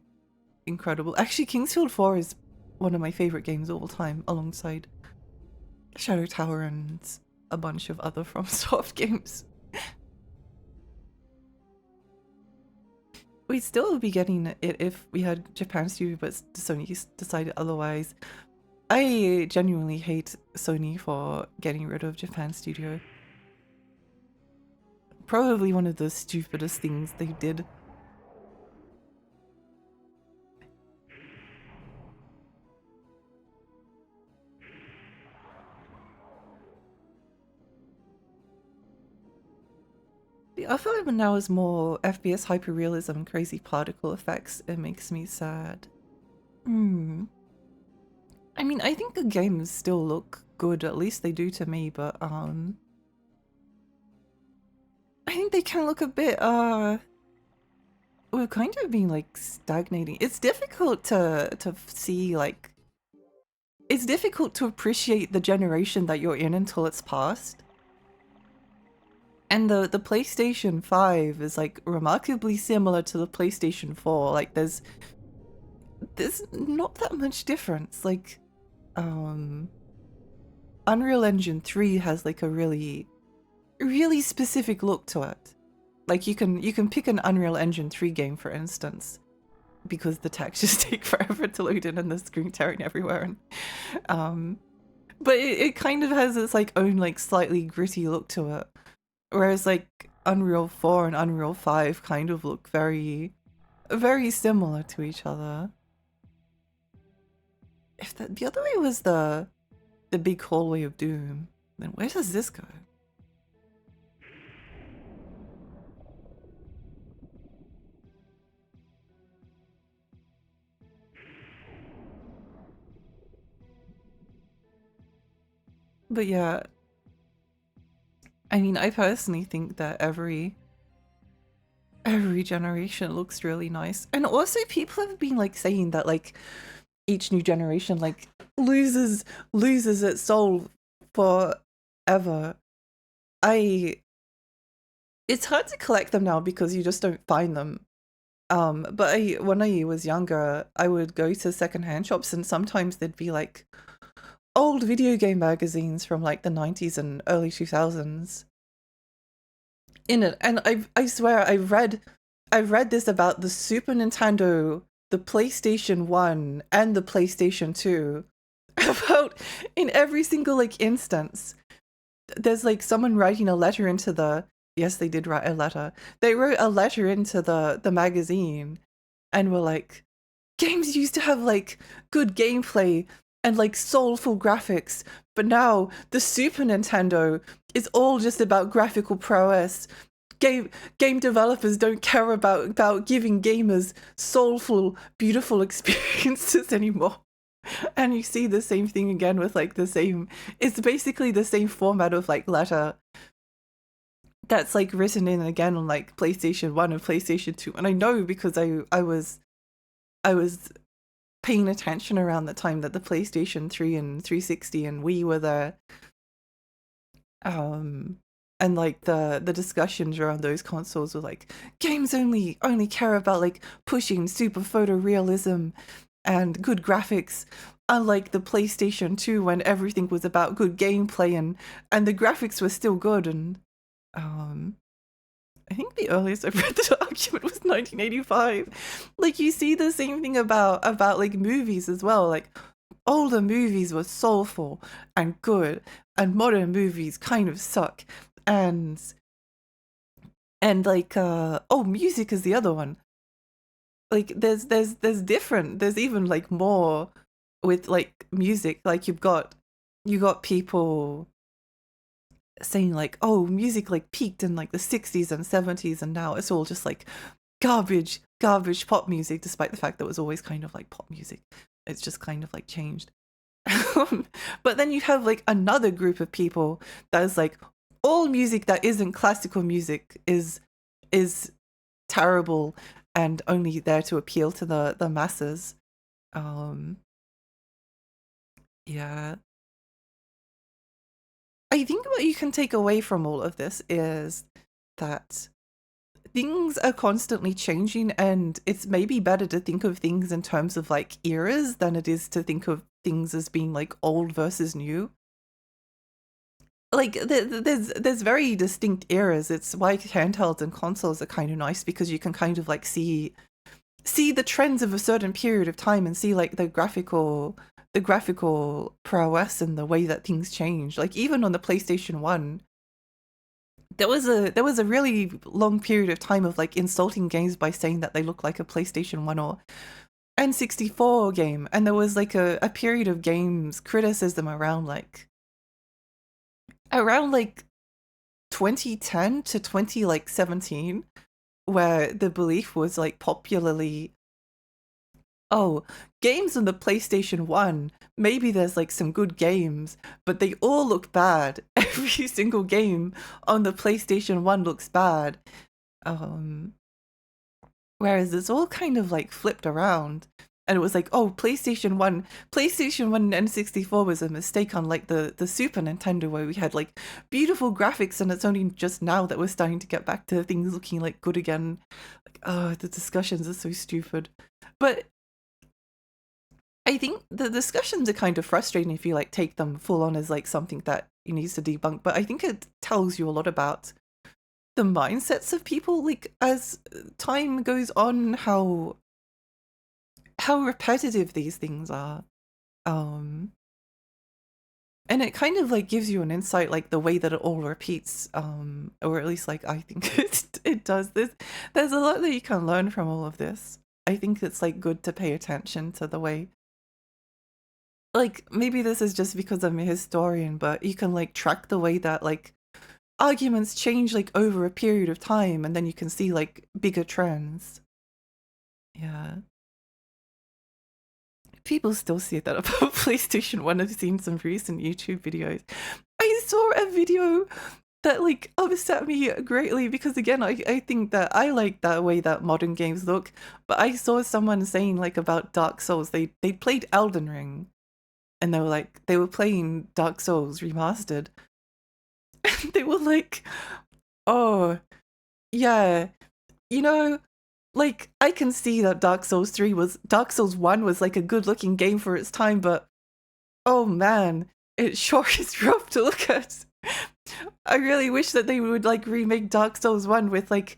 S1: incredible. Actually, Kingsfield 4 is one of my favorite games of all time, alongside Shadow Tower and a bunch of other FromSoft games. We'd still be getting it if we had Japan Studio, but Sony decided otherwise. I genuinely hate Sony for getting rid of Japan Studio. Probably one of the stupidest things they did. The other one now is more FPS hyperrealism, crazy particle effects. It makes me sad. I mean, I think the games still look good, at least they do to me, but I think they can look a bit we're kind of being like stagnating. It's difficult to see, like, it's difficult to appreciate the generation that you're in until it's past. And the PlayStation 5 is like remarkably similar to the PlayStation 4. Like there's not that much difference. Like Unreal Engine 3 has like a really specific look to it. Like you can pick an Unreal Engine 3 game, for instance, because the textures take forever to load in and the screen tearing everywhere. And but it kind of has its like own like slightly gritty look to it. Whereas like Unreal 4 and Unreal 5 kind of look very similar to each other. If the other way was the big hallway of doom, then where does this go? But yeah, I mean, I personally think that every generation looks really nice. And also people have been like saying that like each new generation like loses its soul forever. It's hard to collect them now because you just don't find them. But when I was younger, I would go to secondhand shops, and sometimes there'd be like old video game magazines from like the 90s and early 2000s in it. And I swear I've read this about the Super Nintendo, the PlayStation 1 and the PlayStation 2, about in every single like instance there's like someone writing a letter into the... Yes, they did write a letter. They wrote a letter into the magazine and were like, games used to have like good gameplay and like soulful graphics, but now the Super Nintendo is all just about graphical prowess. Game developers don't care about giving gamers soulful, beautiful experiences anymore. And you see the same thing again with like it's basically the same format of like letter that's like written in again on like PlayStation 1 and PlayStation 2. And I know because I was paying attention around the time that the PlayStation 3 and 360 and Wii were there. And like the discussions around those consoles were like, games only care about like pushing super photorealism and good graphics, unlike the PlayStation 2 when everything was about good gameplay and the graphics were still good. And I think the earliest I've read the argument was 1985. Like, you see the same thing about like movies as well. Like, older movies were soulful and good, and modern movies kind of suck. And like music is the other one. Like, there's different. There's even like more with like music. Like, you got people saying like, oh, music like peaked in like the 60s and 70s, and now it's all just like garbage pop music, despite the fact that it was always kind of like pop music. It's just kind of like changed. But then you have like another group of people that is like, all music that isn't classical music is terrible and only there to appeal to the masses. Yeah. I think what you can take away from all of this is that things are constantly changing, and it's maybe better to think of things in terms of like eras than it is to think of things as being like old versus new. Like, there's very distinct eras. It's why handhelds and consoles are kind of nice, because you can kind of like see the trends of a certain period of time and see like the graphical prowess and the way that things change. Like, even on the PlayStation 1, there was a really long period of time of like insulting games by saying that they look like a PlayStation 1 or N64 game, and there was like a period of games criticism around like 2010 to 2017, where the belief was like popularly, oh, games on the PlayStation 1, maybe there's like some good games, but they all look bad. Every single game on the PlayStation 1 looks bad. Whereas it's all kind of like flipped around. And it was like, oh, PlayStation 1 and N64 was a mistake on like the Super Nintendo, where we had like beautiful graphics, and it's only just now that we're starting to get back to things looking like good again. Like, oh, the discussions are so stupid. But I think the discussions are kind of frustrating if you like take them full on as like something that you need to debunk. But I think it tells you a lot about the mindsets of people, like as time goes on, how repetitive these things are. And it kind of like gives you an insight, like the way that it all repeats, or at least like I think it does. There's a lot that you can learn from all of this. I think it's like good to pay attention to the way, like, maybe this is just because I'm a historian, but you can like track the way that like arguments change like over a period of time, and then you can see like bigger trends. Yeah. People still say that about PlayStation 1. I've seen some recent YouTube videos. I saw a video that like upset me greatly, because again, I think that I like that way that modern games look, but I saw someone saying like about Dark Souls, they played Elden Ring, and they were playing Dark Souls remastered, and they were like, oh yeah, you know, like, I can see that Dark Souls 1 was like a good looking game for its time, but oh man, it sure is rough to look at. I really wish that they would like remake Dark Souls 1 with like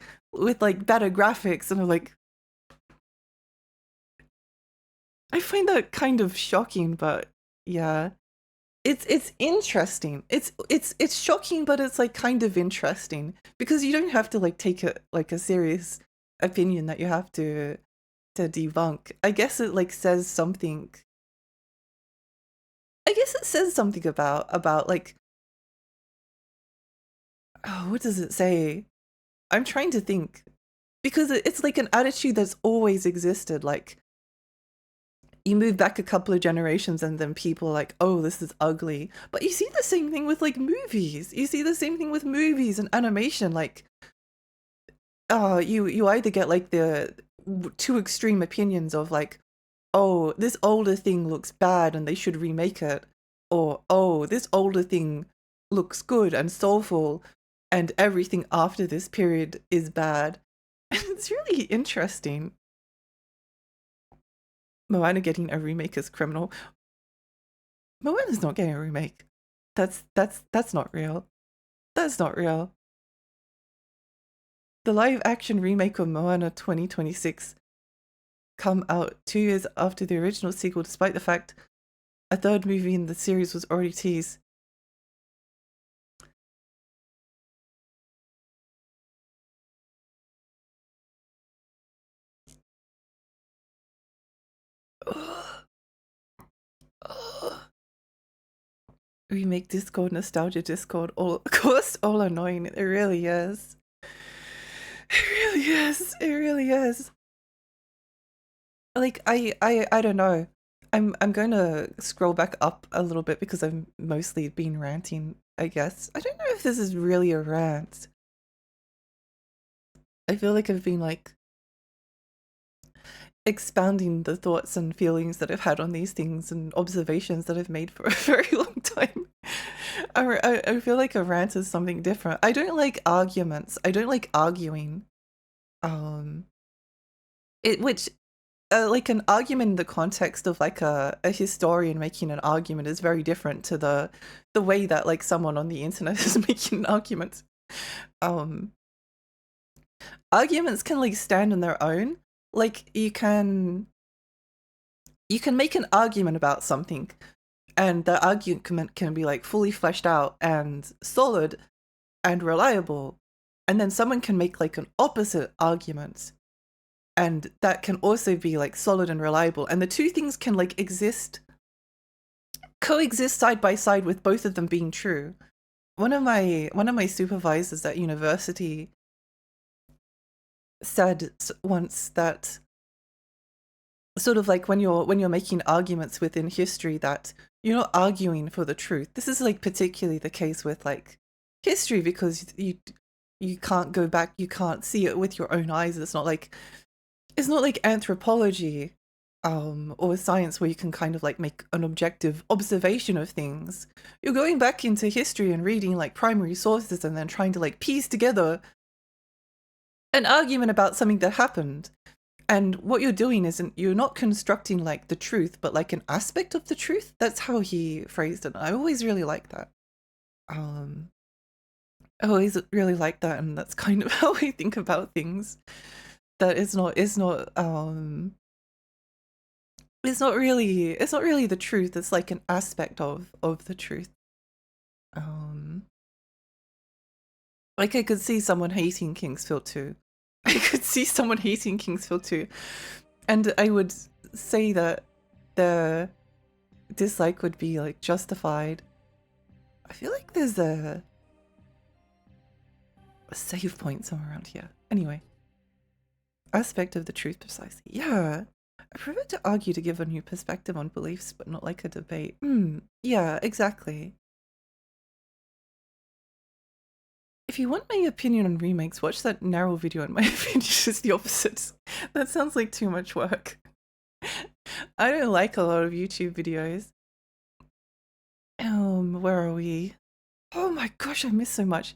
S1: better graphics, and I'm like, I find that kind of shocking, but yeah. It's interesting. It's shocking, but it's like kind of interesting, because you don't have to like take it like a serious opinion that you have to to debunk. I guess it like says something. I guess it says something about like, oh, what does it say? I'm trying to think, because it's like an attitude that's always existed. Like, you move back a couple of generations and then people are like, oh, this is ugly. But you see the same thing with like movies. You see the same thing with movies and animation. Like, you either get like the two extreme opinions of like, oh, this older thing looks bad and they should remake it, or oh, this older thing looks good and soulful and everything after this period is bad. And it's really interesting. Moana getting a remake is criminal. Moana's not getting a remake. That's not real. That's not real. The live action remake of Moana 2026 come out 2 years after the original sequel, despite the fact a third movie in the series was already teased. Remake Discord, nostalgia Discord, all of course, all annoying. It really is. It really is. It really is. Like I don't know. I'm going to scroll back up a little bit because I've mostly been ranting, I guess. I don't know if this is really a rant. I feel like I've been like expounding the thoughts and feelings that I've had on these things and observations that I've made for a very long time. I feel like a rant is something different. I don't like arguments. I don't like arguing. Which like an argument in the context of like a historian making an argument is very different to the way that like someone on the internet is making an argument. Arguments can like stand on their own. Like you can make an argument about something and the argument can be like fully fleshed out and solid and reliable, and then someone can make like an opposite argument and that can also be like solid and reliable, and the two things can like coexist side by side with both of them being true. One of my supervisors at university said once that sort of like when you're making arguments within history, that you're not arguing for the truth. This is like particularly the case with like history because you can't go back, you can't see it with your own eyes. It's not like anthropology or science where you can kind of like make an objective observation of things. You're going back into history and reading like primary sources and then trying to like piece together an argument about something that happened. And what you're doing isn't, you're not constructing like the truth, but like an aspect of the truth. That's how he phrased it. I always really like that. I always really like that, and that's kind of how I think about things. That it's not really the truth. It's like an aspect of the truth. Like I could see someone hating Kingsfield 2. I could see someone hating Kingsfield 2. And I would say that the dislike would be like justified. I feel like there's a save point somewhere around here. Anyway. Aspect of the truth precisely. Yeah. I prefer to argue to give a new perspective on beliefs, but not like a debate. Yeah, exactly. If you want my opinion on remakes, watch that narrow video and my opinion is the opposite. That sounds like too much work. I don't like a lot of YouTube videos. Where are we? Oh my gosh, I miss so much.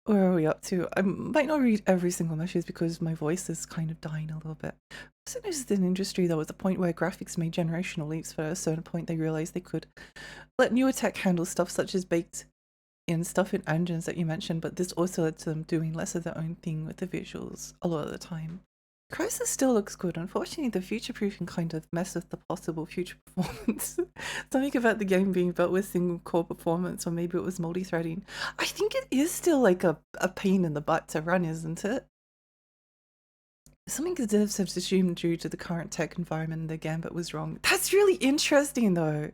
S1: Where are we up to? I might not read every single message because my voice is kind of dying a little bit. I also noticed in industry there was a point where graphics made generational leaps, but at a certain point they realized they could let newer tech handle stuff such as baked in stuff in engines that you mentioned, but this also led to them doing less of their own thing with the visuals a lot of the time. Crysis still looks good. Unfortunately, the future proofing kind of messed with the possible future performance. Something about the game being built with single core performance, or maybe it was multi-threading. I think it is still like a pain in the butt to run, isn't it? Something the devs have assumed due to the current tech environment in the Gambit was wrong. That's really interesting though.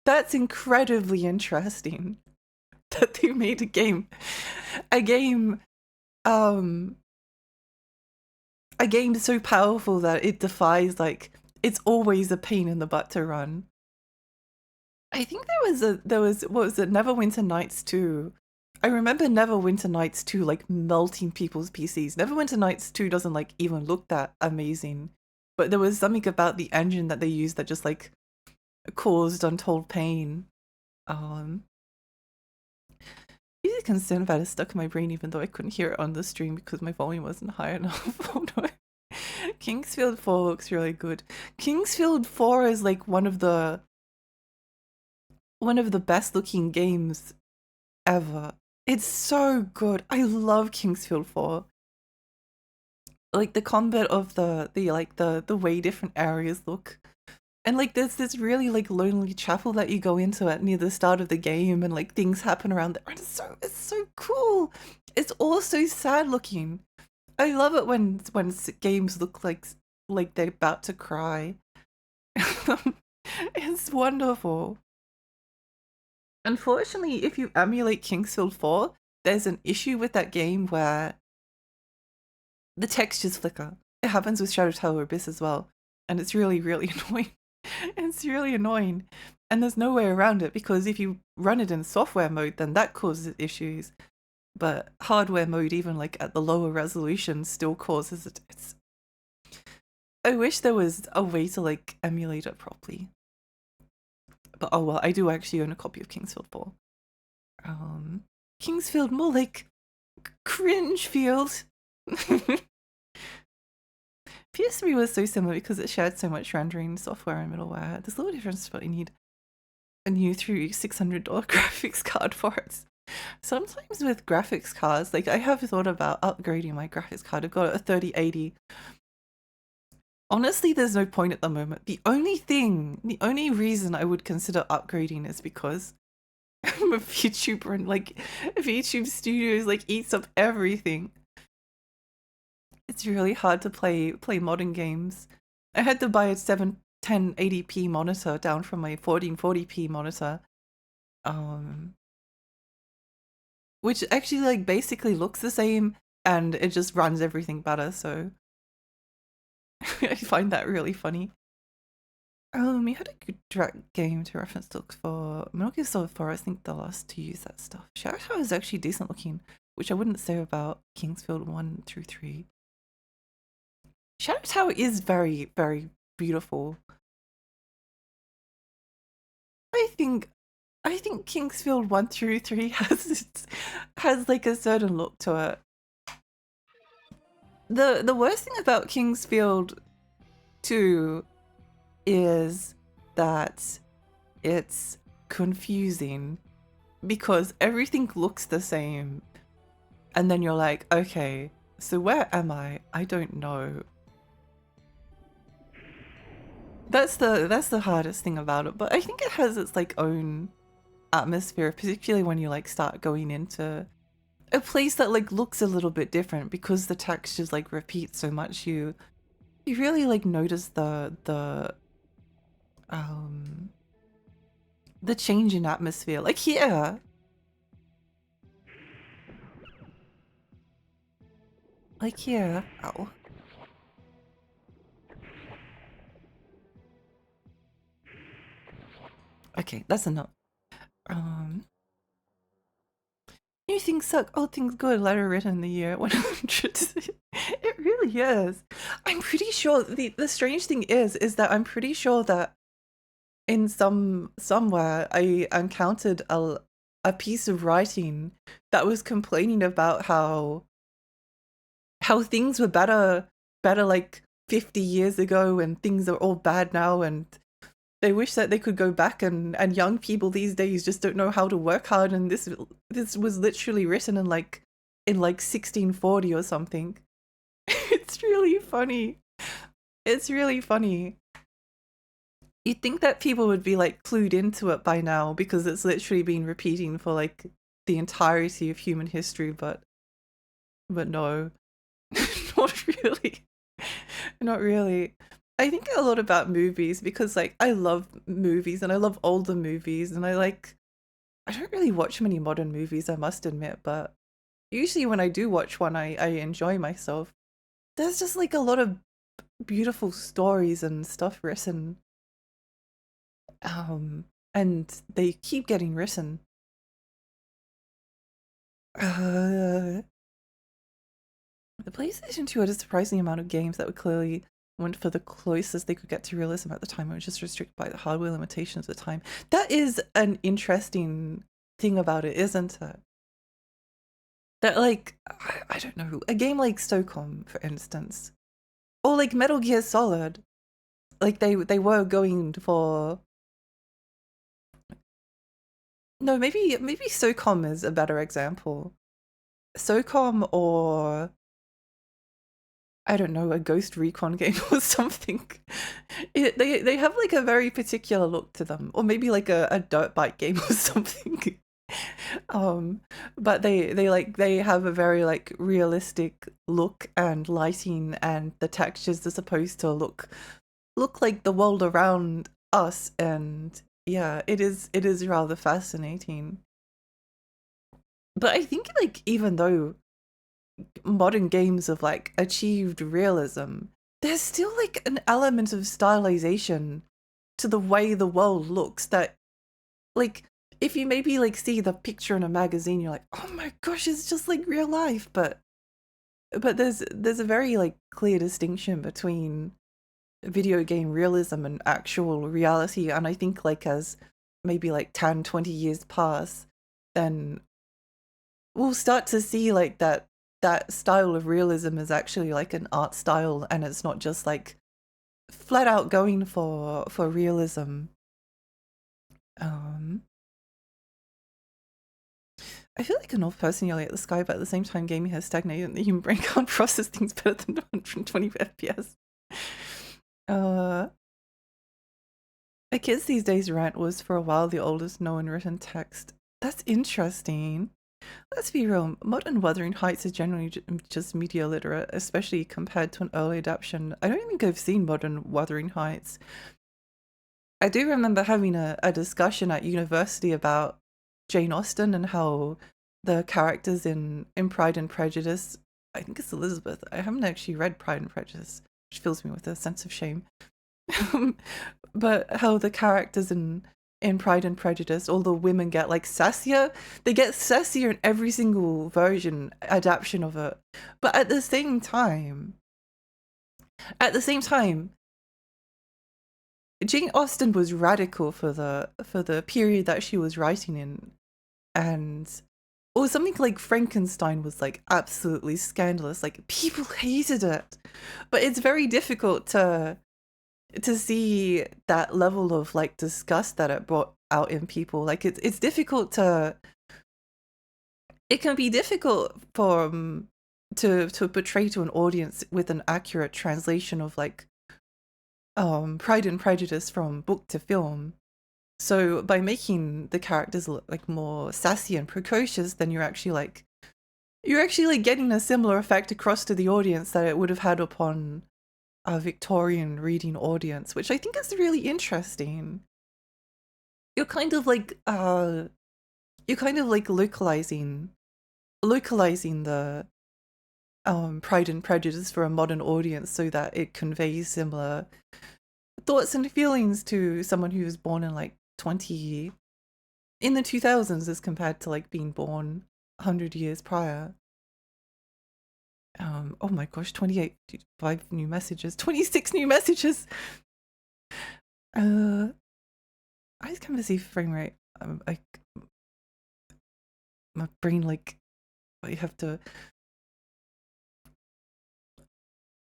S1: That's incredibly interesting. That they made a game so powerful that it defies, like, it's always a pain in the butt to run. I think there was what was it, Neverwinter Nights 2. I remember Neverwinter Nights 2 like melting people's PCs. Neverwinter Nights 2 doesn't like even look that amazing, but there was something about the engine that they used that just like caused untold pain. Really concerned about it stuck in my brain even though I couldn't hear it on the stream because my volume wasn't high enough. Oh no. Kingsfield 4 looks really good. Kingsfield 4 is like one of the best looking games ever. It's so good. I love Kingsfield 4. Like the combat of the way different areas look. And like there's this really like lonely chapel that you go into at near the start of the game and like things happen around there. It's so cool. It's also sad looking. I love it when games look like they're about to cry. It's wonderful. Unfortunately, if you emulate Kingsfield 4, there's an issue with that game where the textures flicker. It happens with Shadow Tower Abyss as well, and it's really, really annoying. It's really annoying, and there's no way around it because if you run it in software mode, then that causes issues. But hardware mode, even like at the lower resolution, still causes it. I wish there was a way to like emulate it properly. But oh well, I do actually own a copy of Kingsfield 4. Kingsfield, more like Cringefield. PS3 was so similar because it shared so much rendering software and middleware. There's a little difference, but you need a new $600 graphics card for it. Sometimes with graphics cards, like I have thought about upgrading my graphics card. I've got a 3080. Honestly, there's no point at the moment. The only reason I would consider upgrading is because I'm a VTuber and like VTube Studios like eats up everything. It's really hard to play modern games. I had to buy a 1080p monitor down from my 1440p monitor. Which actually like basically looks the same and it just runs everything better, so I find that really funny. We had a good game to reference look for Metal Gear Solid 4, I think the last to use that stuff. Shadow Tower is actually decent looking, which I wouldn't say about Kingsfield 1 through 3. Shadow Tower is very, very beautiful. I think Kingsfield 1 through 3 has like a certain look to it. The worst thing about Kingsfield 2 is that it's confusing because everything looks the same and then you're like, okay, so where am I? I don't know. That's the hardest thing about it, but I think it has its like own atmosphere, particularly when you like start going into a place that like looks a little bit different because the textures like repeat so much. You really like notice the change in atmosphere. Like here. Like here. Ow. Okay, that's enough. New things suck, old things good. Letter written in the year 100. It really is. I'm pretty sure the strange thing is that I'm pretty sure that in somewhere I encountered a piece of writing that was complaining about how things were better like 50 years ago and things are all bad now and they wish that they could go back and young people these days just don't know how to work hard, and this was literally written in like 1640 or something. It's really funny. It's really funny. You'd think that people would be like clued into it by now because it's literally been repeating for like the entirety of human history, but no, not really. Not really. I think a lot about movies because like I love movies and I love older movies and I don't really watch many modern movies, I must admit, but usually when I do watch one I enjoy myself. There's just like a lot of beautiful stories and stuff written. And they keep getting written. Uh, the PlayStation 2 had a surprising amount of games that were clearly went for the closest they could get to realism at the time. It was just restricted by the hardware limitations at the time. That is an interesting thing about it, isn't it? That like I don't know, a game like SOCOM, for instance, or like Metal Gear Solid, like they were going for no, maybe SOCOM is a better example. SOCOM or I don't know, a Ghost Recon game or something. They have like a very particular look to them, or maybe like a dirt bike game or something. But they have a very like realistic look and lighting, and the textures are supposed to look like the world around us, and yeah, it is rather fascinating. But I think like even though modern games have like achieved realism, there's still like an element of stylization to the way the world looks that like if you maybe like see the picture in a magazine you're like, oh my gosh, it's just like real life, but there's a very like clear distinction between video game realism and actual reality, and I think like as maybe like 10-20 years pass, then we'll start to see like that style of realism is actually like an art style and it's not just like flat out going for realism. Um I feel like an old person yelling at the sky, but at the same time gaming has stagnated and the human brain can't process things better than 120 FPS. Uh Kids these days rant was for a while the oldest known written text. That's interesting. Let's be real, modern Wuthering Heights is generally just media literate, especially compared to an early adaptation. I don't think I've seen modern Wuthering Heights. I do remember having a discussion at university about Jane Austen and how the characters in Pride and Prejudice, I think it's Elizabeth, I haven't actually read Pride and Prejudice, which fills me with a sense of shame. But how the characters in Pride and Prejudice, all the women get like sassier. They get sassier in every single version adaptation of it. But at the same time, Jane Austen was radical for the period that she was writing in, and or something like Frankenstein was like absolutely scandalous. Like people hated it, but it's very difficult to see that level of like disgust that it brought out in people. Like it's difficult to it can be difficult for to portray to an audience with an accurate translation of like Pride and Prejudice from book to film. So by making the characters look like more sassy and precocious, then you're actually like getting a similar effect across to the audience that it would have had upon a Victorian reading audience, which I think is really interesting. You're kind of like localizing the Pride and Prejudice for a modern audience so that it conveys similar thoughts and feelings to someone who was born in like 20 in the 2000s as compared to like being born 100 years prior. Oh my gosh, 28 5 new messages, 26 new messages. I just can't see frame rate. My brain like I have to.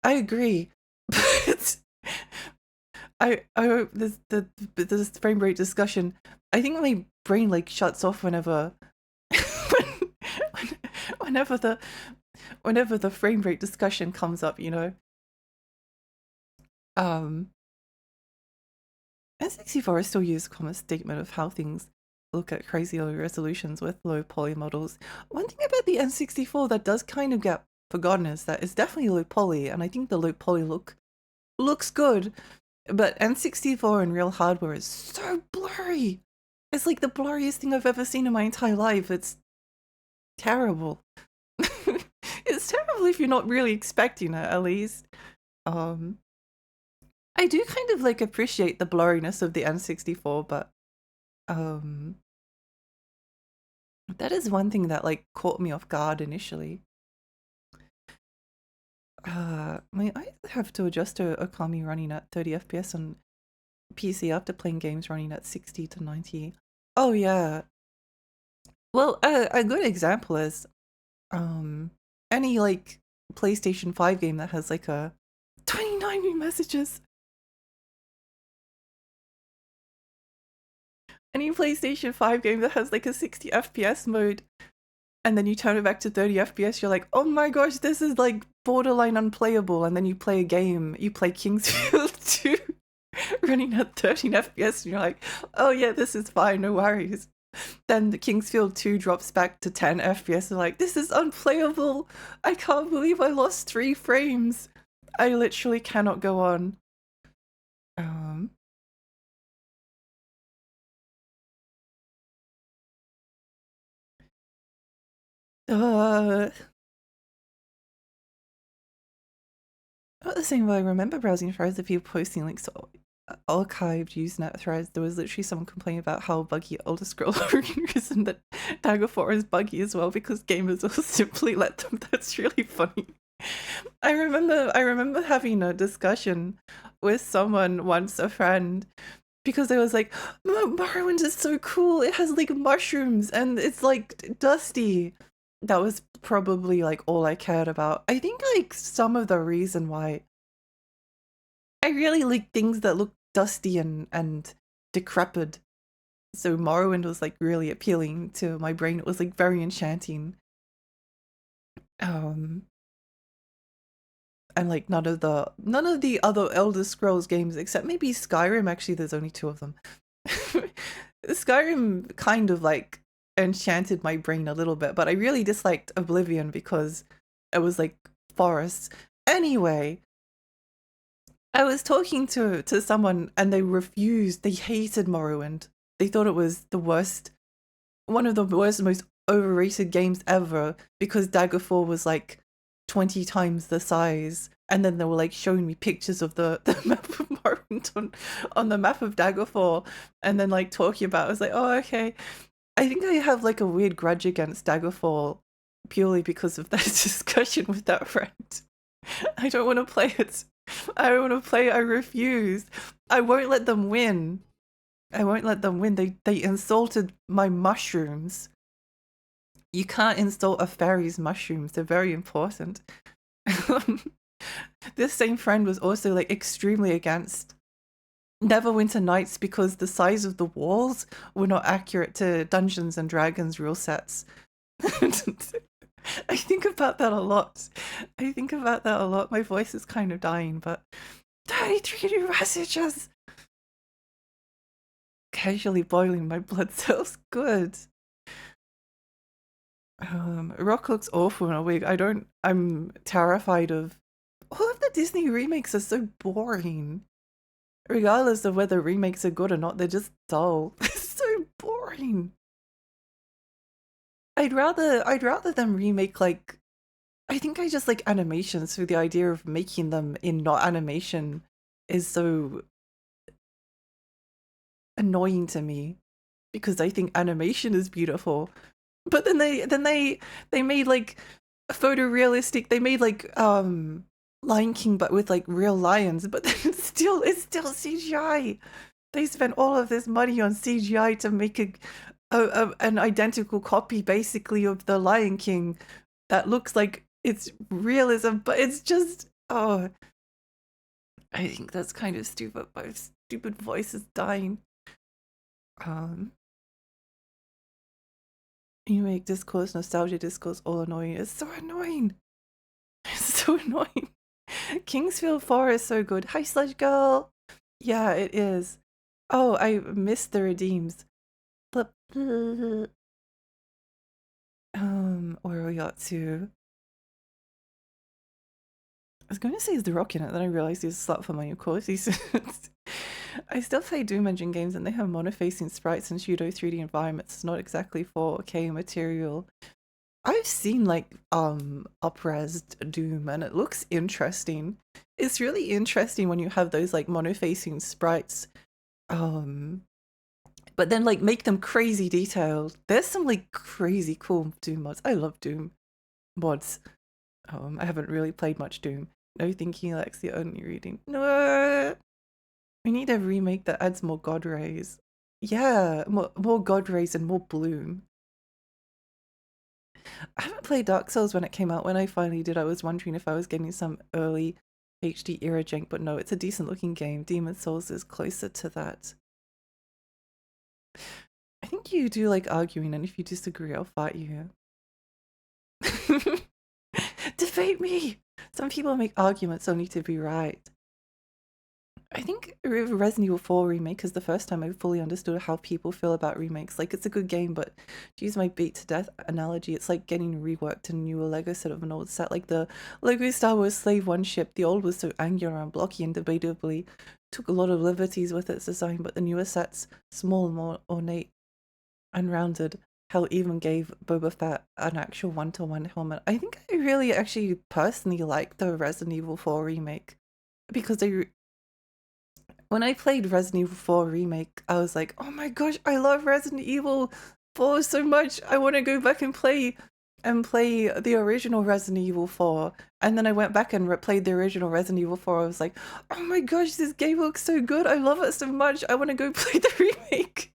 S1: I agree, but I hope this frame rate discussion. I think my brain like shuts off whenever whenever the frame rate discussion comes up. You know. Um, N64 is still used as a statement of how things look at crazy low resolutions with low poly models. One thing about the N64 that does kind of get forgotten is that it's definitely low poly, and I think the low poly looks good, but N64 in real hardware is so blurry. It's like the blurriest thing I've ever seen in my entire life. It's terrible. It's terrible if you're not really expecting it, at least. I do kind of like appreciate the blurriness of the N64, but that is one thing that like caught me off guard initially. I have to adjust to Okami running at 30 FPS on PC after playing games running at 60 to 90. Oh yeah. Well, a good example is any like PlayStation 5 game that has like a 29 new messages. Any PlayStation 5 game that has like a 60 FPS mode, and then you turn it back to 30 FPS, you're like, oh my gosh, this is like borderline unplayable. And then you play a game, you play Kingsfield 2 running at 13 FPS, and you're like, oh yeah, this is fine, no worries. Then the Kingsfield 2 drops back to 10 FPS, and like, this is unplayable. I can't believe I lost 3 frames. I literally cannot go on. Not the same way I remember browsing threads of people posting like so archived Usenet threads. There was literally someone complaining about how buggy Elder Scrolls is, and that Dagger 4 is buggy as well because gamers will simply let them. That's really funny. I remember having a discussion with someone once, a friend, because I was like, Morrowind is so cool. It has like mushrooms and it's like dusty. That was probably like all I cared about. I think like some of the reason why I really like things that look dusty and decrepit. So Morrowind was like really appealing to my brain. It was like very enchanting. And like none of the other Elder Scrolls games except maybe Skyrim. Actually, there's only 2 of them. Skyrim kind of like enchanted my brain a little bit, but I really disliked Oblivion because it was like forests. Anyway, I was talking to someone and they hated Morrowind. They thought it was the worst, one of the worst, most overrated games ever because Dagger 4 was like 20 times the size. And then they were like showing me pictures of the map of Morrowind on the map of Dagger 4, and then like talking about it. I was like, oh, okay. I think I have like a weird grudge against Daggerfall purely because of that discussion with that friend. I don't want to play it. I don't want to play. I refuse. I won't let them win. I won't let them win. They insulted my mushrooms. You can't insult a fairy's mushrooms. They're very important. This same friend was also like extremely against Neverwinter Nights because the size of the walls were not accurate to Dungeons and Dragons rule sets. I think about that a lot. My voice is kind of dying, but 33 new messages! Casually boiling my blood cells. Good. Rock looks awful in a wig. I'm terrified of... All of the Disney remakes are so boring. Regardless of whether remakes are good or not, they're just dull. They're so boring. I'd rather them remake like... I think I just like animations, so the idea of making them in not animation is so annoying to me because I think animation is beautiful. But then they made like photorealistic. They made like Lion King but with like real lions, but then it's still CGI. They spent all of this money on CGI to make an identical copy basically of the Lion King that looks like it's realism, but it's just I think that's kind of stupid. My stupid voice is dying. You make discourse, nostalgia discourse all annoying. It's so annoying. It's so annoying. Kingsfield 4 is so good. Hi, Sludge Girl. Yeah, it is. Oh, I missed the redeems. But where are we up to? I was going to say is the rock in it, then I realized he's a slut for money, of course. I still play Doom Engine games and they have mono-facing sprites and pseudo 3D environments. It's not exactly 4K material. I've seen like up-resed Doom and it looks interesting. It's really interesting when you have those like mono-facing sprites. But then like make them crazy detailed. There's some like crazy cool Doom mods. I love Doom mods. I haven't really played much Doom. No thinking Alex, the only reading. No, we need a remake that adds more god rays. Yeah, more god rays and more bloom. I haven't played Dark Souls when it came out. When I finally did, I was wondering if I was getting some early HD era jank, but no, it's a decent looking game. Demon Souls is closer to that. I think you do like arguing, and if you disagree, I'll fight you. Defeat me! Some people make arguments only to be right. I think Resident Evil 4 remake is the first time I fully understood how people feel about remakes. Like, it's a good game, but to use my beat to death analogy, it's like getting reworked a newer Lego set of an old set. Like the Lego Star Wars Slave 1 ship, the old was so angular and blocky and debatably took a lot of liberties with its design, but the newer set's small and more ornate and rounded. Hell even gave Boba Fett an actual one-to-one helmet. I think I really actually personally like the Resident Evil 4 remake because when I played Resident Evil 4 remake, I was like, oh my gosh, I love Resident Evil 4 so much. I want to go back and play the original Resident Evil 4. And then I went back and replayed the original Resident Evil 4. I was like, oh my gosh, this game looks so good. I love it so much. I want to go play the remake.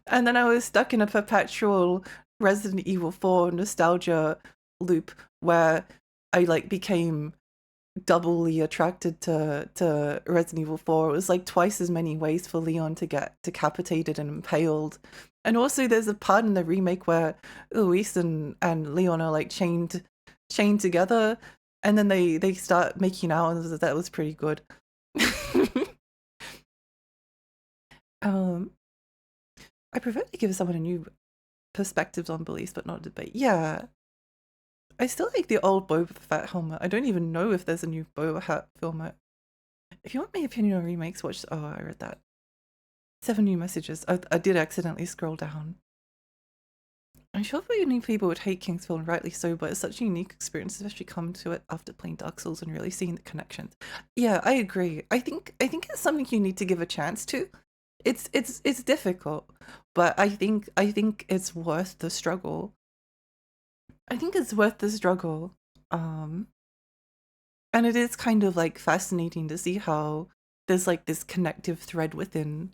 S1: And then I was stuck in a perpetual Resident Evil 4 nostalgia loop where I like became doubly attracted to Resident Evil 4. It was like twice as many ways for Leon to get decapitated and impaled. And also there's a part in the remake where Luis and Leon are like chained together and then they start making out and that was pretty good. I prefer to give someone a new perspectives on beliefs, but not debate. Yeah. I still like the old Boba Fett helmet. I don't even know if there's a new Boba Fett helmet. If you want my opinion on remakes, watch... Oh, I read that. 7 new messages. I did accidentally scroll down. I'm sure many people would hate Kingsfield, and rightly so, but it's such a unique experience, especially coming to it after playing Dark Souls and really seeing the connections. Yeah, I agree. I think it's something you need to give a chance to. It's difficult, but I think it's worth the struggle. I think it's worth the struggle. And it is kind of like fascinating to see how there's like this connective thread within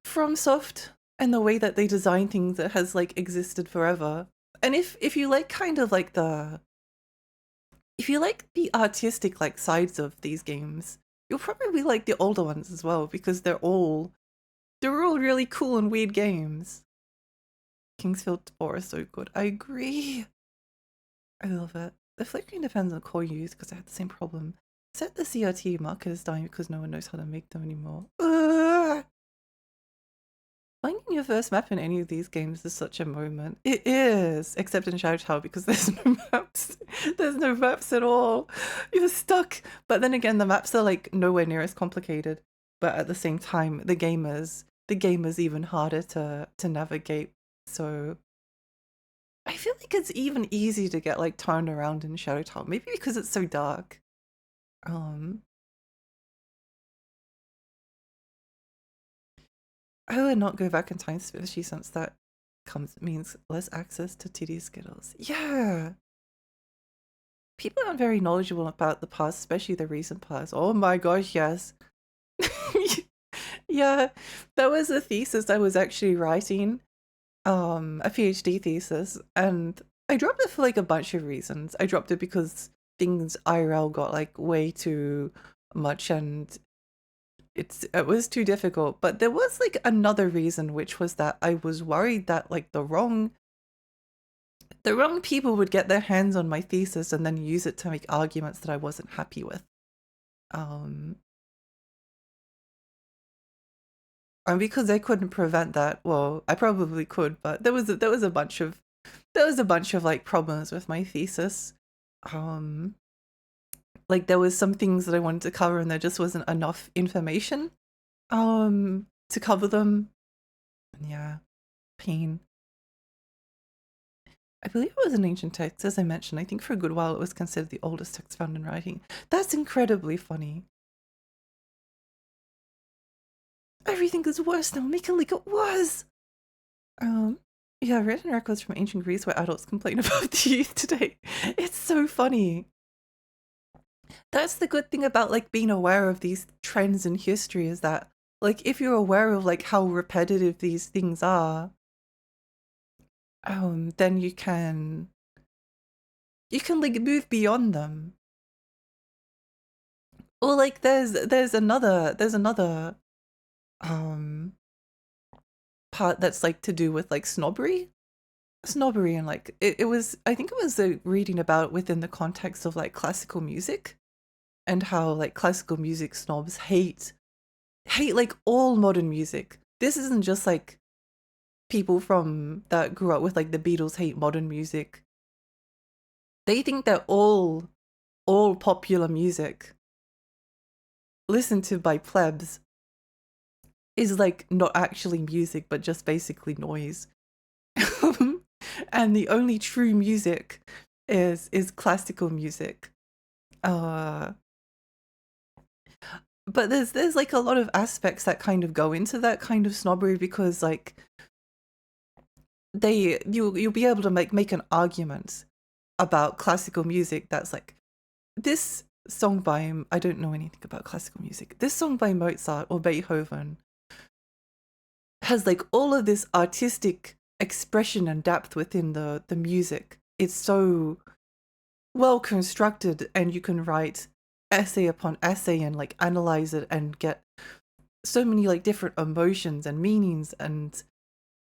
S1: FromSoft and the way that they design things that has like existed forever. And if you like kind of like if you like the artistic like sides of these games, you'll probably like the older ones as well because they're all really cool and weird games. Kingsfield 4 is so good. I agree. I love it. The flickering depends on the core you use because I had the same problem. Set the CRT marker is dying because no one knows how to make them anymore. Ugh! Finding your first map in any of these games is such a moment. It is, except in Shadow Tower because there's no maps. There's no maps at all. You're stuck. But then again, the maps are like nowhere near as complicated. But at the same time, the game is even harder to navigate. So I feel like it's even easy to get like turned around in Shadow Tower. Maybe because it's so dark. I would not go back in time, especially since that means less access to TD Skittles. Yeah. People aren't very knowledgeable about the past, especially the recent past. Oh my gosh, yes. Yeah, that was a thesis I was actually writing, a PhD thesis, and I dropped it for like a bunch of reasons. I dropped it because things IRL got like way too much and it was too difficult. But there was like another reason, which was that I was worried that like the wrong the wrong people would get their hands on my thesis and then use it to make arguments that I wasn't happy with. And because I couldn't prevent that, well, I probably could, but there was a bunch of like problems with my thesis. Like there was some things that I wanted to cover and there just wasn't enough information to cover them. And yeah, pain. I believe it was an ancient text, as I mentioned. I think for a good while it was considered the oldest text found in writing. That's incredibly funny. Everything is worse now. Make it like it was. Yeah, written records from ancient Greece where adults complain about the youth today. It's so funny. That's the good thing about like being aware of these trends in history, is that like if you're aware of like how repetitive these things are, then you can like move beyond them. Or like there's another part that's like to do with like snobbery and like it was, I think it was a reading about within the context of like classical music and how like classical music snobs hate like all modern music. This isn't just like people from that grew up with like the Beatles hate modern music. They think that all popular music listened to by plebs is like not actually music but just basically noise. And the only true music is classical music. But there's like a lot of aspects that kind of go into that kind of snobbery, because like you'll be able to make an argument about classical music that's like, this song by, I don't know anything about classical music, this song by Mozart or Beethoven has like all of this artistic expression and depth within the music. It's so well constructed, and you can write essay upon essay and like analyze it and get so many like different emotions and meanings, and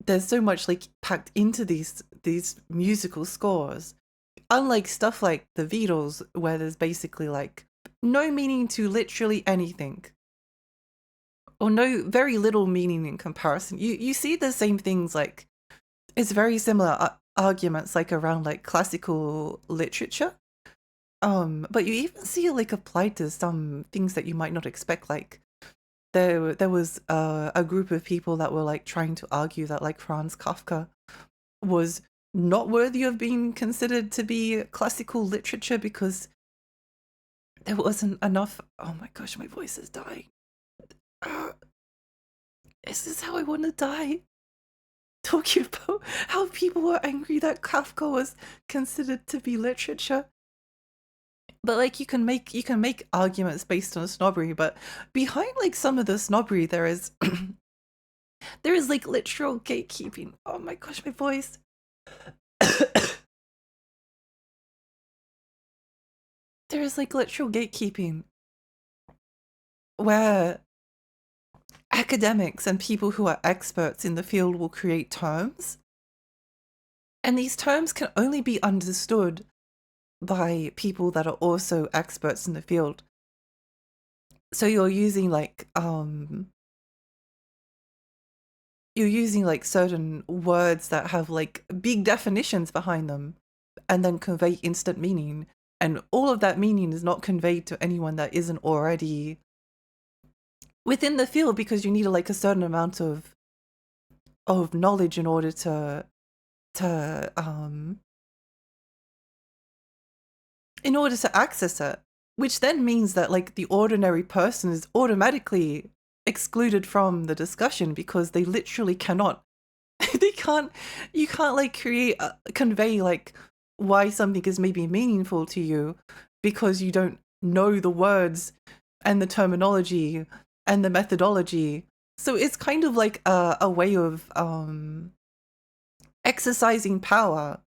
S1: there's so much like packed into these musical scores, unlike stuff like the Beatles where there's basically like no meaning to literally anything, or no, very little meaning in comparison. You see the same things, like it's very similar arguments like around like classical literature, but you even see it like applied to some things that you might not expect. Like there was a group of people that were like trying to argue that like Franz Kafka was not worthy of being considered to be classical literature because there wasn't enough. Oh my gosh, my voice is dying. Is this how I want to die? Talking about how people were angry that Kafka was considered to be literature. But like you can make arguments based on snobbery, but behind like some of the snobbery there is there is like literal gatekeeping. Oh my gosh, my voice. There is like literal gatekeeping where academics and people who are experts in the field will create terms, and these terms can only be understood by people that are also experts in the field. So you're using like certain words that have like big definitions behind them and then convey instant meaning, and all of that meaning is not conveyed to anyone that isn't already within the field, because you need like a certain amount of knowledge in order to access it, which then means that like the ordinary person is automatically excluded from the discussion because they literally cannot you can't like convey like why something is maybe meaningful to you because you don't know the words and the terminology and the methodology. So it's kind of like a way of exercising power.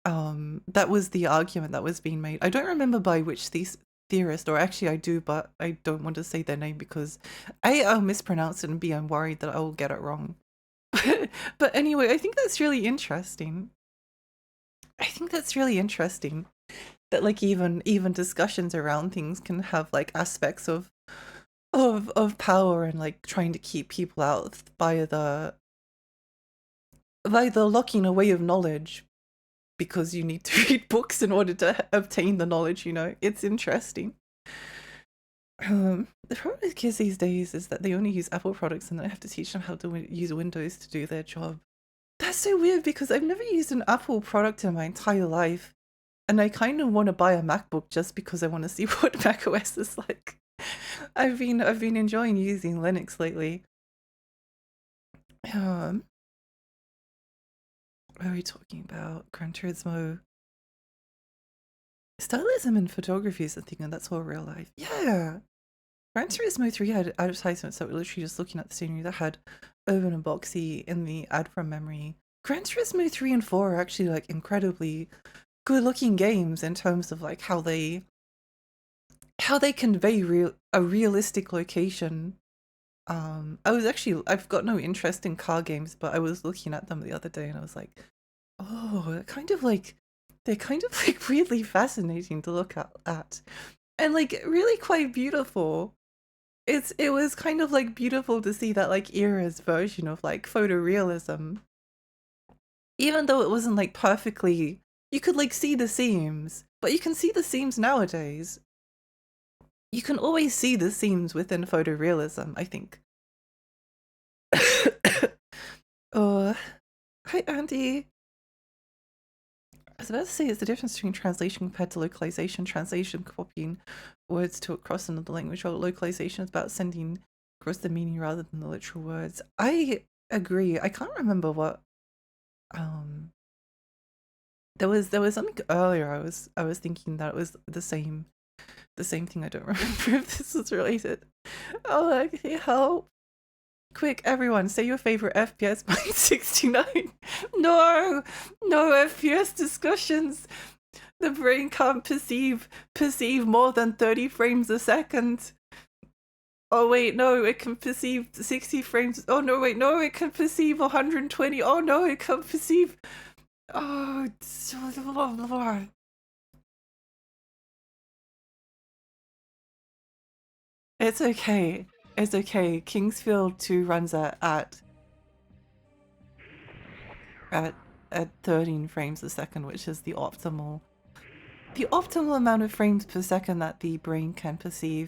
S1: That was the argument that was being made. I don't remember by which theorist, or actually I do, but I don't want to say their name because A, I'll mispronounce it, and B, I'm worried that I will get it wrong. But anyway, I think that's really interesting. I think that's really interesting that like even discussions around things can have like aspects of power and like trying to keep people out by the locking away of knowledge because you need to read books in order to obtain the knowledge, you know. It's interesting. The problem with kids these days is that they only use Apple products and then I have to teach them how to use Windows to do their job. That's so weird because I've never used an Apple product in my entire life. And I kind of want to buy a MacBook just because I want to see what macOS is like. I've been enjoying using Linux lately. What are we talking about? Gran Turismo. Stylism in photography is the thing, and that's all real life. Yeah. Gran Turismo 3 had advertisements that were literally just looking at the scenery that had Urban and Boxy in the ad from memory. Gran Turismo 3 and 4 are actually like incredibly good looking games in terms of like how they convey a realistic location. I've got no interest in car games, but I was looking at them the other day and I was like, oh, they're kind of like weirdly fascinating to look at. And like really quite beautiful. It was kind of like beautiful to see that like era's version of like photorealism. Even though it wasn't like perfectly, you could like see the seams, but you can see the seams nowadays. You can always see the seams within photorealism, I think. Hi Andy. I was about to say it's the difference between translation compared to localization. Translation copying words to across another language, while localization is about sending across the meaning rather than the literal words. I agree. I can't remember what there was something earlier I was thinking that it was the same thing. I don't remember if this was related. Oh, like, help. Quick, everyone, say your favorite FPS. Mine 69. No FPS discussions. The brain can't perceive more than 30 frames a second. Oh wait, no, it can perceive 60 frames. Oh no, wait, no, it can perceive 120. Oh no, it can perceive. Oh, it's okay. It's okay. Kingsfield 2 runs at 13 frames a second, which is the optimal amount of frames per second that the brain can perceive.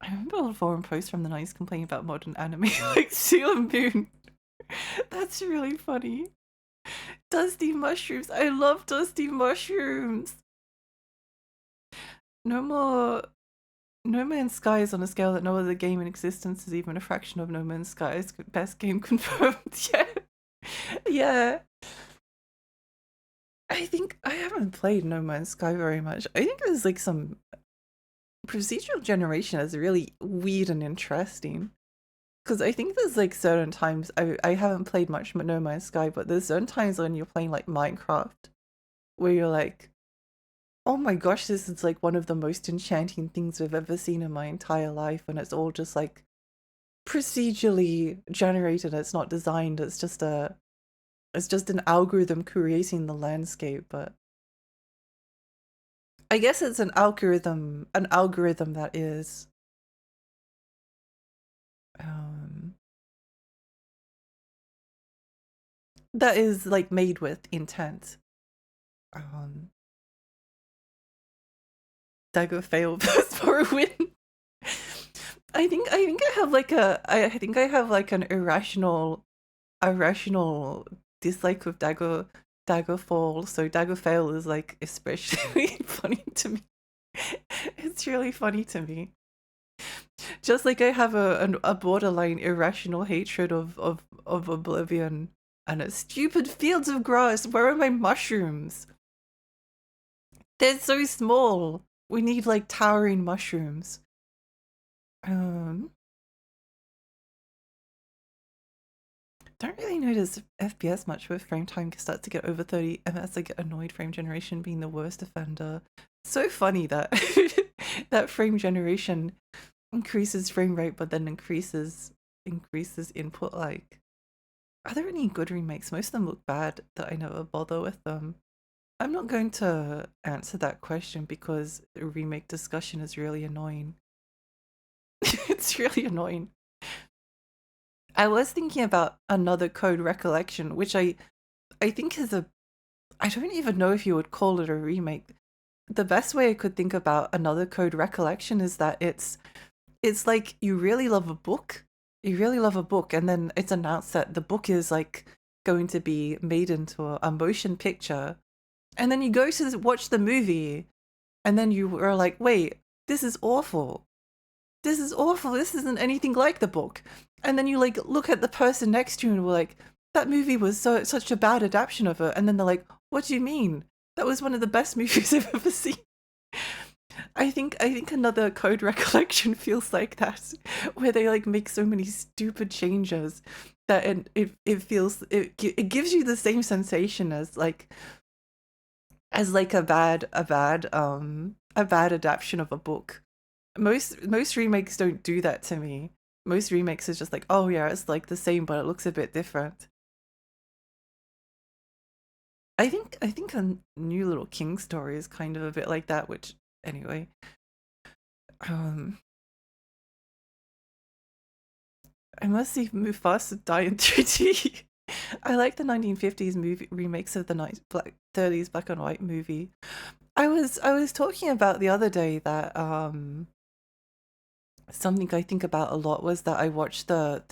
S1: I remember a forum post from the 90s complaining about modern anime like Sailor Moon. That's really funny. Dusty mushrooms. I love dusty mushrooms. No Man's Sky is on a scale that no other game in existence is even a fraction of No Man's Sky's. Best game confirmed. Yeah. I think I haven't played No Man's Sky very much. I think there's like some procedural generation is really weird and interesting. Because I think there's like certain times I haven't played much No Man's Sky, but there's certain times when you're playing like Minecraft where you're like, oh my gosh, this is like one of the most enchanting things I've ever seen in my entire life, and it's all just like procedurally generated. It's not designed. It's just an algorithm creating the landscape, but I guess it's an algorithm that is like made with intent. Dagger fail for a win. I think I have like an irrational dislike of Daggerfall, so Daggerfall is like especially funny to me. It's really funny to me. Just like I have a borderline irrational hatred of Oblivion and a stupid fields of grass. Where are my mushrooms? They're so small. We need like towering mushrooms. Don't really notice FPS much with frame time starts to get over 30 ms. I get annoyed frame generation being the worst offender. So funny that that frame generation increases frame rate but then increases input lag. Are there any good remakes? Most of them look bad that I never bother with them. I'm not going to answer that question because a remake discussion is really annoying. It's really annoying. I was thinking about Another Code Recollection, which I think is a, I don't even know if you would call it a remake. The best way I could think about Another Code Recollection is that it's like you really love a book. You really love a book, and then it's announced that the book is like going to be made into a motion picture. And then you go to watch the movie, and then you are like, wait, this is awful. This is awful. This isn't anything like the book. And then you like look at the person next to you and we're like, that movie was such a bad adaptation of it. And then they're like, what do you mean? That was one of the best movies I've ever seen. I think Another Code Recollection feels like that, where they like make so many stupid changes that it feels it gives you the same sensation as like a bad adaptation of a book. Most remakes don't do that to me. Most remakes is just like, oh yeah, it's like the same but it looks a bit different. I think a New Little King story is kind of a bit like that, which anyway. Um I must see Mufasa die in 3D. I like the 1950s movie remakes of the 30s black and white movie. I was talking about the other day that something I think about a lot was that I watched the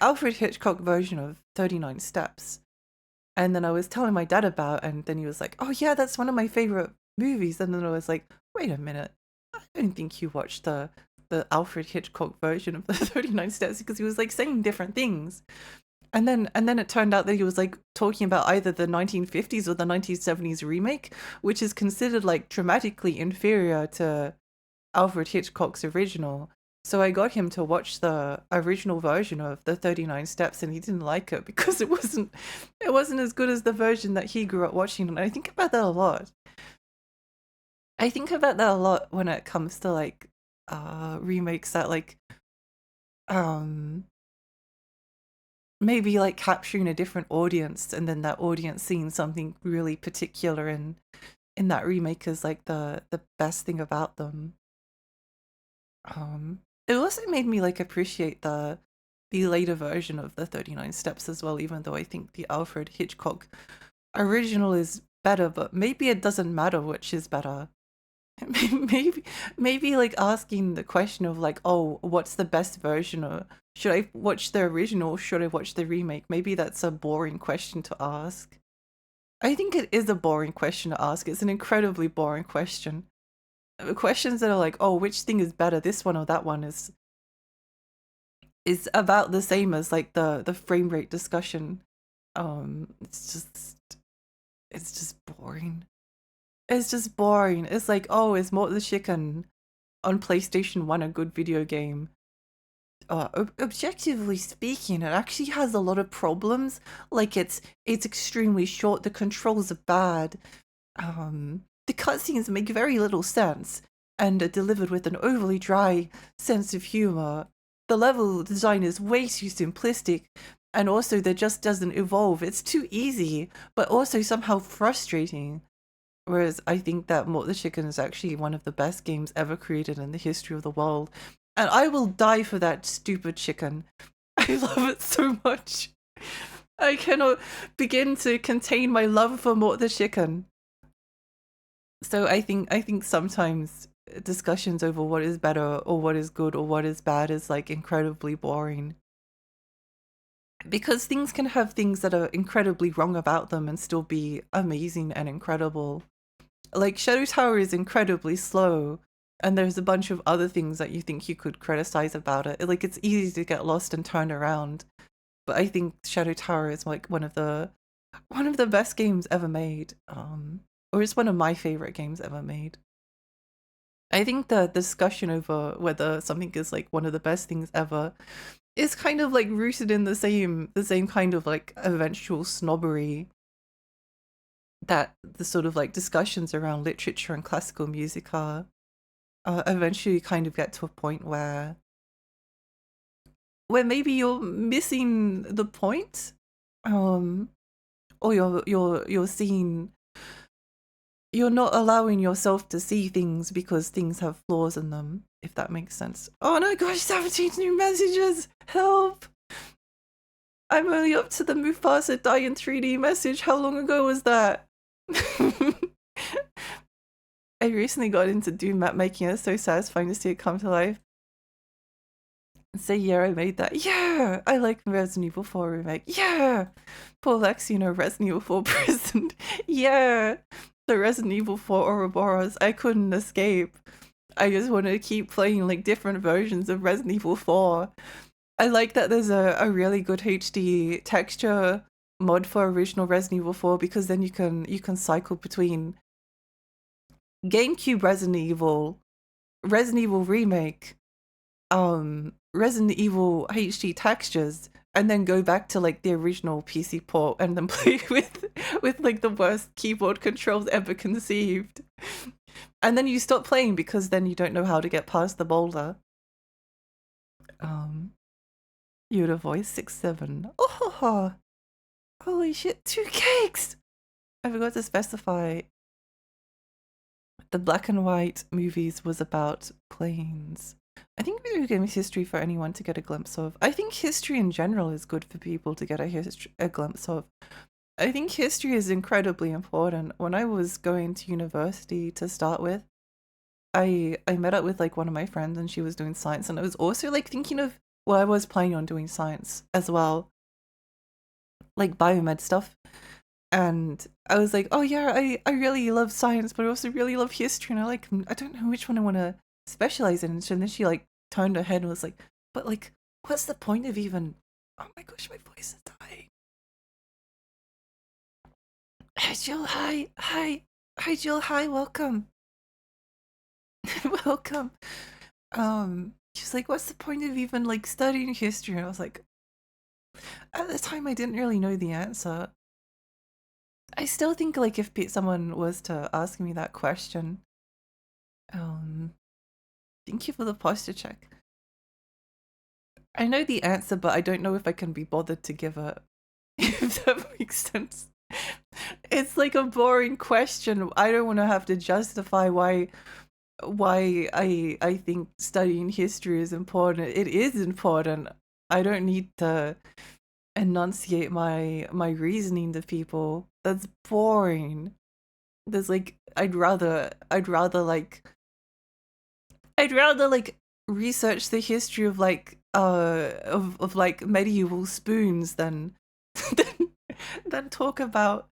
S1: Alfred Hitchcock version of 39 Steps. And then I was telling my dad about it, and then he was like, "Oh yeah, that's one of my favorite movies." And then I was like, "Wait a minute. I don't think you watched the Alfred Hitchcock version of the 39 Steps because he was like saying different things." And then it turned out that he was like talking about either the 1950s or the 1970s remake, which is considered like dramatically inferior to Alfred Hitchcock's original. So I got him to watch the original version of the 39 Steps, and he didn't like it because it wasn't as good as the version that he grew up watching. And I think about that a lot. I think about that a lot when it comes to like remakes that like um maybe like capturing a different audience, and then that audience seeing something really particular in that remake is like the best thing about them. It also made me like appreciate the later version of the 39 Steps as well, even though I think the Alfred Hitchcock original is better, but maybe it doesn't matter which is better. maybe maybe like asking the question of like, oh, what's the best version, or should I watch the original or should I watch the remake? Maybe that's a boring question to ask. I think it is a boring question to ask. It's an incredibly boring question. Questions that are like, oh, which thing is better, this one or that one, is about the same as like the frame rate discussion. It's just boring. It's just boring. It's like, oh, is Mort the Chicken on PlayStation 1 a good video game? Objectively speaking, it actually has a lot of problems. Like it's extremely short, the controls are bad, the cutscenes make very little sense and are delivered with an overly dry sense of humor. The level design is way too simplistic, and also there just doesn't evolve. It's too easy, but also somehow frustrating. Whereas I think that Mort the Chicken is actually one of the best games ever created in the history of the world. And I will die for that stupid chicken. I love it so much. I cannot begin to contain my love for Mort the Chicken. So I think sometimes discussions over what is better or what is good or what is bad is like incredibly boring. Because things can have things that are incredibly wrong about them and still be amazing and incredible. Like Shadow Tower is incredibly slow, and there's a bunch of other things that you think you could criticize about it. Like it's easy to get lost and turn around. But I think Shadow Tower is like one of the best games ever made. Or it's one of my favorite games ever made. I think the discussion over whether something is like one of the best things ever is kind of like rooted in the same kind of like eventual snobbery that the sort of like discussions around literature and classical music are eventually kind of get to a point where where maybe you're missing the point, or you're seeing, you're not allowing yourself to see things because things have flaws in them, if that makes sense. Oh no, gosh, 17 new messages! Help! I'm only up to the Mufasa die in 3D message. How long ago was that? I recently got into Doom map making. It's so satisfying to see it come to life. Say, yeah, I made that. Yeah! I like Resident Evil 4 remake. Yeah! Poor Lex, you know, Resident Evil 4 prison. Yeah! The Resident Evil 4 Ouroboros. I couldn't escape. I just want to keep playing like different versions of Resident Evil 4. I like that there's a really good HD texture mod for original Resident Evil 4 because then you can cycle between GameCube Resident Evil Remake, Resident Evil HD textures, and then go back to like the original PC port and then play with like the worst keyboard controls ever conceived. And then you stop playing because then you don't know how to get past the boulder. You would voice 6-7. Oh, holy shit, 2 cakes! I forgot to specify. The black and white movies was about planes. I think video games history for anyone to get a glimpse of. I think history in general is good for people to get a glimpse of. I think history is incredibly important. When I was going to university to start with, I met up with like one of my friends and she was doing science, and I was also like thinking of, well, I was planning on doing science as well, like biomed stuff. And I was like, oh yeah, I really love science, but I also really love history, and I don't know which one I want to specialize in. And then she like turned her head and was like, but like, what's the point of even, oh my gosh, my voice is dying. Hi Jill, hi Jill, hi, welcome. Welcome. She's like, what's the point of even like studying history? And I was like, at the time I didn't really know the answer. I still think like if someone was to ask me that question, thank you for the posture check. I know the answer, but I don't know if I can be bothered to give it. If that makes sense. It's like a boring question. I don't want to have to justify why I think studying history is important. It is important. I don't need to enunciate my reasoning to people. That's boring. There's like I'd rather like research the history of like of like medieval spoons than than talk about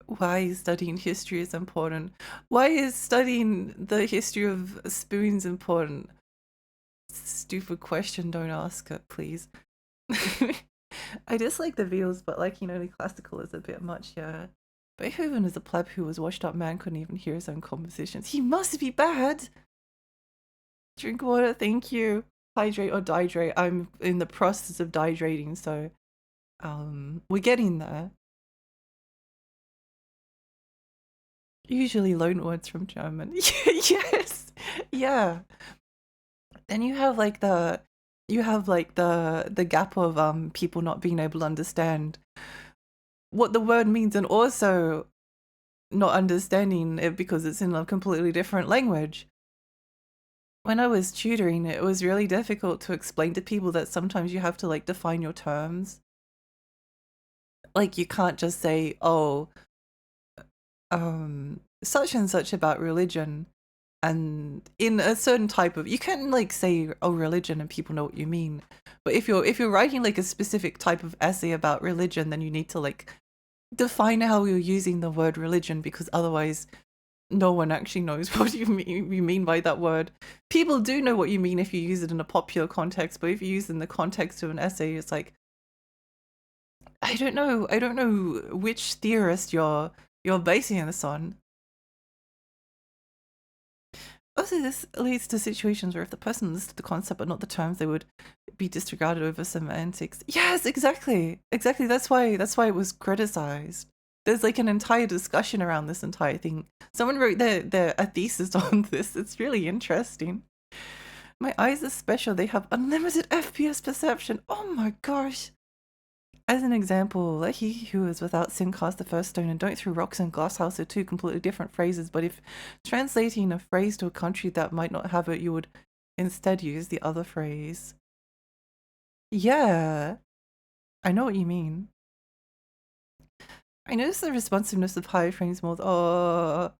S1: why studying history is important. Why is studying the history of spoons important? Stupid question, don't ask it, please. I dislike the Beatles, but like, you know, the classical is a bit much, yeah. Beethoven is a pleb who was washed up man, couldn't even hear his own compositions. He must be bad! Drink water, thank you. Hydrate or dihydrate. I'm in the process of dihydrating, so we're getting there. Usually loan words from German. Yes! Yeah. Then you have like the gap of people not being able to understand what the word means, and also not understanding it because it's in a completely different language. When I was tutoring, it was really difficult to explain to people that sometimes you have to like define your terms. Like you can't just say, oh, such and such about religion, and in a certain type of, you can like say, oh, religion, and people know what you mean. But if you're writing like a specific type of essay about religion, then you need to like define how you're using the word religion, because otherwise no one actually knows what you mean by that word. People do know what you mean if you use it in a popular context, but if you use it in the context of an essay, it's like, I don't know which theorist you're basing this on. Also, this leads to situations where if the person understood the concept but not the terms, they would be disregarded over semantics. Yes, exactly. That's why it was criticized. There's like an entire discussion around this entire thing. Someone wrote a thesis on this. It's really interesting. My eyes are special. They have unlimited FPS perception. Oh my gosh. As an example, let he who is without sin cast the first stone, and don't throw rocks in glass house are two completely different phrases, but if translating a phrase to a country that might not have it, you would instead use the other phrase. Yeah, I know what you mean. I notice the responsiveness of higher frames more. Oh,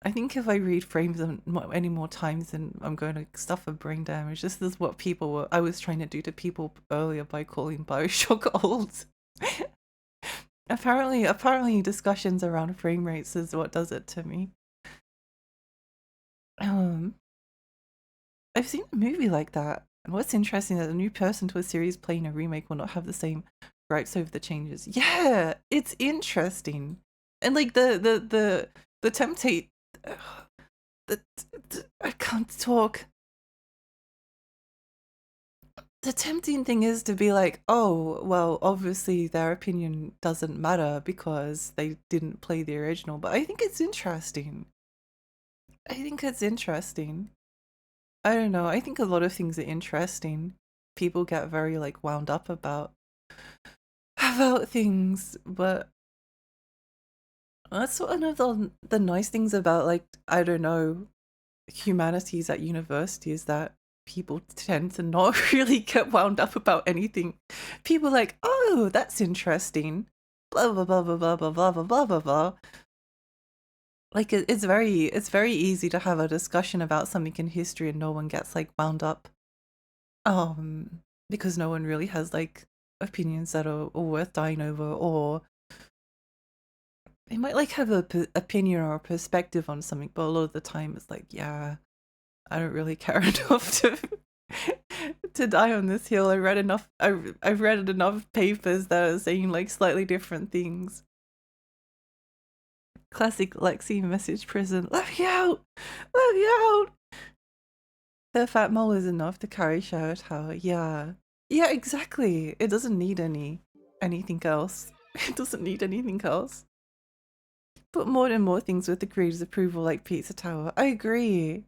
S1: I think if I read frames any more times, then I'm going to suffer brain damage. This is what I was trying to do to people earlier by calling Bioshock old. Apparently discussions around frame rates is what does it to me. I've seen a movie like that, and what's interesting is that a new person to a series playing a remake will not have the same gripes over the changes. Yeah, it's interesting. And like the temptate I can't talk. The tempting thing is to be like, oh, well, obviously their opinion doesn't matter because they didn't play the original, but I think it's interesting. I don't know, I think a lot of things are interesting. People get very like wound up about things, but that's one of the nice things about, like, I don't know, humanities at university is that people tend to not really get wound up about anything. People are like, oh, that's interesting, blah blah blah blah blah blah blah blah blah blah blah. Like it's very easy to have a discussion about something in history and no one gets like wound up. Because no one really has like opinions that are worth dying over, or they might like have a opinion or a perspective on something, but a lot of the time it's like, yeah, I don't really care enough to die on this hill. I've read enough papers that are saying like slightly different things. Classic Lexi message prison. Let me out! Let me out! The fat mole is enough to carry Shadow Tower. Yeah. Yeah, exactly. It doesn't need anything else. It doesn't need anything else. But more and more things with the creator's approval, like Pizza Tower. I agree.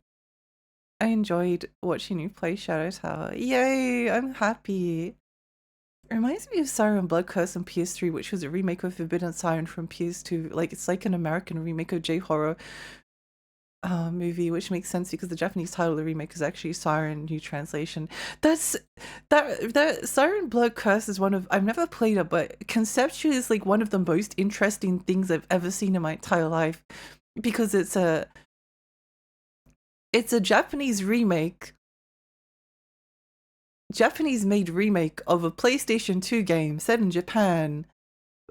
S1: I enjoyed watching you play Shadow Tower. Yay! I'm happy. It reminds me of Siren Blood Curse on PS3, which was a remake of Forbidden Siren from PS2. Like, it's like an American remake of J-horror movie, which makes sense because the Japanese title of the remake is actually Siren New Translation. That Siren Blood Curse is one of, I've never played it, but conceptually is like one of the most interesting things I've ever seen in my entire life, because it's a Japanese made remake of a PlayStation 2 game set in Japan,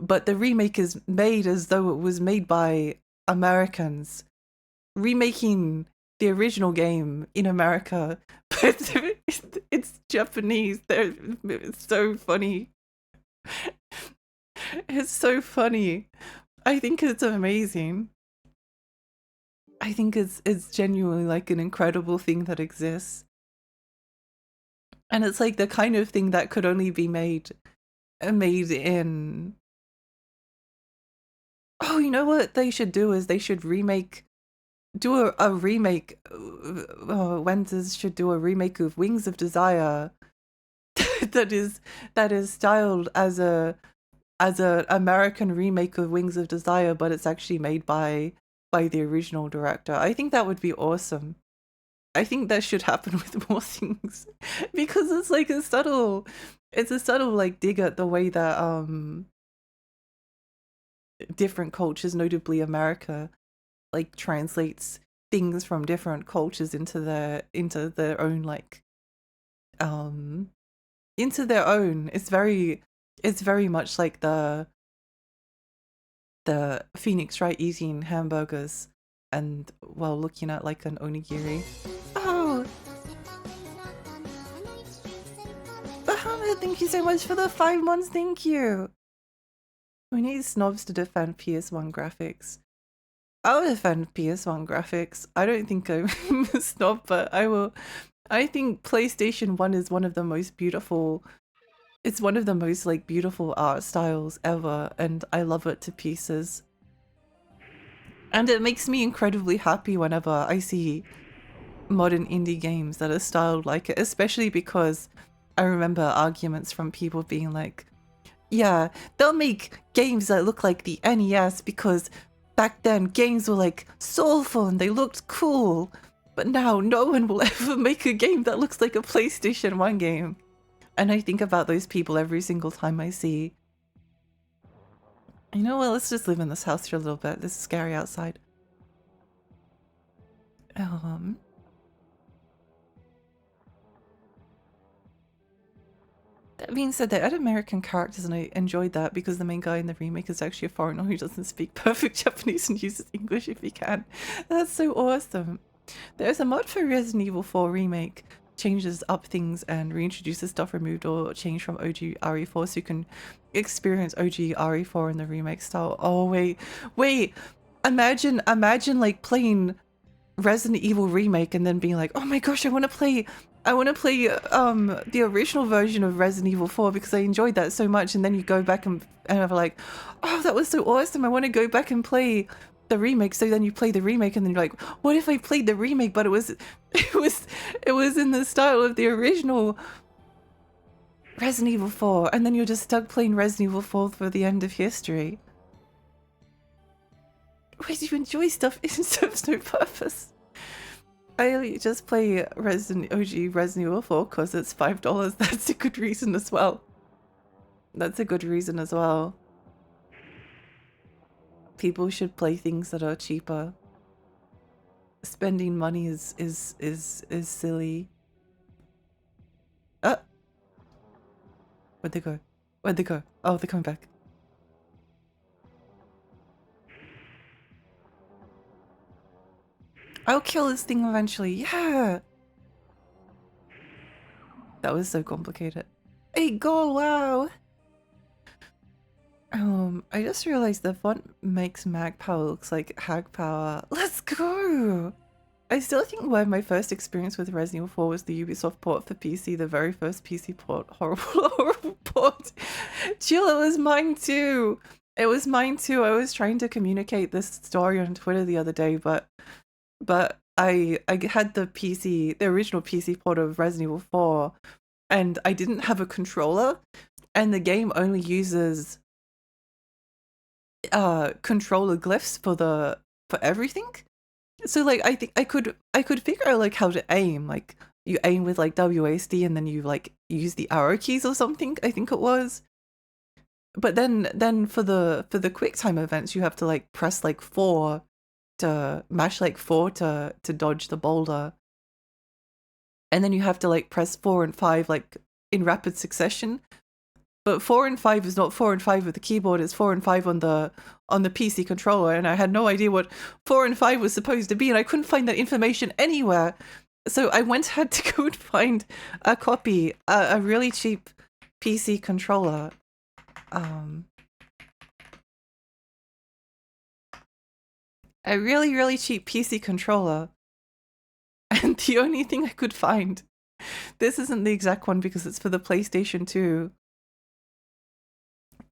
S1: but the remake is made as though it was made by Americans remaking the original game in America, but it's Japanese. It's so funny. It's so funny. I think it's amazing. I think it's genuinely like an incredible thing that exists. And it's like the kind of thing that could only be made in... Oh, you know what they should do is they should do a remake. Wendes should do a remake of Wings of Desire that is styled as a American remake of Wings of Desire, but it's actually made by the original director. I think that would be awesome. I think that should happen with more things, because it's like a subtle like dig at the way that different cultures, notably America, like translates things from different cultures into their own, like into their own. It's very much like the Phoenix Wright eating hamburgers and while looking at like an onigiri. Oh, Bahamut, thank you so much for the 5 months. Thank you. We need snobs to defend PS1 graphics. I'll defend PS1 graphics. I don't think I'm a snob, but I will. I think PlayStation 1 is one of the most beautiful. It's one of the most like beautiful art styles ever, and I love it to pieces. And it makes me incredibly happy whenever I see modern indie games that are styled like it, especially because I remember arguments from people being like, yeah, they'll make games that look like the NES because back then games were like soulful and they looked cool, but now no one will ever make a game that looks like a PlayStation 1 game. And I think about those people every single time I see, you know what, let's just live in this house for a little bit. This is scary outside. That being said, they add American characters, and I enjoyed that because the main guy in the remake is actually a foreigner who doesn't speak perfect Japanese and uses English if he can. That's so awesome. There's a mod for Resident Evil 4 Remake, changes up things and reintroduces stuff removed or changed from OG RE4 so you can experience OG RE4 in the remake style. Oh, wait. Imagine like playing Resident Evil Remake and then being like, oh my gosh, I want to play the original version of Resident Evil 4 because I enjoyed that so much, and then you go back and I'm like, oh, that was so awesome, I want to go back and play the remake. So then you play the remake and then you're like, what if I played the remake but it was in the style of the original Resident Evil 4, and then you're just stuck playing Resident Evil 4 for the end of history. Why do you enjoy stuff it serves no purpose? I just play OG Resident Evil 4 because it's $5. That's a good reason as well. People should play things that are cheaper. Spending money is silly. Where'd they go? Oh, they're coming back. I'll kill this thing eventually. Yeah. That was so complicated. Hey, go! Wow. I just realized the font makes mag power looks like hag power. Let's go! I still think my first experience with Resident Evil 4 was the Ubisoft port for PC, the very first PC port. Horrible port. Chill, it was mine too. I was trying to communicate this story on Twitter the other day, but I had the original PC port of Resident Evil 4, and I didn't have a controller, and the game only uses controller glyphs for everything. So like I think I could figure out like how to aim. Like you aim with like WASD and then you like use the arrow keys or something, I think it was. But then for the quick time events you have to like press like 4 to mash like 4 to dodge the boulder. And then you have to like press 4 and 5 like in rapid succession. But 4 and 5 is not 4 and 5 with the keyboard, it's 4 and 5 on the PC controller, and I had no idea what 4 and 5 was supposed to be, and I couldn't find that information anywhere. So I had to go and find a copy, a really cheap PC controller. A really, really cheap PC controller. And the only thing I could find, this isn't the exact one because it's for the PlayStation 2,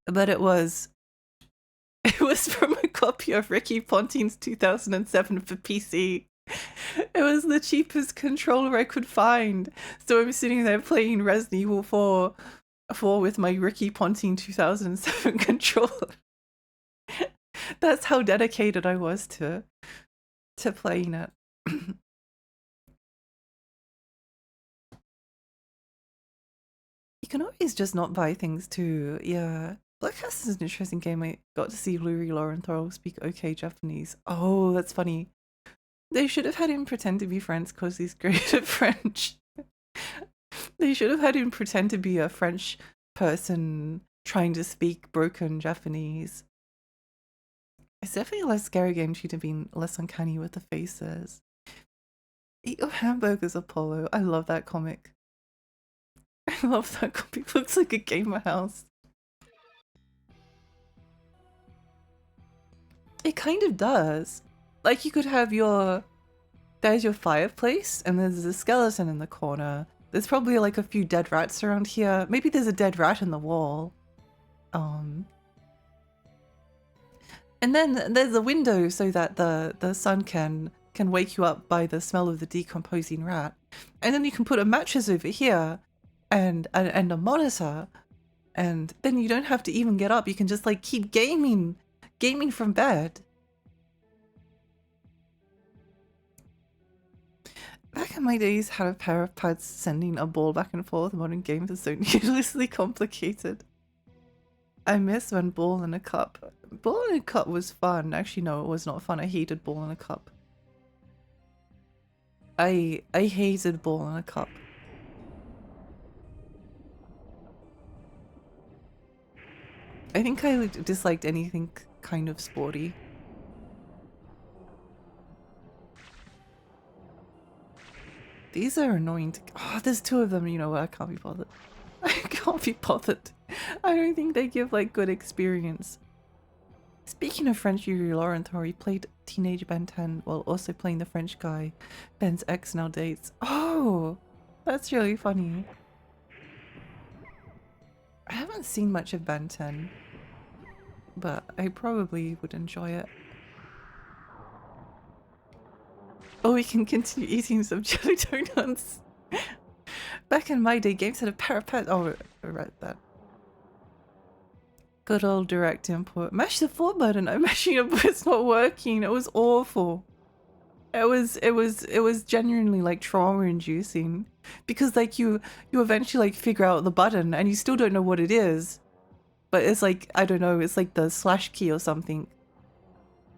S1: but it was from a copy of Ricky Ponting's 2007 for PC. It was the cheapest controller I could find. So I'm sitting there playing Resident Evil 4 with my Ricky Ponting 2007 controller. That's how dedicated I was to playing it. You can always just not buy things too, yeah. Black House is an interesting game. I got to see Louis Laurenthal speak okay Japanese. Oh, that's funny. They should have had him pretend to be French because he's great at French. They should have had him pretend to be a French person trying to speak broken Japanese. It's definitely a less scary game. Should have been less uncanny with the faces. Eat your hamburgers, Apollo. I love that comic. I love that comic. Looks like a gamer house. It kind of does. Like you could have there's your fireplace and there's a skeleton in the corner. There's probably like a few dead rats around here. Maybe there's a dead rat in the wall. And then there's a window so that the sun can can wake you up by the smell of the decomposing rat. And then you can put a mattress over here and a monitor, and then you don't have to even get up. You can just like keep gaming from bed. Back in my days, had a pair of pads sending a ball back and forth. Modern games are so needlessly complicated. I miss when ball in a cup. Ball in a cup was fun. Actually, no, it was not fun. I hated ball in a cup. I hated ball in a cup. I think I disliked anything kind of sporty. These are annoying to— oh, there's two of them. You know what? I can't be bothered. I can't be bothered. I don't think they give like good experience. Speaking of French Yuri Laurentori, played Teenage Ben 10 while also playing the French guy Ben's ex now dates. Oh, that's really funny. I haven't seen much of Ben 10, but I probably would enjoy it. Oh, we can continue eating some jelly donuts. Back in my day, games had a parapet. Oh, I read that. Good old direct import. Mash the 4 button. I'm mashing it, but it's not working. It was awful. It was genuinely like trauma inducing, because like you eventually like figure out the button and you still don't know what it is, but it's like, I don't know, it's like the slash key or something.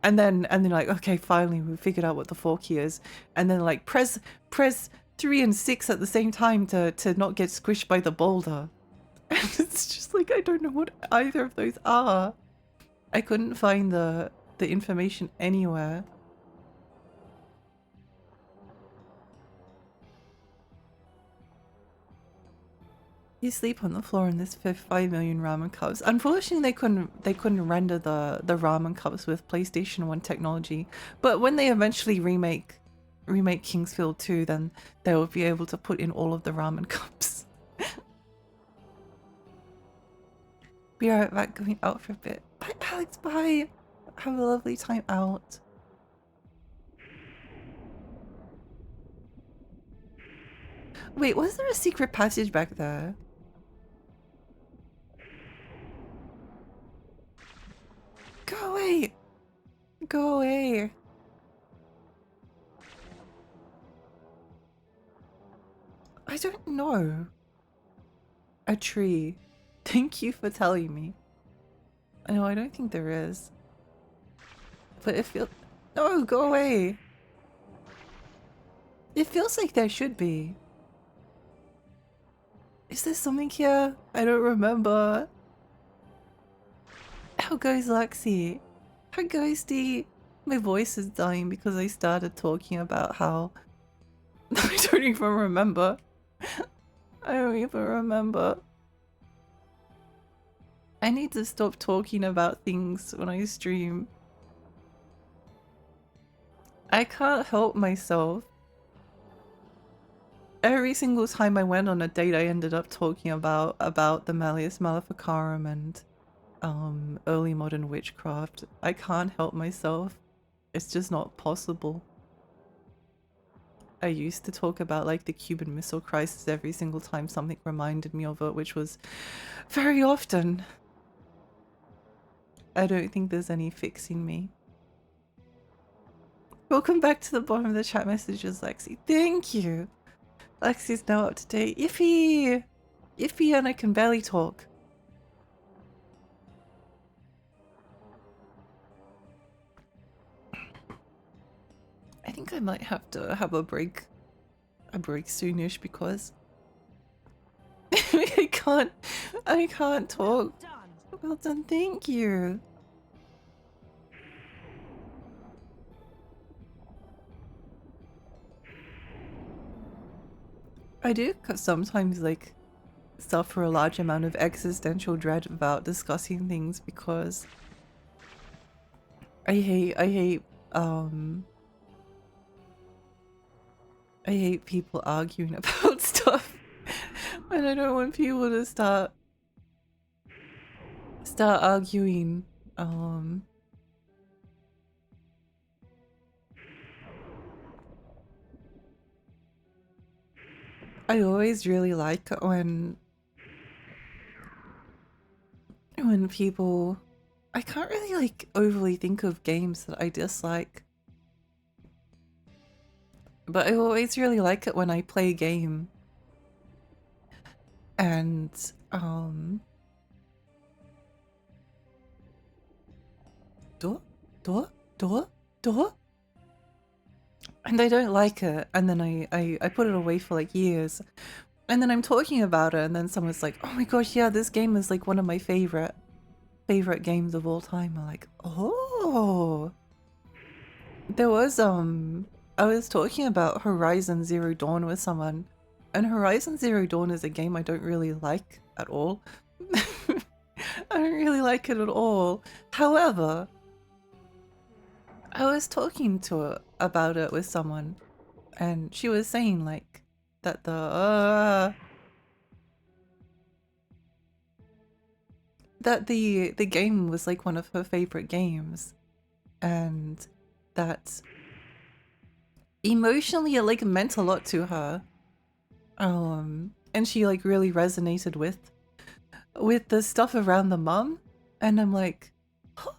S1: And then like, okay, finally we figured out what the 4 key is, and then like press 3 and 6 at the same time to not get squished by the boulder. And it's just like, I don't know what either of those are. I couldn't find the information anywhere. You sleep on the floor in this 5 million ramen cups. Unfortunately, they couldn't render the ramen cups with PlayStation 1 technology. But when they eventually remake Kingsfield 2, then they will be able to put in all of the ramen cups. Be right back, going out for a bit. Bye, Alex, bye! Have a lovely time out. Wait, was there a secret passage back there? Go away! Go away! I don't know. A tree. Thank you for telling me. No, I don't think there is. But it feels— no, go away! It feels like there should be. Is there something here? I don't remember. How goes Lexi? How goes Dee? My voice is dying because I started talking about how— I don't even remember. I don't even remember. I need to stop talking about things when I stream. I can't help myself. Every single time I went on a date, I ended up talking about the Malleus Maleficarum and early modern witchcraft. I can't help myself. It's just not possible. I used to talk about like the Cuban Missile Crisis every single time something reminded me of it, which was very often. I don't think there's any fixing me. Welcome back to the bottom of the chat messages, Lexi. Thank you. Lexi's now up to date. Yippee! Yippee, and I can barely talk. I think I might have to have a break soonish because I can't talk. Well done, thank you. I do sometimes like suffer a large amount of existential dread about discussing things because I hate people arguing about stuff, and I don't want people to start arguing I always really like it when people, I can't really like overly think of games that I dislike, but I always really like it when I play a game and door door door door and I don't like it, and then I put it away for like years, and then I'm talking about it, and then someone's like, oh my gosh, yeah, this game is like one of my favorite games of all time. I'm like, oh. There was I was talking about Horizon Zero Dawn with someone, and Horizon Zero Dawn is a game I don't really like at all. I don't really like it at all. However, I was talking to about it with someone, and she was saying like that the game was like one of her favorite games, and that emotionally it like meant a lot to her. And she like really resonated with the stuff around the mum, and I'm like,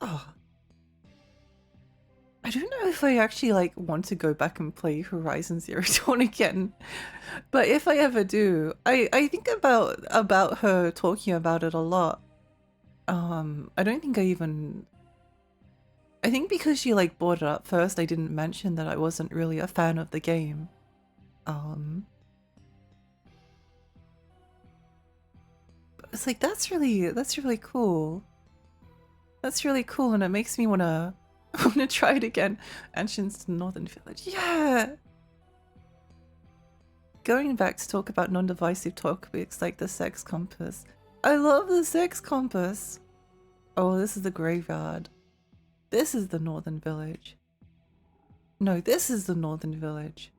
S1: oh, I don't know if I actually like want to go back and play Horizon Zero Dawn again, but if I ever do, I think about her talking about it a lot. I don't think I think because she like brought it up first, I didn't mention that I wasn't really a fan of the game. It's like that's really cool. That's really cool, and it makes me wanna try it again. Entrance to Northern Village. Yeah. Going back to talk about non-divisive topics like the sex compass. I love the sex compass. Oh, this is the graveyard. This is the Northern Village. No, this is the Northern Village.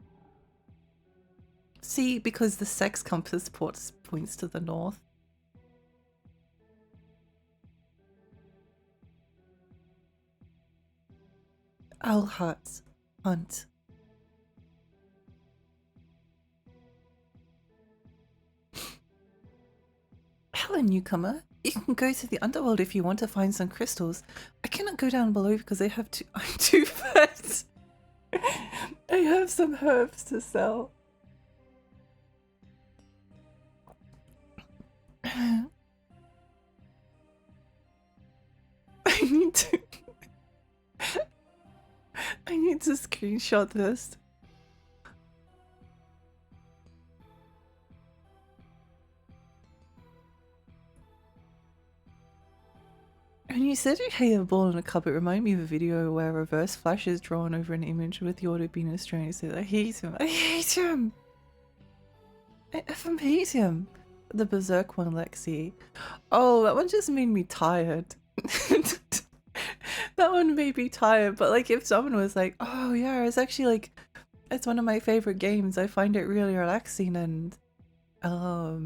S1: See, because the sex compass points to the north. Owl Hut. Hunt. Hello, newcomer. You can go to the underworld if you want to find some crystals. I cannot go down below because I have I'm too fat. I have some herbs to sell. I need to I need to screenshot this. When you said you hate a ball in a cup, it reminded me of a video where a reverse flash is drawn over an image with the auto being Australian. So I hate him. I hate him. I effing hate him. The Berserk one, Lexi. Oh, that one just made me tired. That one made me tired, but like if someone was like, oh yeah, it's actually like, it's one of my favorite games. I find it really relaxing, and I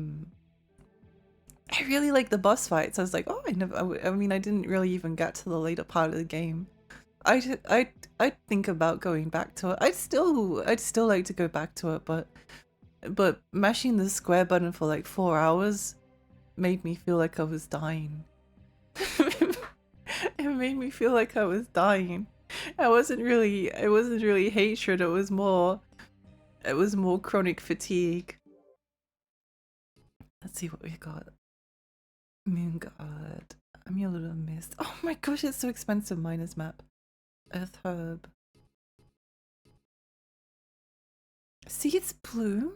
S1: really like the boss fights. I was like, oh, I mean, I didn't really even get to the later part of the game. I'd think about going back to it. I'd still like to go back to it, but mashing the square button for like 4 hours made me feel like I was dying. It made me feel like I was dying. It wasn't really hatred, it was more chronic fatigue. Let's see what we got. Moon God. Amulet of Mist. Oh my gosh, it's so expensive. Miner's Map. Earth Herb. Seeds Bloom?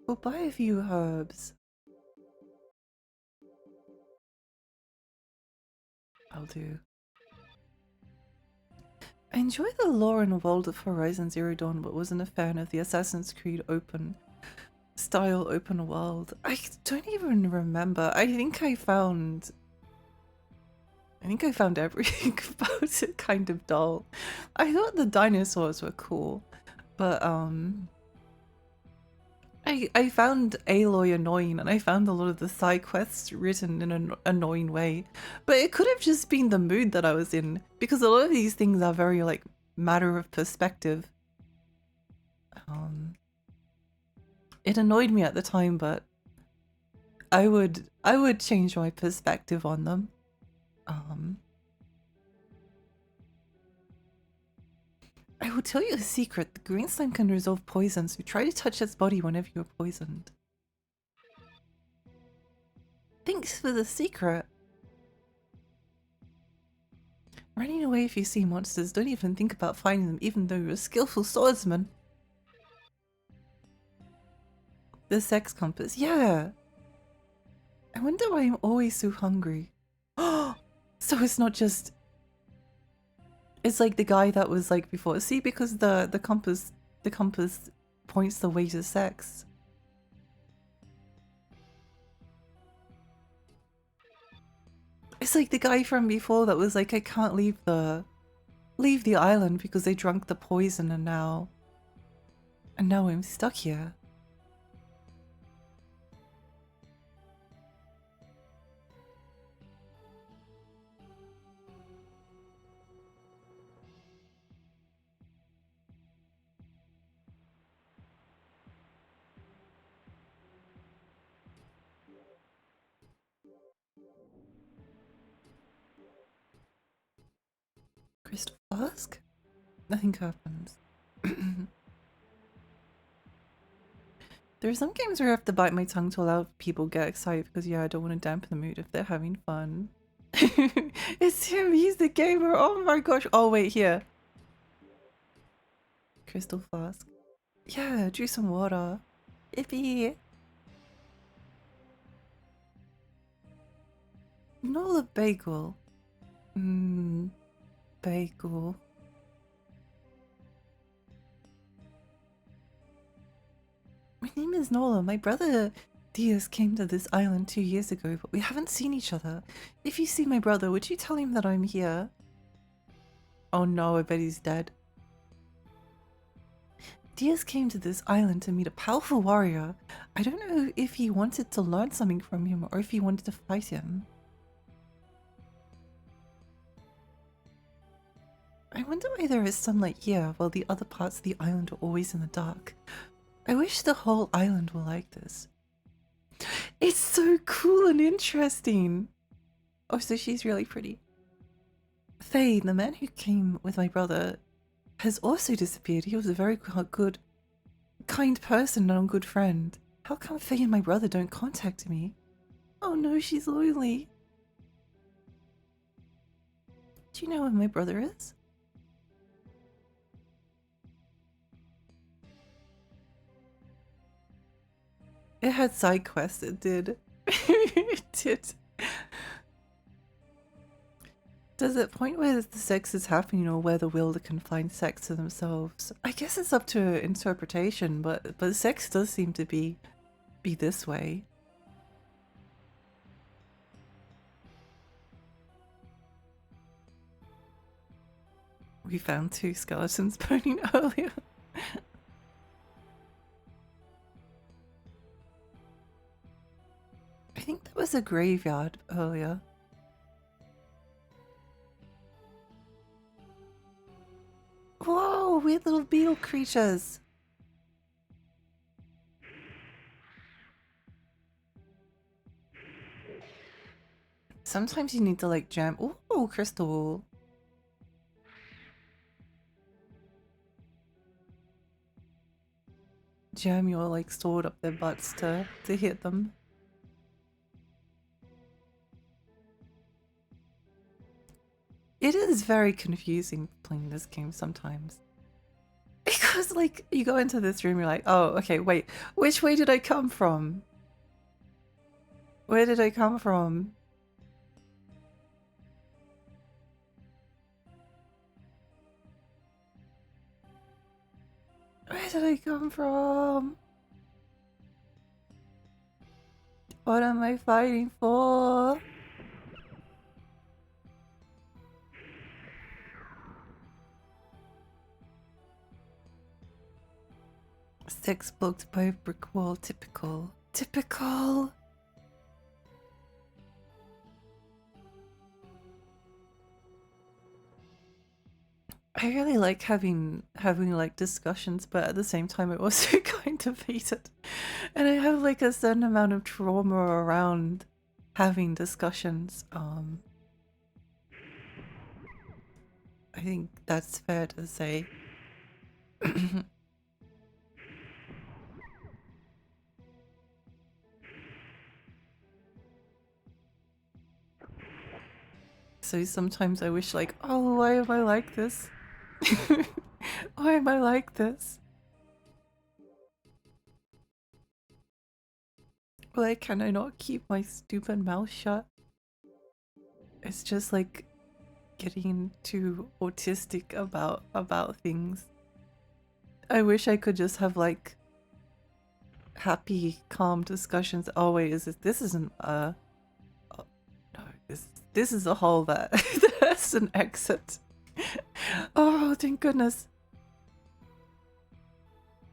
S1: We'll buy a few herbs. I'll do. I enjoy the lore and world of Horizon Zero Dawn, but wasn't a fan of the Assassin's Creed open world. I don't even remember. I think I found I think I found everything about it kind of dull. I thought the dinosaurs were cool, but I found Aloy annoying, and I found a lot of the side quests written in an annoying way. But it could have just been the mood that I was in, because a lot of these things are very like matter of perspective. It annoyed me at the time, but I would change my perspective on them. I will tell you a secret. The green slime can resolve poison, so try to touch its body whenever you're poisoned. Thanks for the secret. Running away if you see monsters. Don't even think about finding them, even though you're a skillful swordsman. The sex compass. Yeah. I wonder why I'm always so hungry. Oh, so it's not just... It's like the guy that was like before. See, because the compass points the way to sex. It's like the guy from before that was like, I can't leave the island because they drank the poison, and now I'm stuck here. Crystal flask? Nothing happens. There are some games where I have to bite my tongue to allow people get excited because, yeah, I don't want to dampen the mood if they're having fun. It's him, he's the gamer. Oh my gosh. Oh, wait, here. Crystal flask. Yeah, drink some water. Ippy. Nola bagel. Bagel. My name is Nola. My brother Diaz came to this island 2 years ago, but we haven't seen each other. If you see my brother, would you tell him that I'm here? Oh no, I bet he's dead. Diaz came to this island to meet a powerful warrior. I don't know if he wanted to learn something from him or if he wanted to fight him. I wonder why there is sunlight here while the other parts of the island are always in the dark. I wish the whole island were like this. It's so cool and interesting. Oh, so she's really pretty. Faye, the man who came with my brother, has also disappeared. He was a very good, kind person and a good friend. How come Faye and my brother don't contact me? Oh no, she's lonely. Do you know where my brother is? It had side quests, it did. It did. Does it point where the sex is happening or where the wielder can find sex to themselves? I guess it's up to interpretation, but sex does seem to be this way. We found 2 skeletons burning earlier. I think that was a graveyard earlier. Whoa, weird little beetle creatures. Sometimes you need to like jam. Ooh, crystal. Jam your like sword up their butts to hit them. It is very confusing playing this game sometimes. Because like you go into this room, you're like, oh, okay, wait, which way did I come from? Where did I come from? Where did I come from? What am I fighting for? 6 blocked by a brick wall. Typical. Typical! I really like having like discussions, but at the same time I also kind of hate it. And I have like a certain amount of trauma around having discussions. I think that's fair to say. So sometimes I wish like, oh, why am I like this? Why am I like this? Why can I not keep my stupid mouth shut? It's just like getting too autistic about things. I wish I could just have like happy, calm discussions. Oh wait, this isn't no, this is a hole that that's an exit. Oh, thank goodness.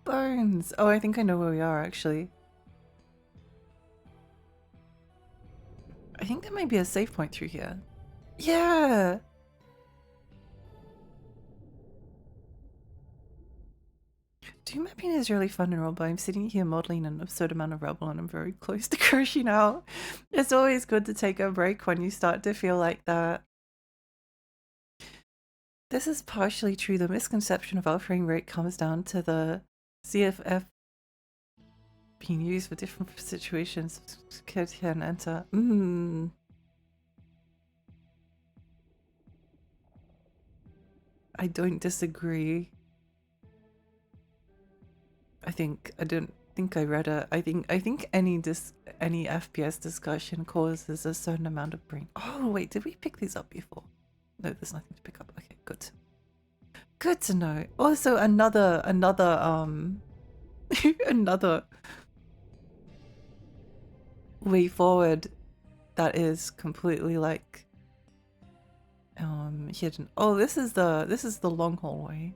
S1: Bones. Oh, I think I know where we are actually. I think there might be a save point through here. Yeah. Doom mapping is really fun and all, but I'm sitting here modeling an absurd amount of rubble and I'm very close to crashing out. It's always good to take a break when you start to feel like that. This is partially true. The misconception of our frame rate comes down to the CFF being used for different situations. Kid can enter. I don't disagree. I don't think I read it. I think any FPS discussion causes a certain amount of brain. Oh wait, did we pick these up before? No, there's nothing to pick up. Okay, good. Good to know. Also another another way forward that is completely like hidden. Oh, this is the long hallway.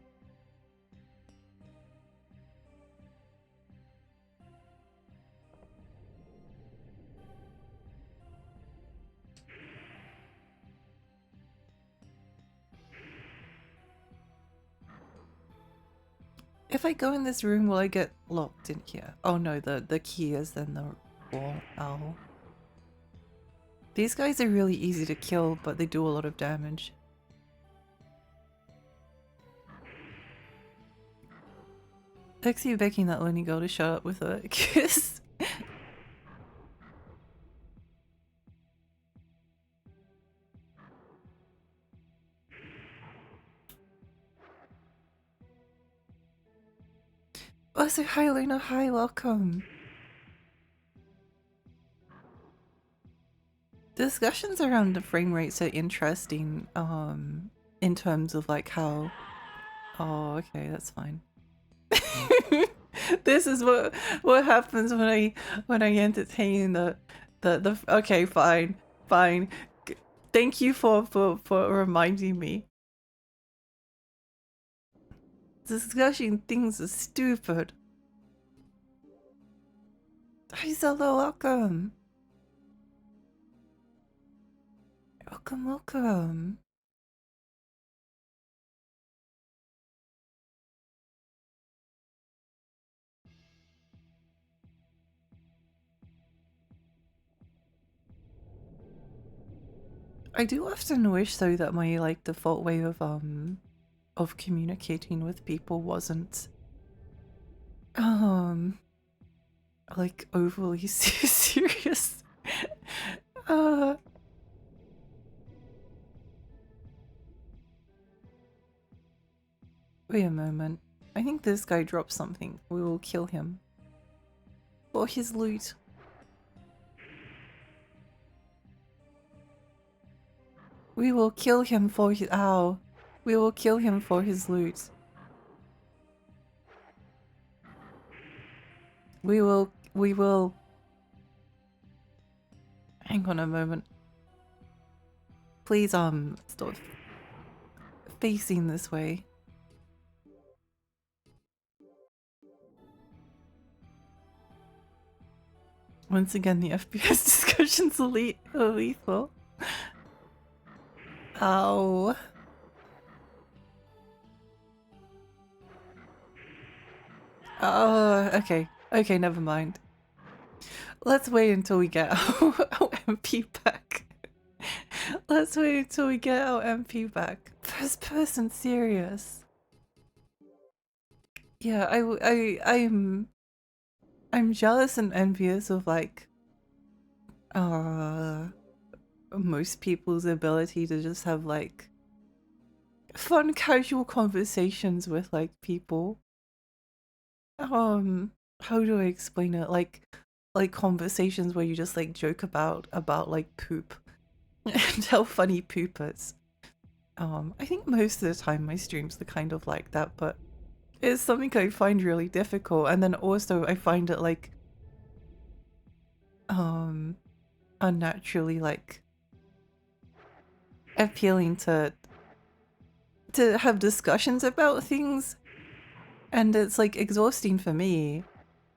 S1: If I go in this room, will I get locked in here? Oh no, the key is in the wall. Ow. These guys are really easy to kill, but they do a lot of damage. Thanks you begging that lonely girl to shut up with a kiss. Also, hi Luna, hi, welcome. Discussions around the frame rates are interesting, in terms of like how... Oh, okay, that's fine. This is what happens when I entertain the okay, fine. Thank you for reminding me. Discussing things are stupid. Hi Zelda, welcome. Welcome. I do often wish though that my like default way of communicating with people wasn't like overly serious. Wait a moment. I think this guy dropped something. We will kill him. For his loot. We will kill him for his- ow. We will kill him for his loot. We will... Hang on a moment. Please, stop facing this way. Once again, the FPS discussions are lethal. Ow. Oh, okay. Okay, never mind. Let's wait until we get our MP back. Let's wait until we get our MP back. First person serious. Yeah, I'm jealous and envious of like most people's ability to just have like fun casual conversations with like people. How do I explain it? Like conversations where you just like joke about like poop and how funny poop is. I think most of the time my streams are kind of like that, but it's something I find really difficult. And then also I find it like unnaturally like appealing to have discussions about things, and it's like exhausting for me.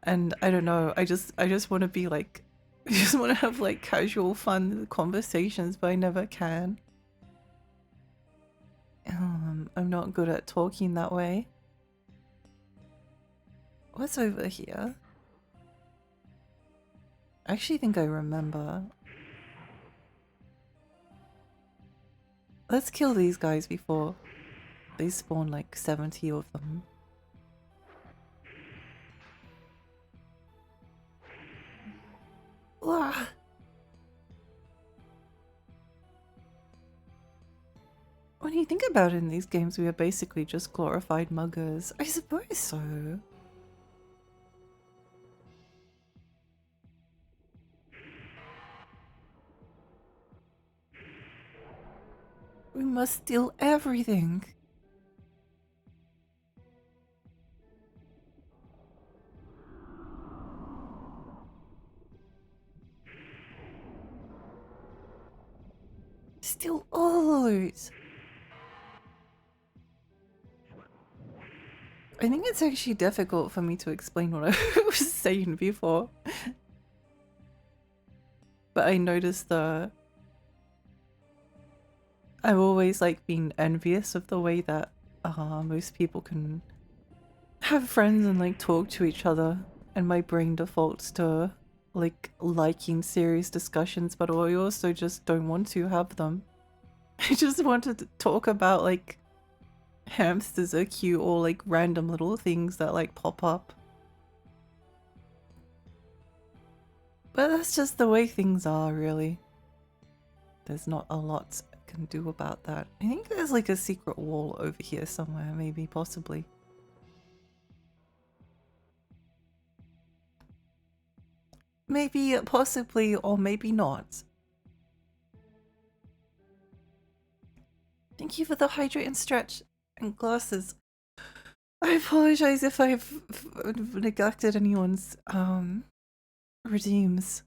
S1: And I don't know, I just want to be like I just want to have like casual fun conversations, but I never can. I'm not good at talking that way. What's over here? I actually think I remember. Let's kill these guys before they spawn like 70 of them. Ugh. When you think about it, in these games we are basically just glorified muggers. I suppose so. We must steal everything. Steal all the loot. I think it's actually difficult for me to explain what I was saying before. But I noticed I've always like been envious of the way that most people can have friends and like talk to each other, and my brain defaults to like liking serious discussions, but I also just don't want to have them. I just want to talk about like hamsters are cute or like random little things that like pop up. But that's just the way things are, really. There's not a lot I can do about that. I think there's like a secret wall over here somewhere, maybe, possibly. Maybe, possibly, or maybe not. Thank you for the hydrate and stretch and glasses. I apologize if I've neglected anyone's redeems.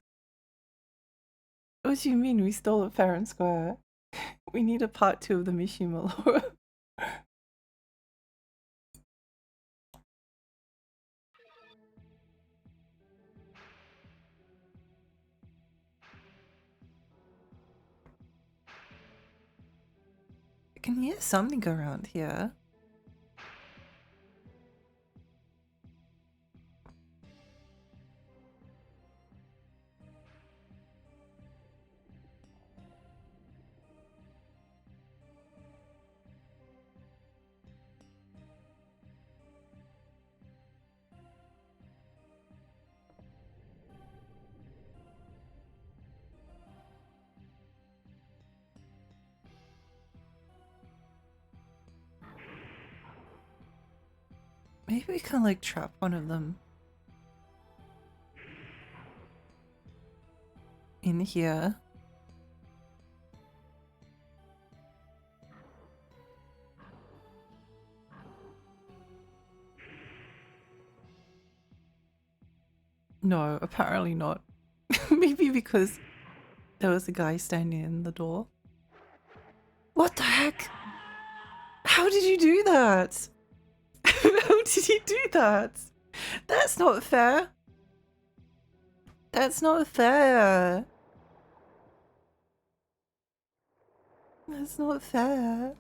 S1: What do you mean we stole it fair and square? We need a part 2 of the Mishima lore. I can hear something around here. Maybe we can like trap one of them in here. No, apparently not. Maybe because there was a guy standing in the door. What the heck? How did you do that? How did you do that? That's not fair. That's not fair. That's not fair.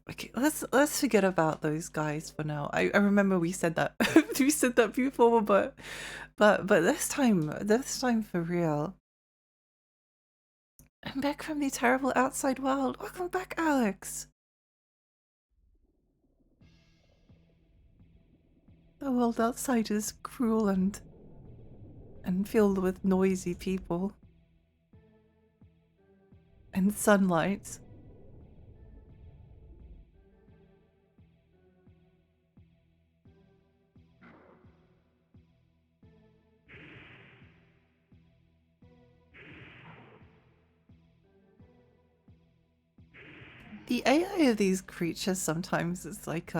S1: Okay, let's forget about those guys for now. I remember we said that we said that before, but this time for real. I'm back from the terrible outside world. Welcome back, Alex. The world outside is cruel and filled with noisy people and sunlight. The AI of these creatures sometimes is like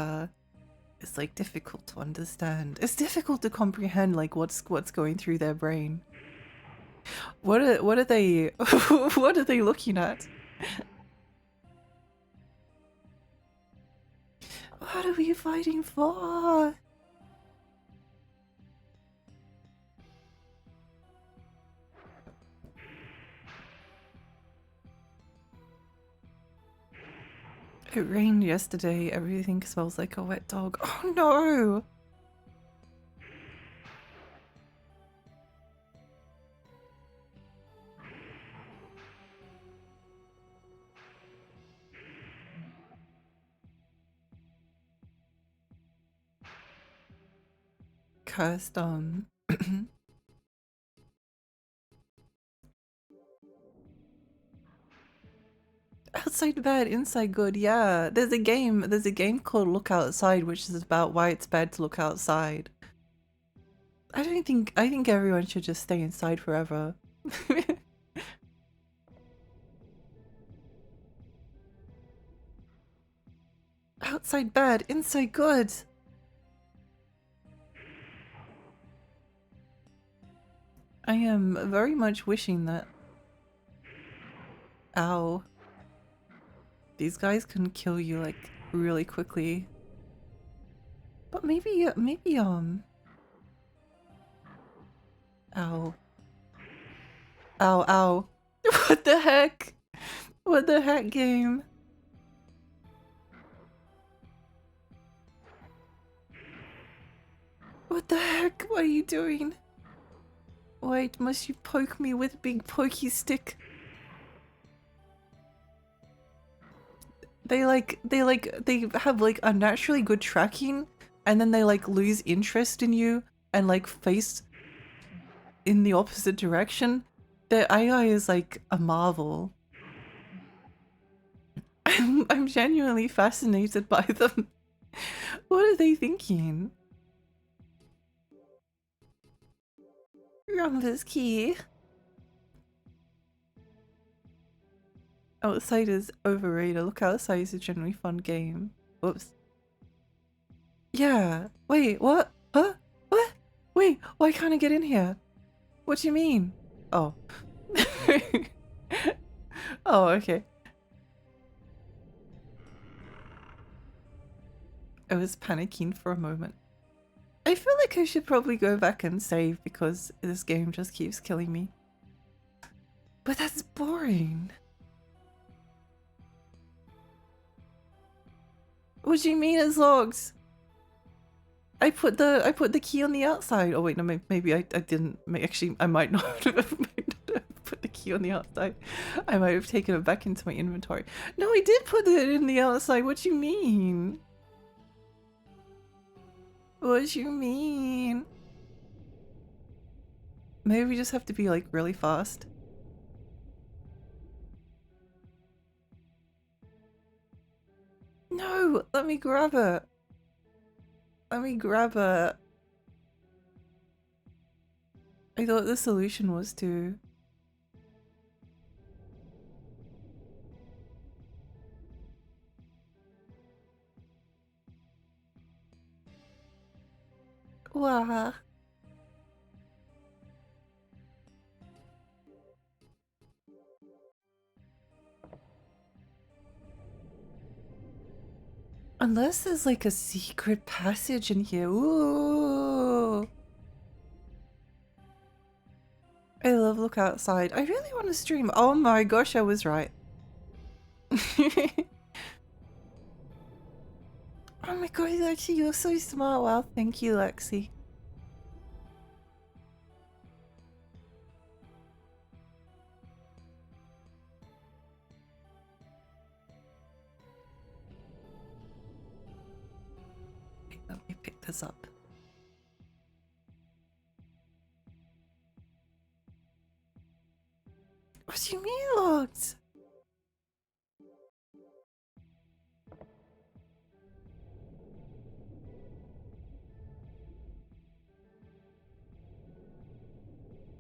S1: it's like difficult to understand. It's difficult to comprehend like what's going through their brain. What are they what are they looking at? What are we fighting for? It rained yesterday. Everything smells like a wet dog. Oh no! Cursed outside bad, inside good. Yeah, there's a game called Look Outside, which is about why it's bad to look outside. I think everyone should just stay inside forever. Outside bad, inside good. I am very much wishing that. Ow. These guys can kill you like really quickly. But maybe ow. Ow, ow. What the heck? What the heck, game? What the heck? What are you doing? Wait, must you poke me with big pokey stick? They have like unnaturally good tracking, and then they like lose interest in you and like face in the opposite direction. Their AI is like a marvel. I'm genuinely fascinated by them. What are they thinking? Rumba's key. Outside is overrated. Look Outside is a generally fun game. Whoops. Yeah. Wait, what? Huh? What? Wait, why can't I get in here? What do you mean? Oh. Oh, okay. I was panicking for a moment. I feel like I should probably go back and save because this game just keeps killing me. But that's boring. What do you mean it's locked? I put the key on the outside. Oh wait, no, maybe I didn't. Actually, I might not have put the key on the outside. I might have taken it back into my inventory. No, I did put it in the outside. What do you mean? What do you mean? Maybe we just have to be like really fast. No, let me grab it. Let me grab it. I thought the solution was to... Wow. Unless there's like a secret passage in here. Ooh. I love look outside. I really want to stream. Oh my gosh, I was right. Oh my god, Lexi, you're so smart. Wow, thank you, Lexi. Wait, let me pick this up. What do you mean locked?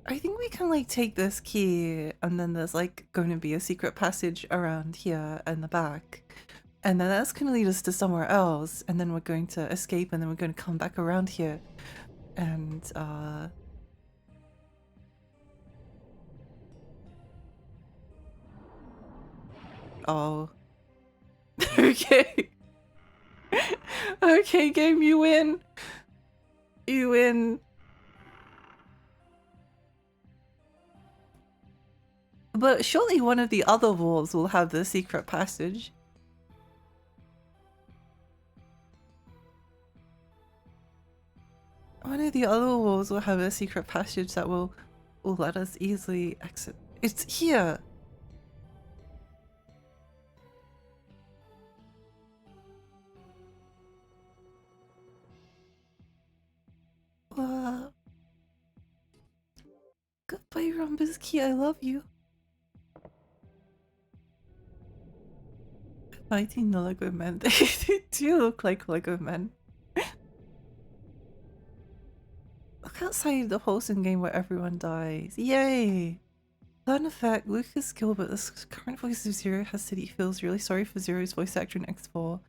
S1: I think we can like take this key and then there's like going to be a secret passage around here in the back. And then that's going to lead us to somewhere else. And then we're going to escape and then we're going to come back around here. And oh. Okay. Okay, game, you win. You win. But surely one of the other walls will have the secret passage. One of the other walls will have a secret passage that will let us easily exit. It's here. Goodbye, Rumbuski. I love you. Fighting the Lego men. They do look like Lego men. Look outside the wholesome game where everyone dies. Yay! Fun fact, Lucas Gilbert, the current voice of Zero, has said he feels really sorry for Zero's voice actor in X4.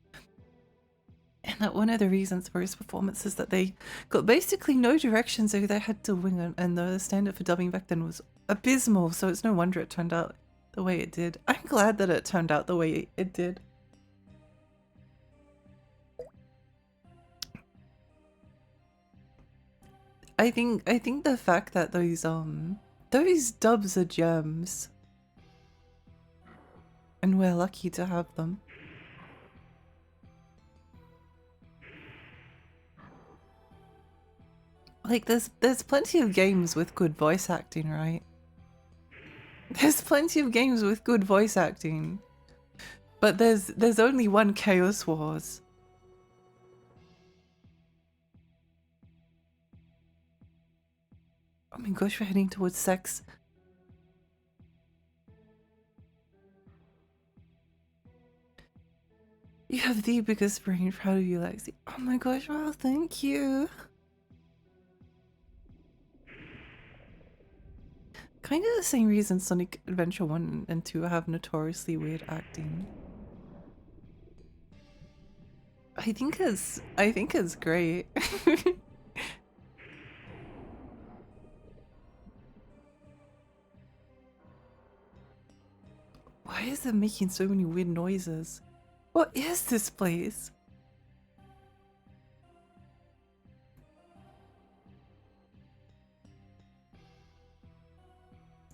S1: And that one of the reasons for his performance is that they got basically no direction, so they had to wing it, and the standard for dubbing back then was abysmal, so it's no wonder it turned out the way it did. I'm glad that it turned out the way it did. I think the fact that those dubs are gems. And we're lucky to have them. Like there's plenty of games with good voice acting, right? There's plenty of games with good voice acting. But there's only one Chaos Wars. Oh my gosh, we're heading towards sex. You have the biggest brain, proud of you, Lexi. Oh my gosh, wow, thank you. Kind of the same reason Sonic Adventure 1 and 2 have notoriously weird acting. I think it's great. Why is it making so many weird noises? What is this place?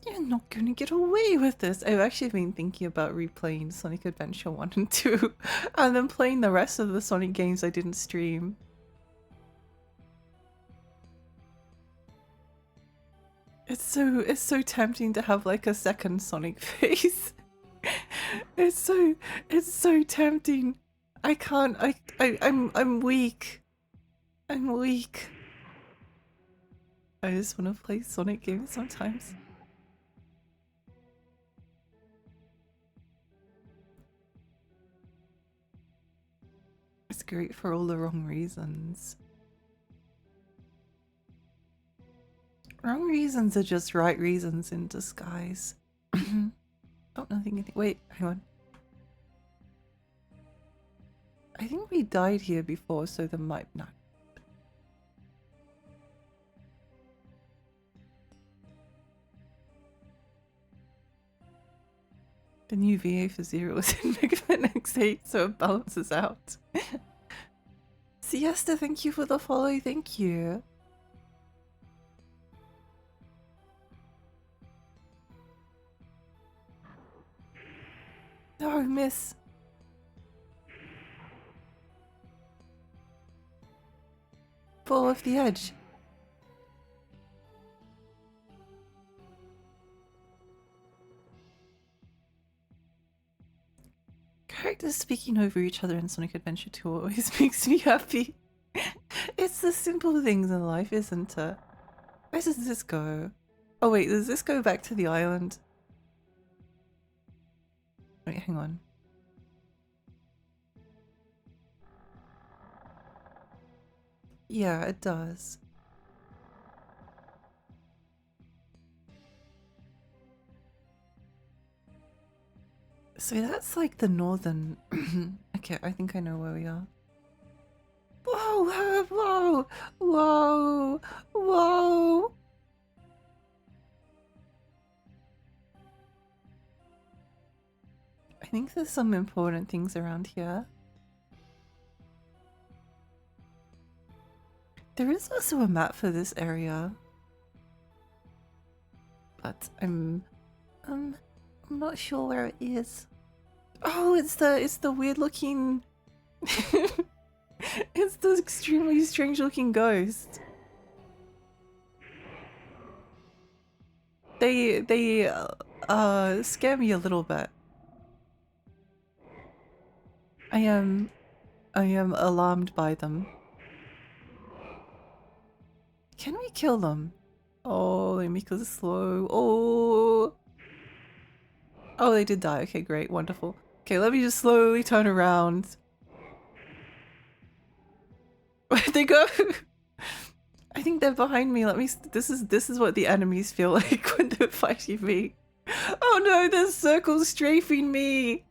S1: You're not gonna get away with this. I've actually been thinking about replaying Sonic Adventure 1 and 2 and then playing the rest of the Sonic games I didn't stream. It's so tempting to have like a second Sonic face. It's so tempting. I can't. I'm weak. I'm weak. I just want to play Sonic games sometimes. It's great for all the wrong reasons. Wrong reasons are just right reasons in disguise. Oh, nothing. Wait, hang on. I think we died here before, so there might not. The new VA for Zero is in Mega Man X8, so it balances out. Siesta, thank you for the follow, thank you. No, miss. Fall off the edge. Characters speaking over each other in Sonic Adventure 2 always makes me happy. It's the simple things in life, isn't it? Where does this go? Oh wait, does this go back to the island? Wait, hang on. Yeah, it does. So that's like the northern... Okay, I think I know where we are. Whoa, whoa, whoa, whoa! I think there's some important things around here. There is also a map for this area. But I'm not sure where it is. Oh, it's the weird looking it's the extremely strange looking ghost. They scare me a little bit. I am alarmed by them. Can we kill them? Oh, they make us slow. Oh. Oh, they did die. Okay, great, wonderful. Okay, let me just slowly turn around. Where'd they go? I think they're behind me. Let me. This is what the enemies feel like when they're fighting me. Oh no, there's circles strafing me.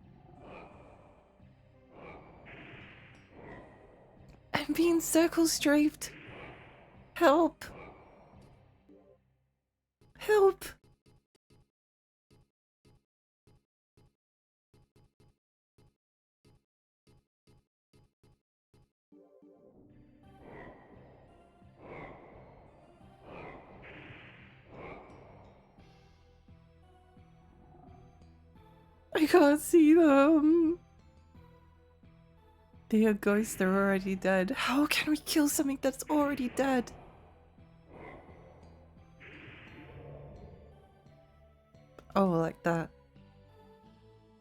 S1: I'm being circle strafed. Help. Help. I can't see them. They are ghosts, they're already dead. How can we kill something that's already dead? Oh, like that.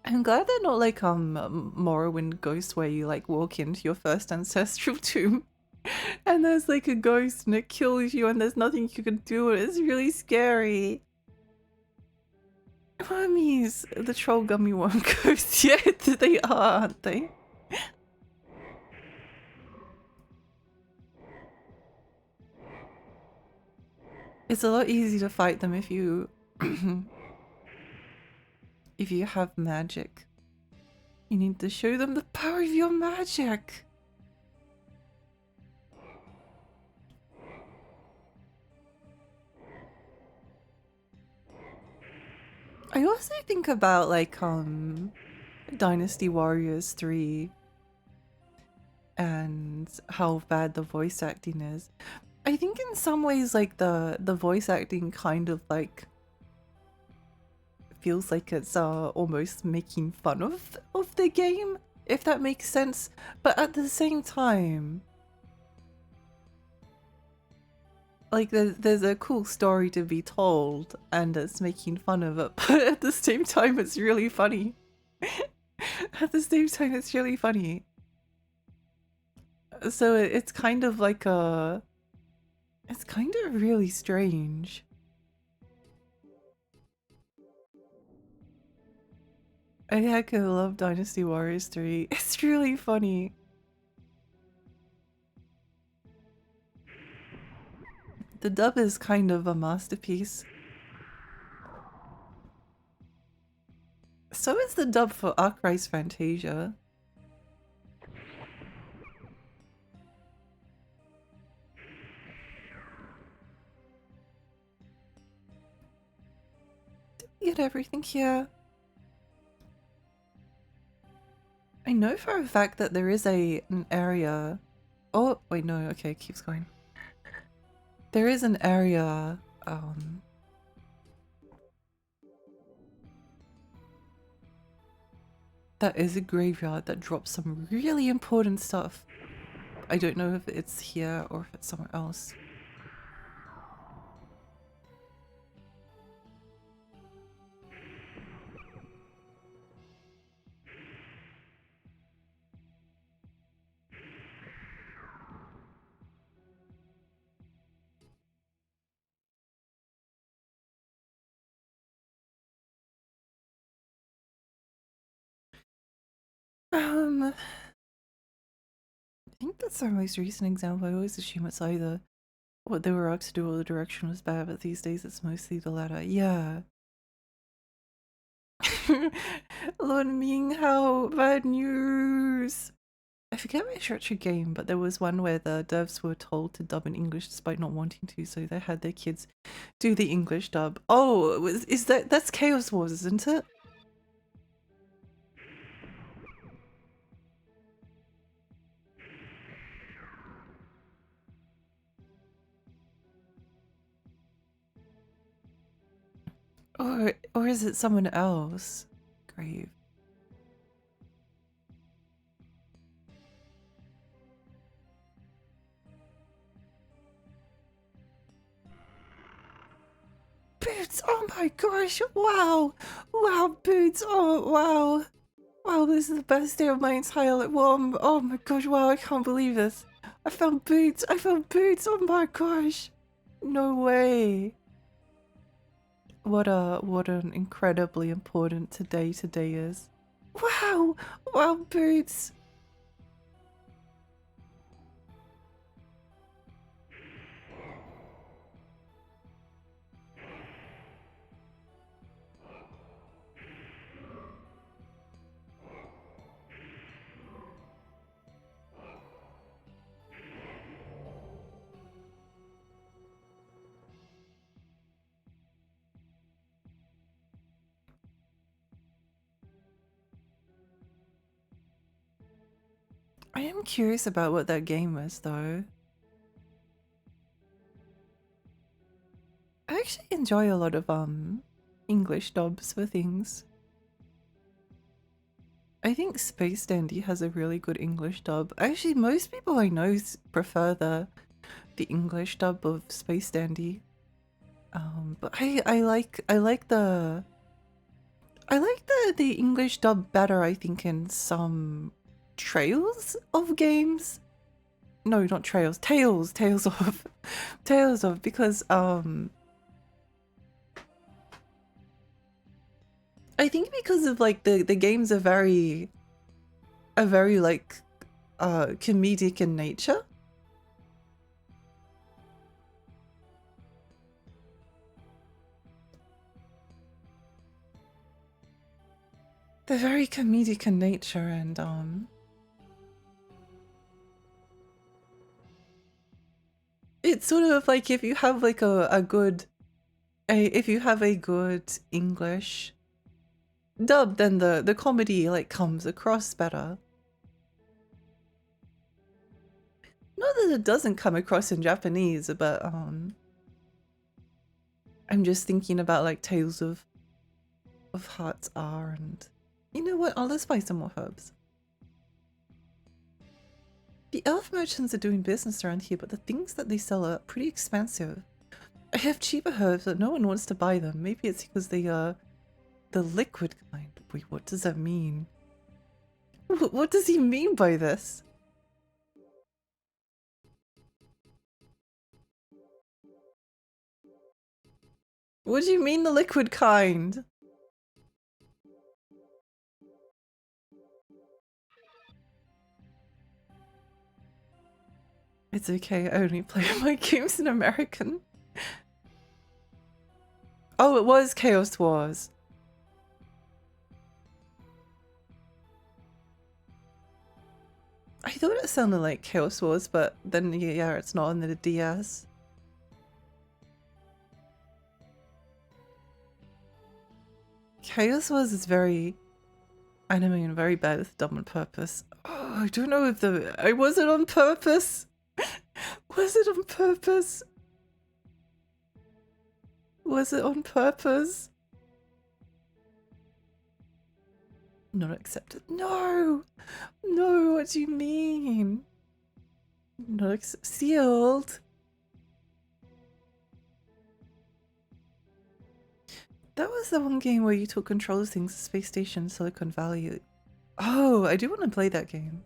S1: I'm glad they're not like Morrowind ghosts where you like walk into your first ancestral tomb and there's like a ghost and it kills you and there's nothing you can do and it's really scary. Mummies, the troll gummy worm ghosts, yeah, they are, aren't they? It's a lot easier to fight them if you if you have magic. You need to show them the power of your magic. I also think about like Dynasty Warriors 3 and how bad the voice acting is. I think in some ways like the voice acting kind of like feels like it's almost making fun of the game, if that makes sense. But at the same time, like there's a cool story to be told and it's making fun of it, but at the same time it's really funny. At the same time it's really funny. So it's kind of like it's kind of really strange. I heck, I love Dynasty Warriors 3. It's really funny. The dub is kind of a masterpiece. So is the dub for Arkwright's Fantasia. Did we get everything here? I know for a fact that there is an area. Oh, wait, no, okay, it keeps going. There is an area, that is a graveyard that drops some really important stuff. I don't know if it's here or if it's somewhere else. I think that's our most recent example. I always assume it's either what they were asked to do or the direction was bad, but these days it's mostly the latter. Yeah. Lord Ming, how bad news! I forget which retro game, but there was one where the devs were told to dub in English despite not wanting to, so they had their kids do the English dub. Oh, is that's Chaos Wars, isn't it? Or is it someone else? Grave. Boots! Oh my gosh! Wow! Wow, Boots! Oh wow! Wow, this is the best day of my entire life. Well, oh my gosh! Wow, I can't believe this. I found Boots! I found Boots! Oh my gosh! No way! What an incredibly important today is. Wow! Wow, Boots! I am curious about what that game was, though. I actually enjoy a lot of English dubs for things. I think Space Dandy has a really good English dub. Actually, most people I know prefer the English dub of Space Dandy. But I like the English dub better, I think, in some trails of games. No, not trails. Tales of Tales of, because I think because of like the games are very like comedic in nature. They're very comedic in nature, and it's sort of like if you have like a good if you have a good English dub, then the comedy like comes across better. Not that it doesn't come across in Japanese, but I'm just thinking about like Tales of Hearts R, and you know what? Oh, let's buy some more herbs. The elf merchants are doing business around here, but the things that they sell are pretty expensive. I have cheaper herbs, but no one wants to buy them. Maybe it's because they are the liquid kind. Wait, what does that mean? What does he mean by this? What do you mean the liquid kind? It's okay, I only play my games in American. Oh, it was Chaos Wars. I thought it sounded like Chaos Wars, but then yeah, it's not on the DS. Chaos Wars is very Anime and very bad with dumb on purpose. Oh, I don't know if was it on purpose? Was it on purpose? Was it on purpose? Not accepted. No! No, what do you mean? Not sealed. That was the one game where you took control of things, Space Station, Silicon Valley. Oh, I do want to play that game.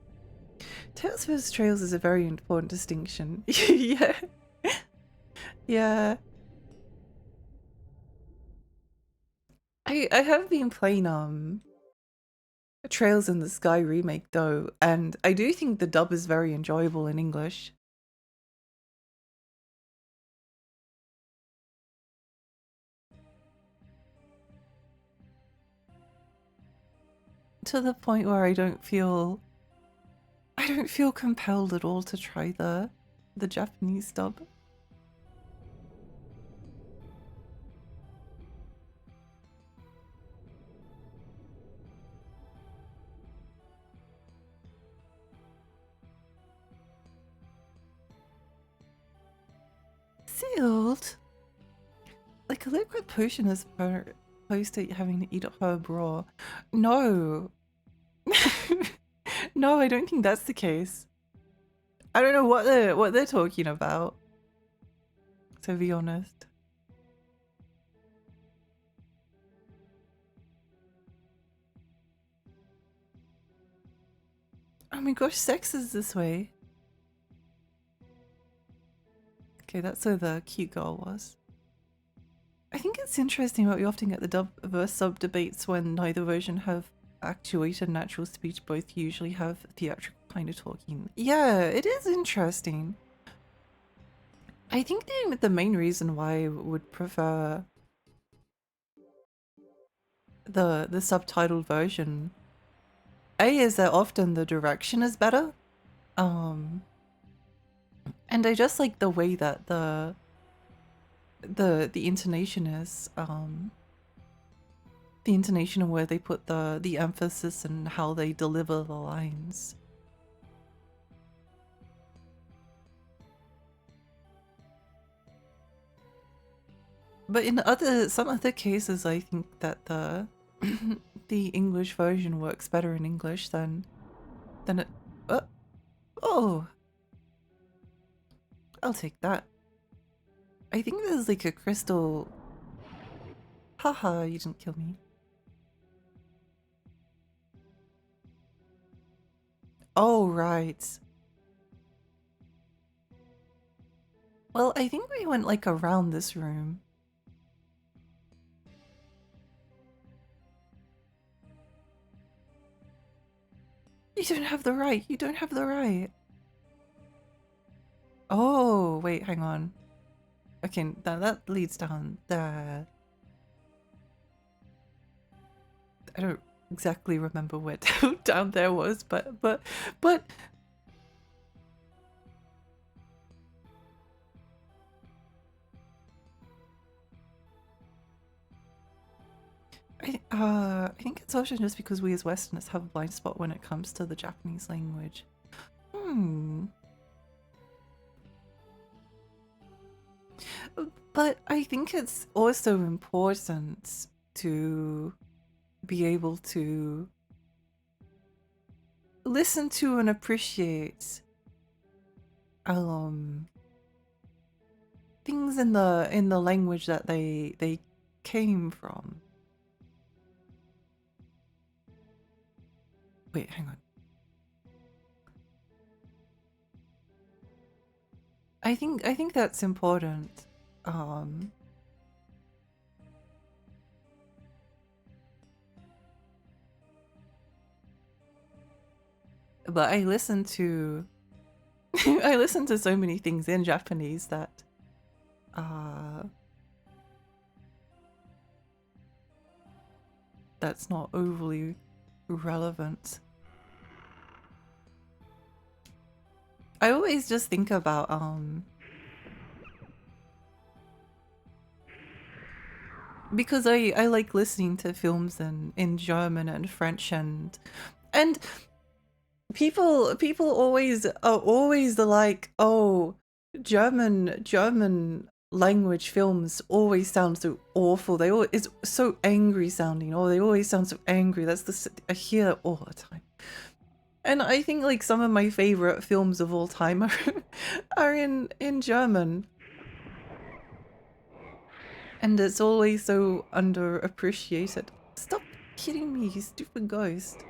S1: Tales vs. Trails is a very important distinction. Yeah. Yeah. I have been playing Trails in the Sky remake though, and I do think the dub is very enjoyable in English. To the point where I don't feel compelled at all to try the Japanese dub. Sealed? Like a liquid potion is opposed to having to eat herb raw. No. No, I don't think that's the case. I don't know what they're talking about, to be honest. Oh my gosh, sex is this way. Okay, that's where the cute girl was. I think it's interesting what you often get the dub versus sub debates when neither version have actuated natural speech, both usually have theatrical kind of talking. Yeah, it is interesting. I think the main reason why I would prefer the subtitled version, A, is that often the direction is better. And I just like the way that the intonation is, the intonation of where they put the emphasis and how they deliver the lines. But in some other cases, I think that the the English version works better in English than it. Oh, I'll take that. I think there's like a crystal. Haha, you didn't kill me. Oh, right. Well, I think we went like around this room. You don't have the right. You don't have the right. Oh, wait, hang on. Okay, that leads down there. I don't exactly remember where down there was, but I think it's also just because we as Westerners have a blind spot when it comes to the Japanese language. But I think it's also important to be able to listen to and appreciate things in the language that they came from. Wait, hang on. I think that's important. But I listen to I listen to so many things in Japanese that that's not overly relevant. I always just think about because I like listening to films in German and French and people always are always like, oh, German language films always sound so awful. They all it's so angry sounding. Oh, they always sound so angry. That's the I hear it all the time. And I think like some of my favorite films of all time are in German. And it's always so underappreciated. Stop kidding me, you stupid ghost.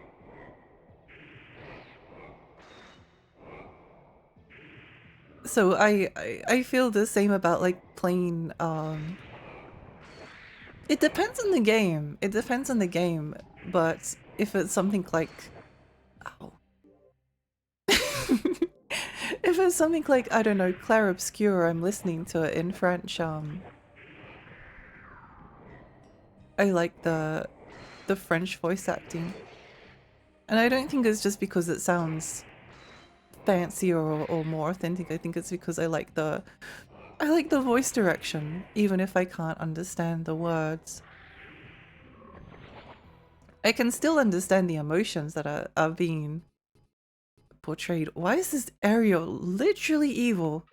S1: So I feel the same about like playing it depends on the game. It depends on the game, but if it's something like ow. If it's something like, I don't know, Clair Obscur, I'm listening to it in French, I like the French voice acting. And I don't think it's just because it sounds fancier or more authentic. I think it's because I like the voice direction, even if I can't understand the words. I can still understand the emotions that are being portrayed. Why is this area literally evil?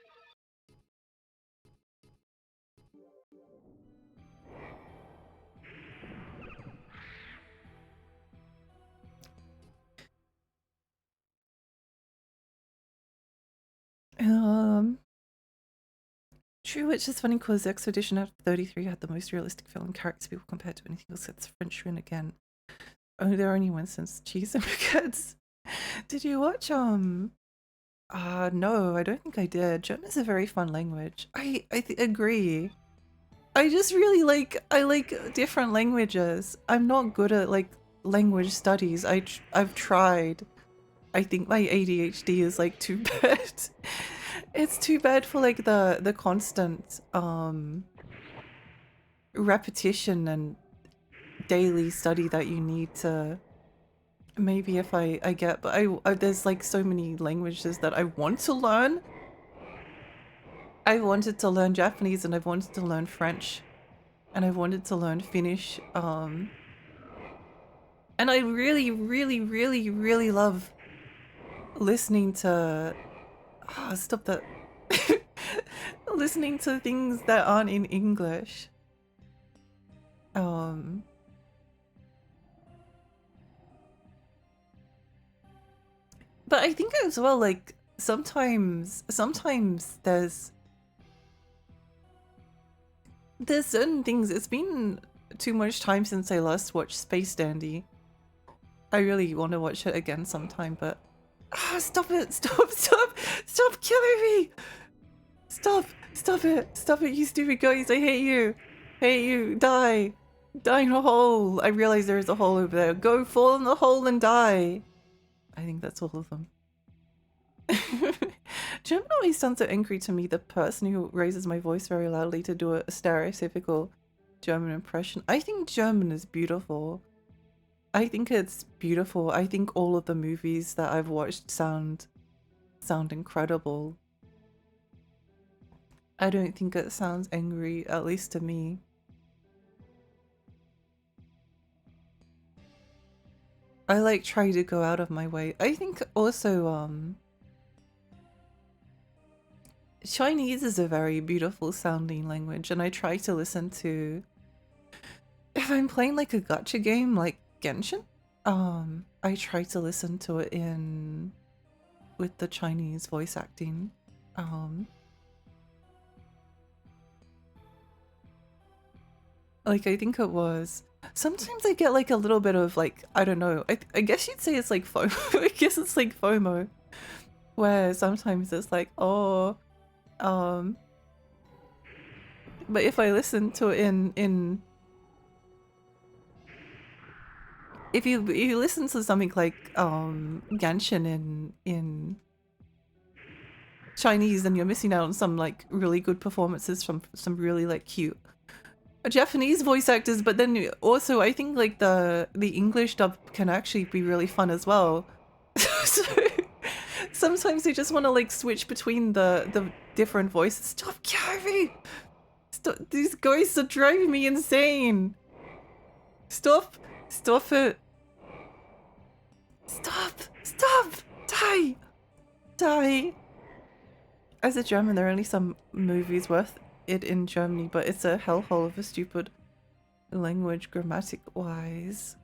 S1: True, which is funny because Expedition After 33 had the most realistic film character people compared to anything else since French Win again. Oh, there only one since Cheese and Baguettes. Did you watch no, I don't think I did. German is a very fun language. I agree. I just really I like different languages. I'm not good at like language studies. I've tried. I think my ADHD is like too bad. It's too bad for like the constant repetition and daily study that you need to maybe if I get, but I there's like so many languages that I want to learn. I wanted to learn Japanese and I've wanted to learn French and I wanted to learn Finnish and I really love listening to stop that listening to things that aren't in English. But I think as well, like sometimes there's certain things. It's been too much time since I last watched Space Dandy. I really want to watch it again sometime, but stop it! Stop killing me! Stop it, you stupid guys! I hate you! Die in a hole! I realize there is a hole over there. Go fall in the hole and die. I think that's all of them. German always sounds so angry to me, the person who raises my voice very loudly to do a stereotypical German impression. I think German is beautiful. I think it's beautiful. I think all of the movies that I've watched sound incredible. I don't think it sounds angry, at least to me. I like try to go out of my way. I think also Chinese is a very beautiful sounding language and I try to listen to, if I'm playing like a gacha game like Genshin, I try to listen to it with the Chinese voice acting. Like I think it was, sometimes I get like a little bit of like, I don't know, I guess you'd say it's like FOMO. I guess it's like FOMO, where sometimes it's like, oh, but if I listen to it in if you listen to something like Genshin in Chinese, then you're missing out on some like really good performances from some really like cute Japanese voice actors, but then also I think like the English dub can actually be really fun as well. So sometimes I just want to like switch between the different voices. Stop killing me! Stop! These guys are driving me insane! Stop! Stop it! Stop! Stop! Die! Die! As a German, there are only some movies worth it in Germany, but it's a hellhole of a stupid language grammatic-wise.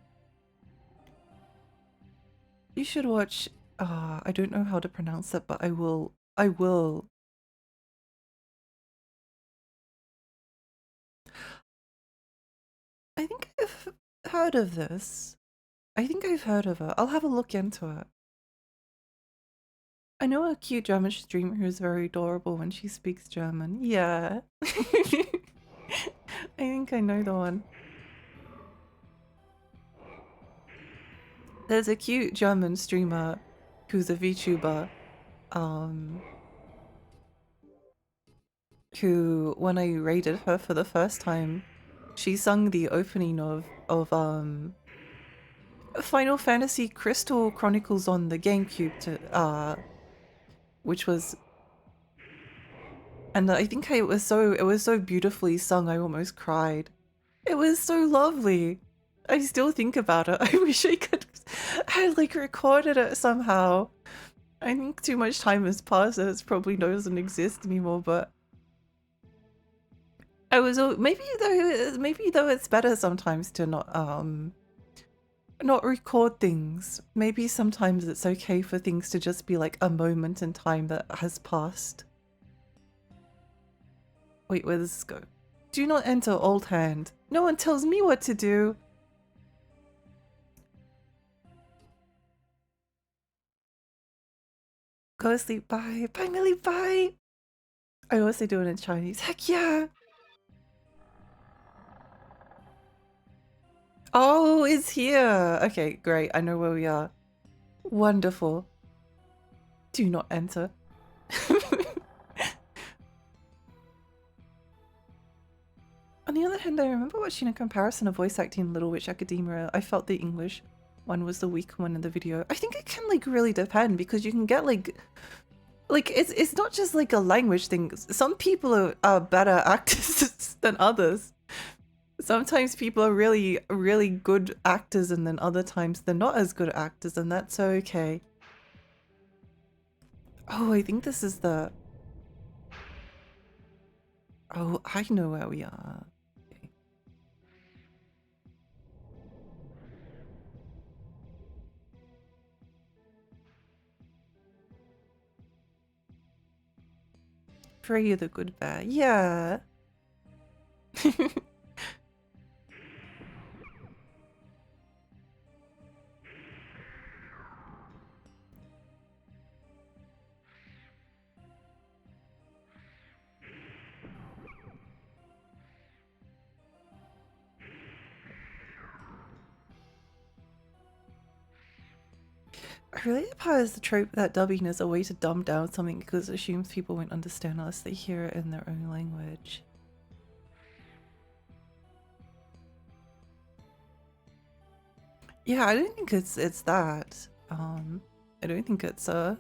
S1: You should watch... I don't know how to pronounce it, but I will. I will. I think I've heard of this. I think I've heard of it. I'll have a look into it. I know a cute German streamer who's very adorable when she speaks German. Yeah. I think I know the one. There's a cute German streamer who's a VTuber, who, when I raided her for the first time, she sung the opening of Final Fantasy Crystal Chronicles on the GameCube to, which was, and I think it was so beautifully sung I almost cried. It was so lovely. I still think about it. I wish I had like recorded it somehow. I think too much time has passed and it probably doesn't exist anymore, but I was maybe though it's better sometimes to not record things. Maybe sometimes it's okay for things to just be like a moment in time that has passed. Wait, where does this go? Do not enter Old Hand. No one tells me what to do. Go to sleep. Bye. Bye, Millie. Bye. I also do it in Chinese. Heck yeah. Oh, it's here. Okay, great. I know where we are. Wonderful. Do not enter. On the other hand, I remember watching a comparison of voice acting in Little Witch Academia. I felt the English one was the weak one in the video. I think it can like really depend because you can get like it's not just like a language thing. Some people are better actors than others. Sometimes people are really, really good actors and then other times they're not as good actors, and that's okay. Oh, I think this is the... Oh, I know where we are. Okay. Frey the good bear. Yeah. I really oppose the trope that dubbing is a way to dumb down something because it assumes people won't understand unless they hear it in their own language. Yeah, I don't think it's that. I don't think it's I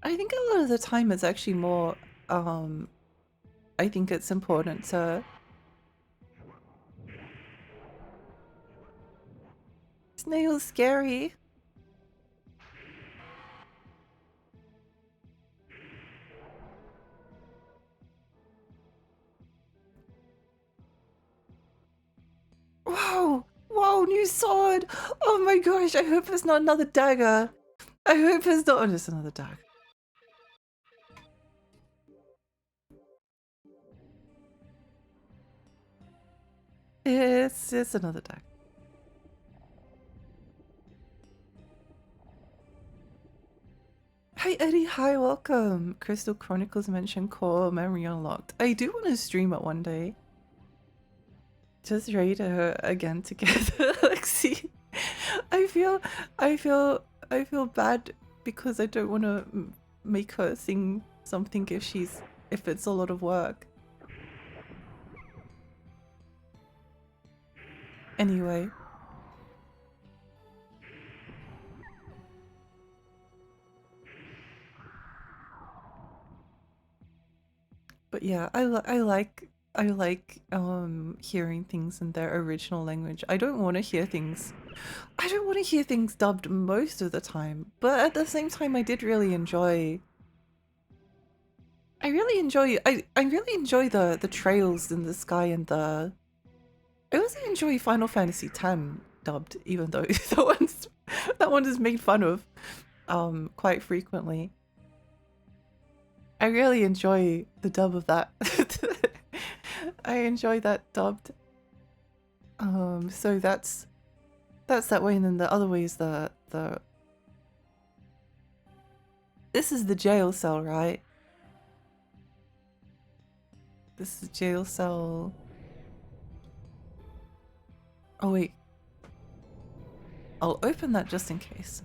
S1: think a lot of the time it's actually more I think it's important to... Snail's scary. Whoa! Whoa, new sword! Oh my gosh, I hope it's not another dagger. I hope it's not just another dagger. It's another dagger. Hi Eddie, hi, welcome. Crystal Chronicles mentioned core memory unlocked. I do want to stream it one day. Just raid her again together. Like, see, I feel bad because I don't want to make her sing something if it's a lot of work. Anyway. But yeah, I like hearing things in their original language. I don't want to hear things. I don't want to hear things dubbed most of the time, but at the same time, I did really enjoy. I really enjoy the trails in the sky and the. I also enjoy Final Fantasy X dubbed, even though that one is made fun of quite frequently. I really enjoy the dub of that. I enjoy that dubbed. So that's that way, and then the other way is the. This is the jail cell, right? This is jail cell. Oh wait, I'll open that just in case.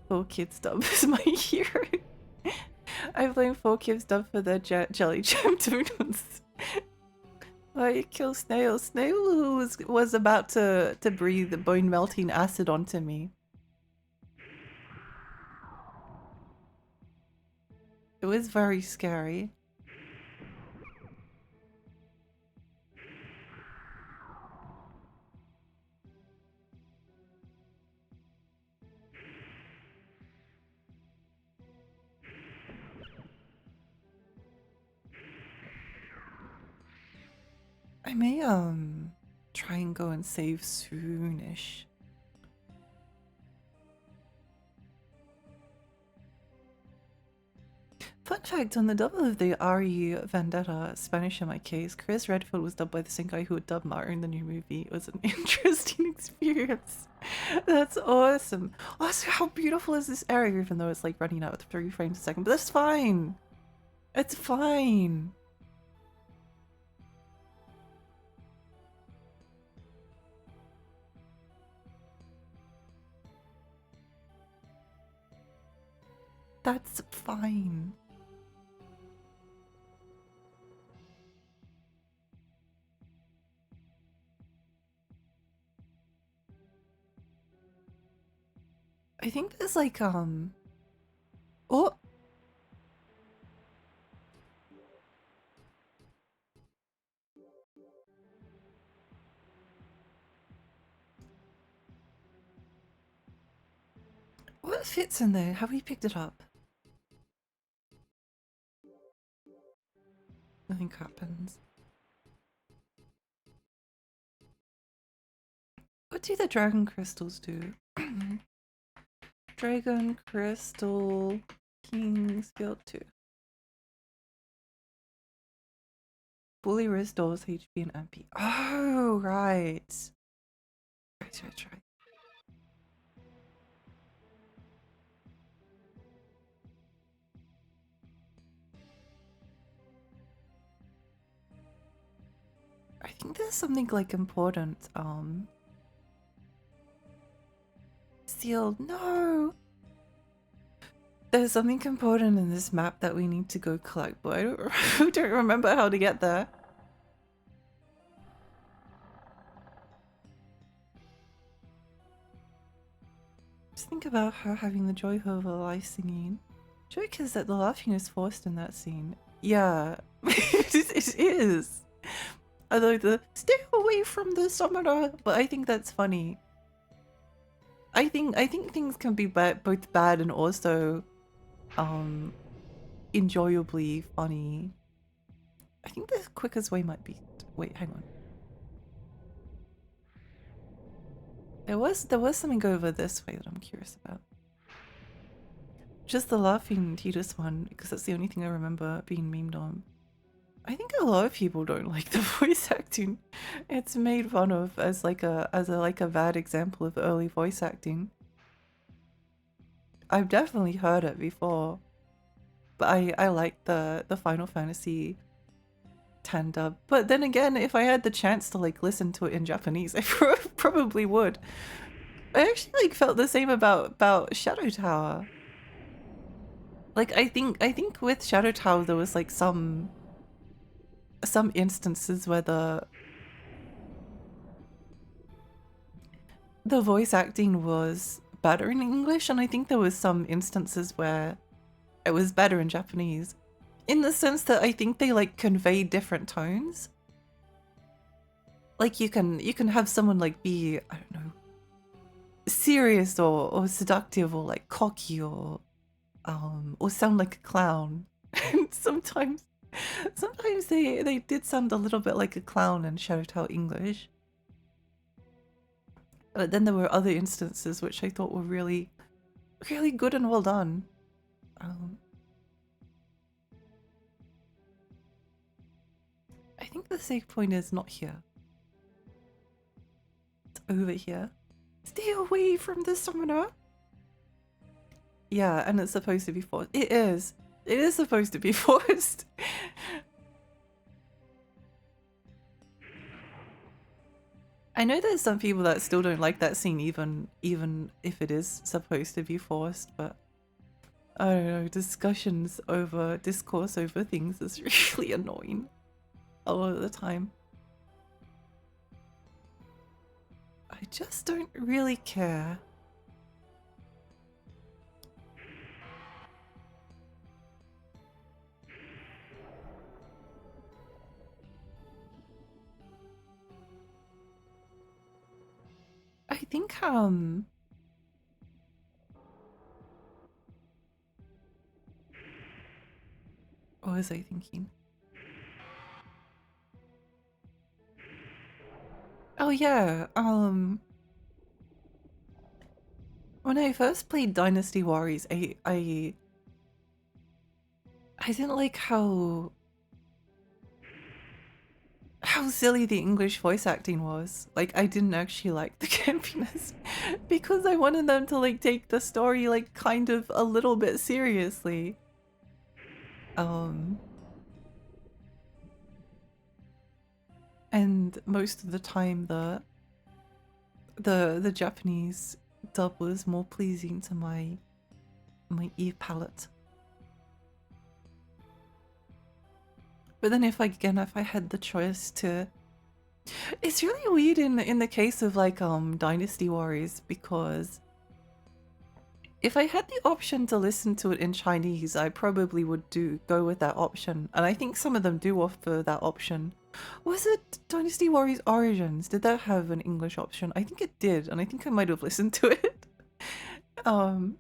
S1: 4Kids dub is my hero. I blame 4Kids dub for their jelly jam donuts. Why you kill Snail? Snail was about to breathe bone melting acid onto me. It was very scary. I may try and go and save soonish. Fun fact, on the dub of the RE Vendetta, Spanish in my case, Chris Redfield was dubbed by the same guy who would dub Mario in the new movie. It was an interesting experience. That's awesome. Also, how beautiful is this area, even though it's like running out at 3 frames a second, but that's fine. It's fine. That's fine. I think there's like, oh! What fits in there? Have we picked it up? Nothing happens. What do the dragon crystals do? Dragon crystal King's Guild 2. Fully restores HP and MP. Oh, right. Right. I think there's something like important. Sealed. No! There's something important in this map that we need to go collect, but I don't remember how to get there. Just think about her having the joy of her life singing. Joke is that the laughing is forced in that scene. Yeah, it is. Although the stay away from the summoner, but I think that's funny. I think things can be both bad and also enjoyably funny. I think the quickest way might be wait, hang on. There was something over this way that I'm curious about. Just the laughing Titus one, because that's the only thing I remember being memed on. I think a lot of people don't like the voice acting. It's made fun of as like a bad example of early voice acting. I've definitely heard it before, but I like the Final Fantasy X dub. But then again, if I had the chance to like listen to it in Japanese, I probably would. I actually like felt the same about Shadow Tower. Like I think with Shadow Tower there was like some instances where the voice acting was better in English, and I think there was some instances where It was better in Japanese. In the sense that I think they like convey different tones. Like you can have someone like be, I don't know, serious or seductive or like cocky or sound like a clown. And sometimes they did sound a little bit like a clown and shout out English. But then there were other instances which I thought were really, really good and well done. I think the save point is not here. It's over here. Stay away from the summoner. Yeah, and it's supposed to be forced. It is. It is supposed to be forced. I know there's some people that still don't like that scene even if it is supposed to be forced, but I don't know, discourse over things is really annoying a lot of the time. I just don't really care. I think what was I thinking? Oh yeah, when I first played Dynasty Warriors, I didn't like how silly the English voice acting was. Like, I didn't actually like the campiness because I wanted them to like take the story like kind of a little bit seriously. And most of the time the Japanese dub was more pleasing to my ear palette. But then if I had the choice to, it's really weird in the case of like Dynasty Warriors, because if I had the option to listen to it in Chinese, I probably would go with that option. And I think some of them do offer that option. Was it Dynasty Warriors Origins? Did that have an English option? I think it did, and I think I might have listened to it. But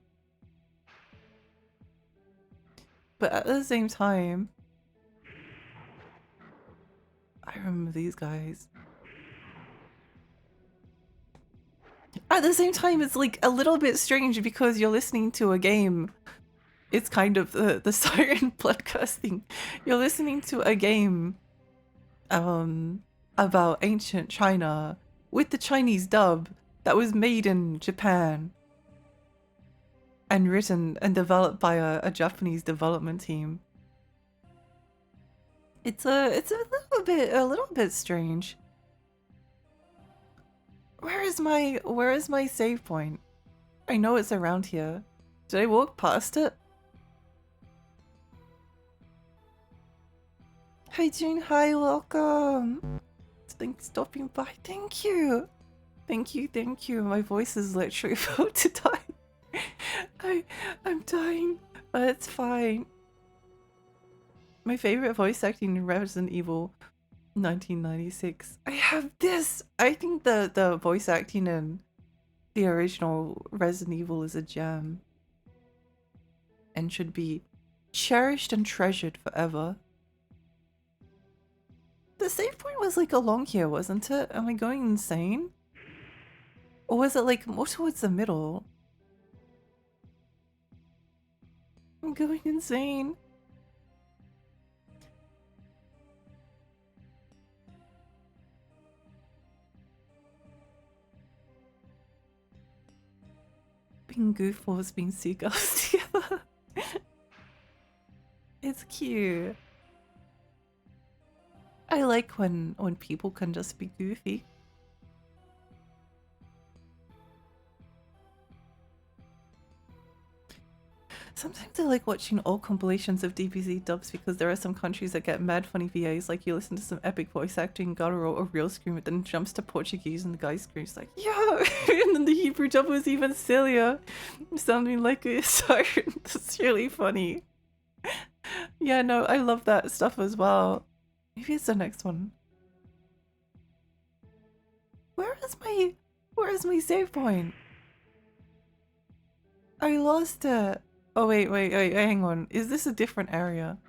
S1: at the same time, I remember these guys. At the same time, it's like a little bit strange because you're listening to a game. It's kind of the siren podcast thing. You're listening to a game about ancient China with the Chinese dub that was made in Japan and written and developed by a Japanese development team. It's a little bit strange. Where is my save point? I know it's around here. Did I walk past it? Hi June, hi, welcome. Thanks for stopping by. Thank you. Thank you. My voice is literally about to die. I'm dying, but it's fine. My favorite voice acting in Resident Evil 1996. I have this. I think the voice acting in the original Resident Evil is a gem and should be cherished and treasured forever. The save point was like along here, wasn't it? Am I going insane? Or was it like more towards the middle? I'm going insane. Being goofballs, being seagulls together. It's cute. I like when people can just be goofy. Sometimes I like watching old compilations of DBZ dubs because there are some countries that get mad funny VAs, like you listen to some epic voice acting, guttural or real scream, it then jumps to Portuguese and the guy screams like, yo! And then the Hebrew dub was even sillier, sounding like a siren. That's really funny. Yeah, no, I love that stuff as well. Maybe it's the next one. Where is my save point? I lost it. Oh wait, hang on. Is this a different area?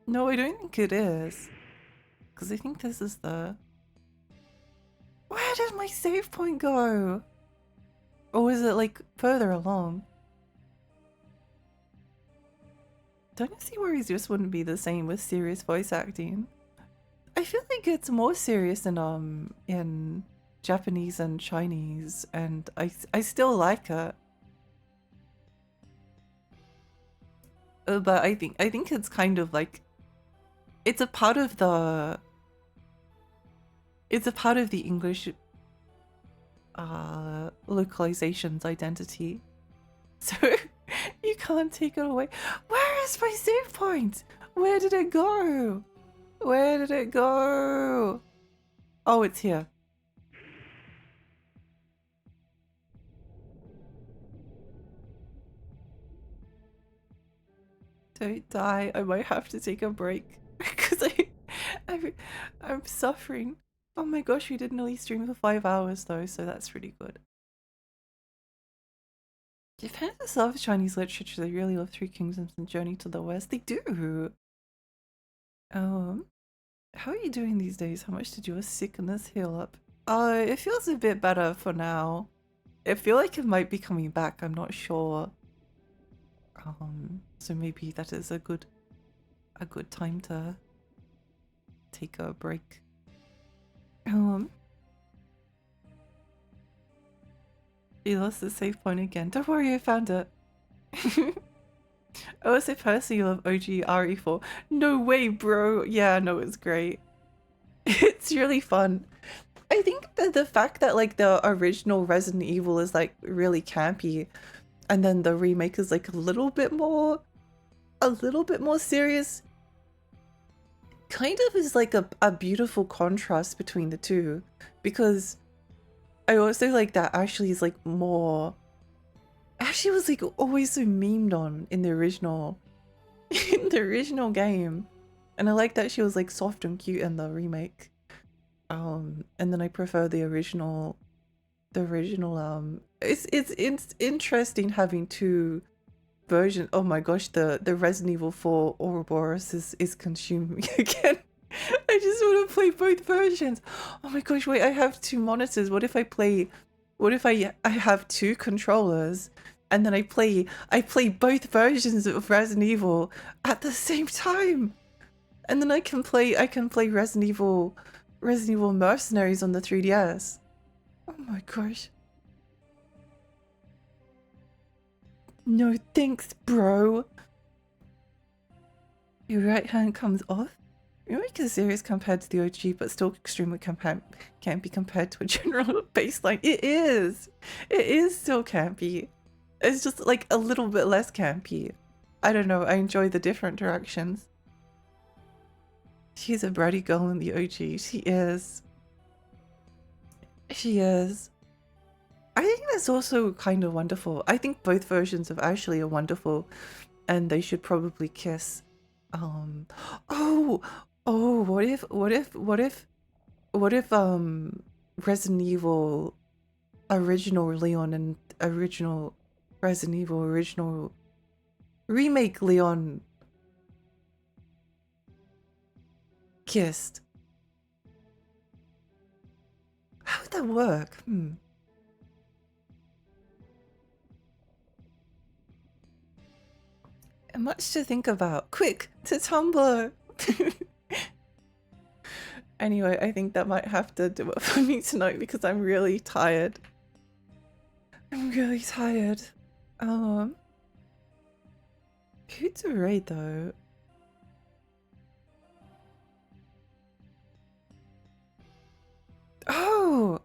S1: No, I don't think it is. Because I think this is the... Where did my save point go? Or is it like further along? Don't you see where this wouldn't be the same with serious voice acting? I feel like it's more serious in Japanese and Chinese, and I still like it. But I think it's kind of like it's a part of the English localization's identity. So you can't take it away. Where is my save point? Where did it go? Where did it go? Oh, it's here. Don't die. I might have to take a break because I'm suffering. Oh my gosh, we did nearly stream for 5 hours though, so that's really good. Japan loves Chinese literature. They really love Three Kingdoms and Journey to the West. They do. How are you doing these days? How much did your sickness heal up? It feels a bit better for now. I feel like it might be coming back. I'm not sure. So maybe that is a good time to take a break. You lost the save point again. Don't worry, I found it. Oh, so personally you love OG RE4. No way, bro. Yeah, no, it's great. It's really fun. I think that the fact that like the original Resident Evil is like really campy, and then the remake is like a little bit more serious, kind of is like a beautiful contrast between the two, because I also like that Ashley is like more... Ashley was like always so memed on in the original game, and I like that she was like soft and cute in the remake. And then I prefer the original. It's interesting having two versions. Oh my gosh, the Resident Evil 4 Ouroboros is consuming me again. I just want to play both versions. Oh my gosh, wait, I have two monitors. What if I have two controllers and then I play both versions of Resident Evil at the same time? And then I can play Resident Evil Mercenaries on the 3DS. Oh my gosh. No thanks, bro. Your right hand comes off? Remake is serious compared to the OG, but still extremely can't be compared to a general baseline. It is! It is still campy. It's just like a little bit less campy. I don't know, I enjoy the different directions. She's a bratty girl in the OG. She is. She is. I think that's also kind of wonderful. I think both versions of Ashley are wonderful, and they should probably kiss. Oh, what if Resident Evil original Leon and original Resident Evil original remake Leon kissed? How would that work? Much to think about. Quick, to Tumblr! Anyway, I think that might have to do it for me tonight because I'm really tired. I'm really tired. Who to raid though? Oh!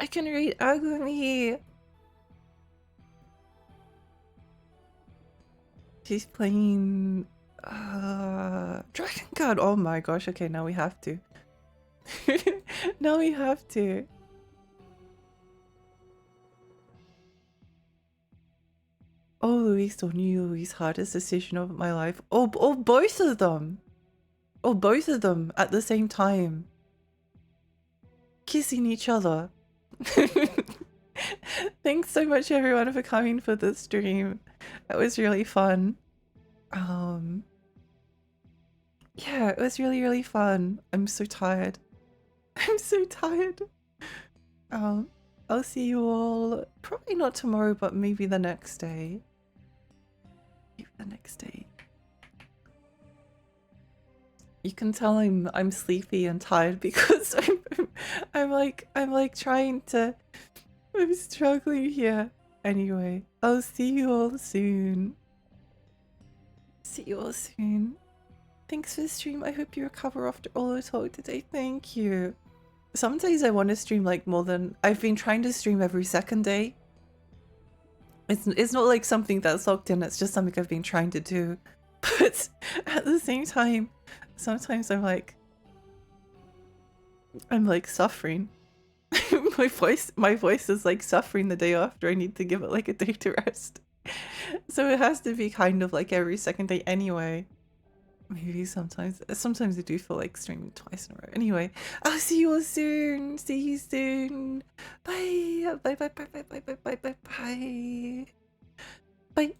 S1: I can read Agumi. She's playing Dragon God. Oh my gosh, okay, now we have to. Now we have to. Oh, Luis or new Luis, hardest decision of my life. Oh, both of them. Oh, both of them at the same time. Kissing each other. Thanks so much everyone for coming for the stream. That was really fun. Yeah, it was really, really fun. I'm so tired. I'm so tired. I'll see you all probably not tomorrow, but maybe the next day. Maybe the next day. You can tell I'm sleepy and tired because I'm like trying to. I'm struggling here. Anyway, I'll see you all soon. See you all soon. Thanks for the stream. I hope you recover after all the talk today. Thank you. Some days I want to stream like more than I've been trying to stream every second day. It's not like something that's locked in. It's just something I've been trying to do. But at the same time, sometimes I'm like suffering. my voice is like suffering the day after. I need to give it like a day to rest. So it has to be kind of like every second day anyway. Maybe sometimes I do feel like streaming twice in a row. Anyway, I'll see you all soon. See you soon. Bye. Bye. Bye. Bye. Bye. Bye. Bye. Bye. Bye. Bye.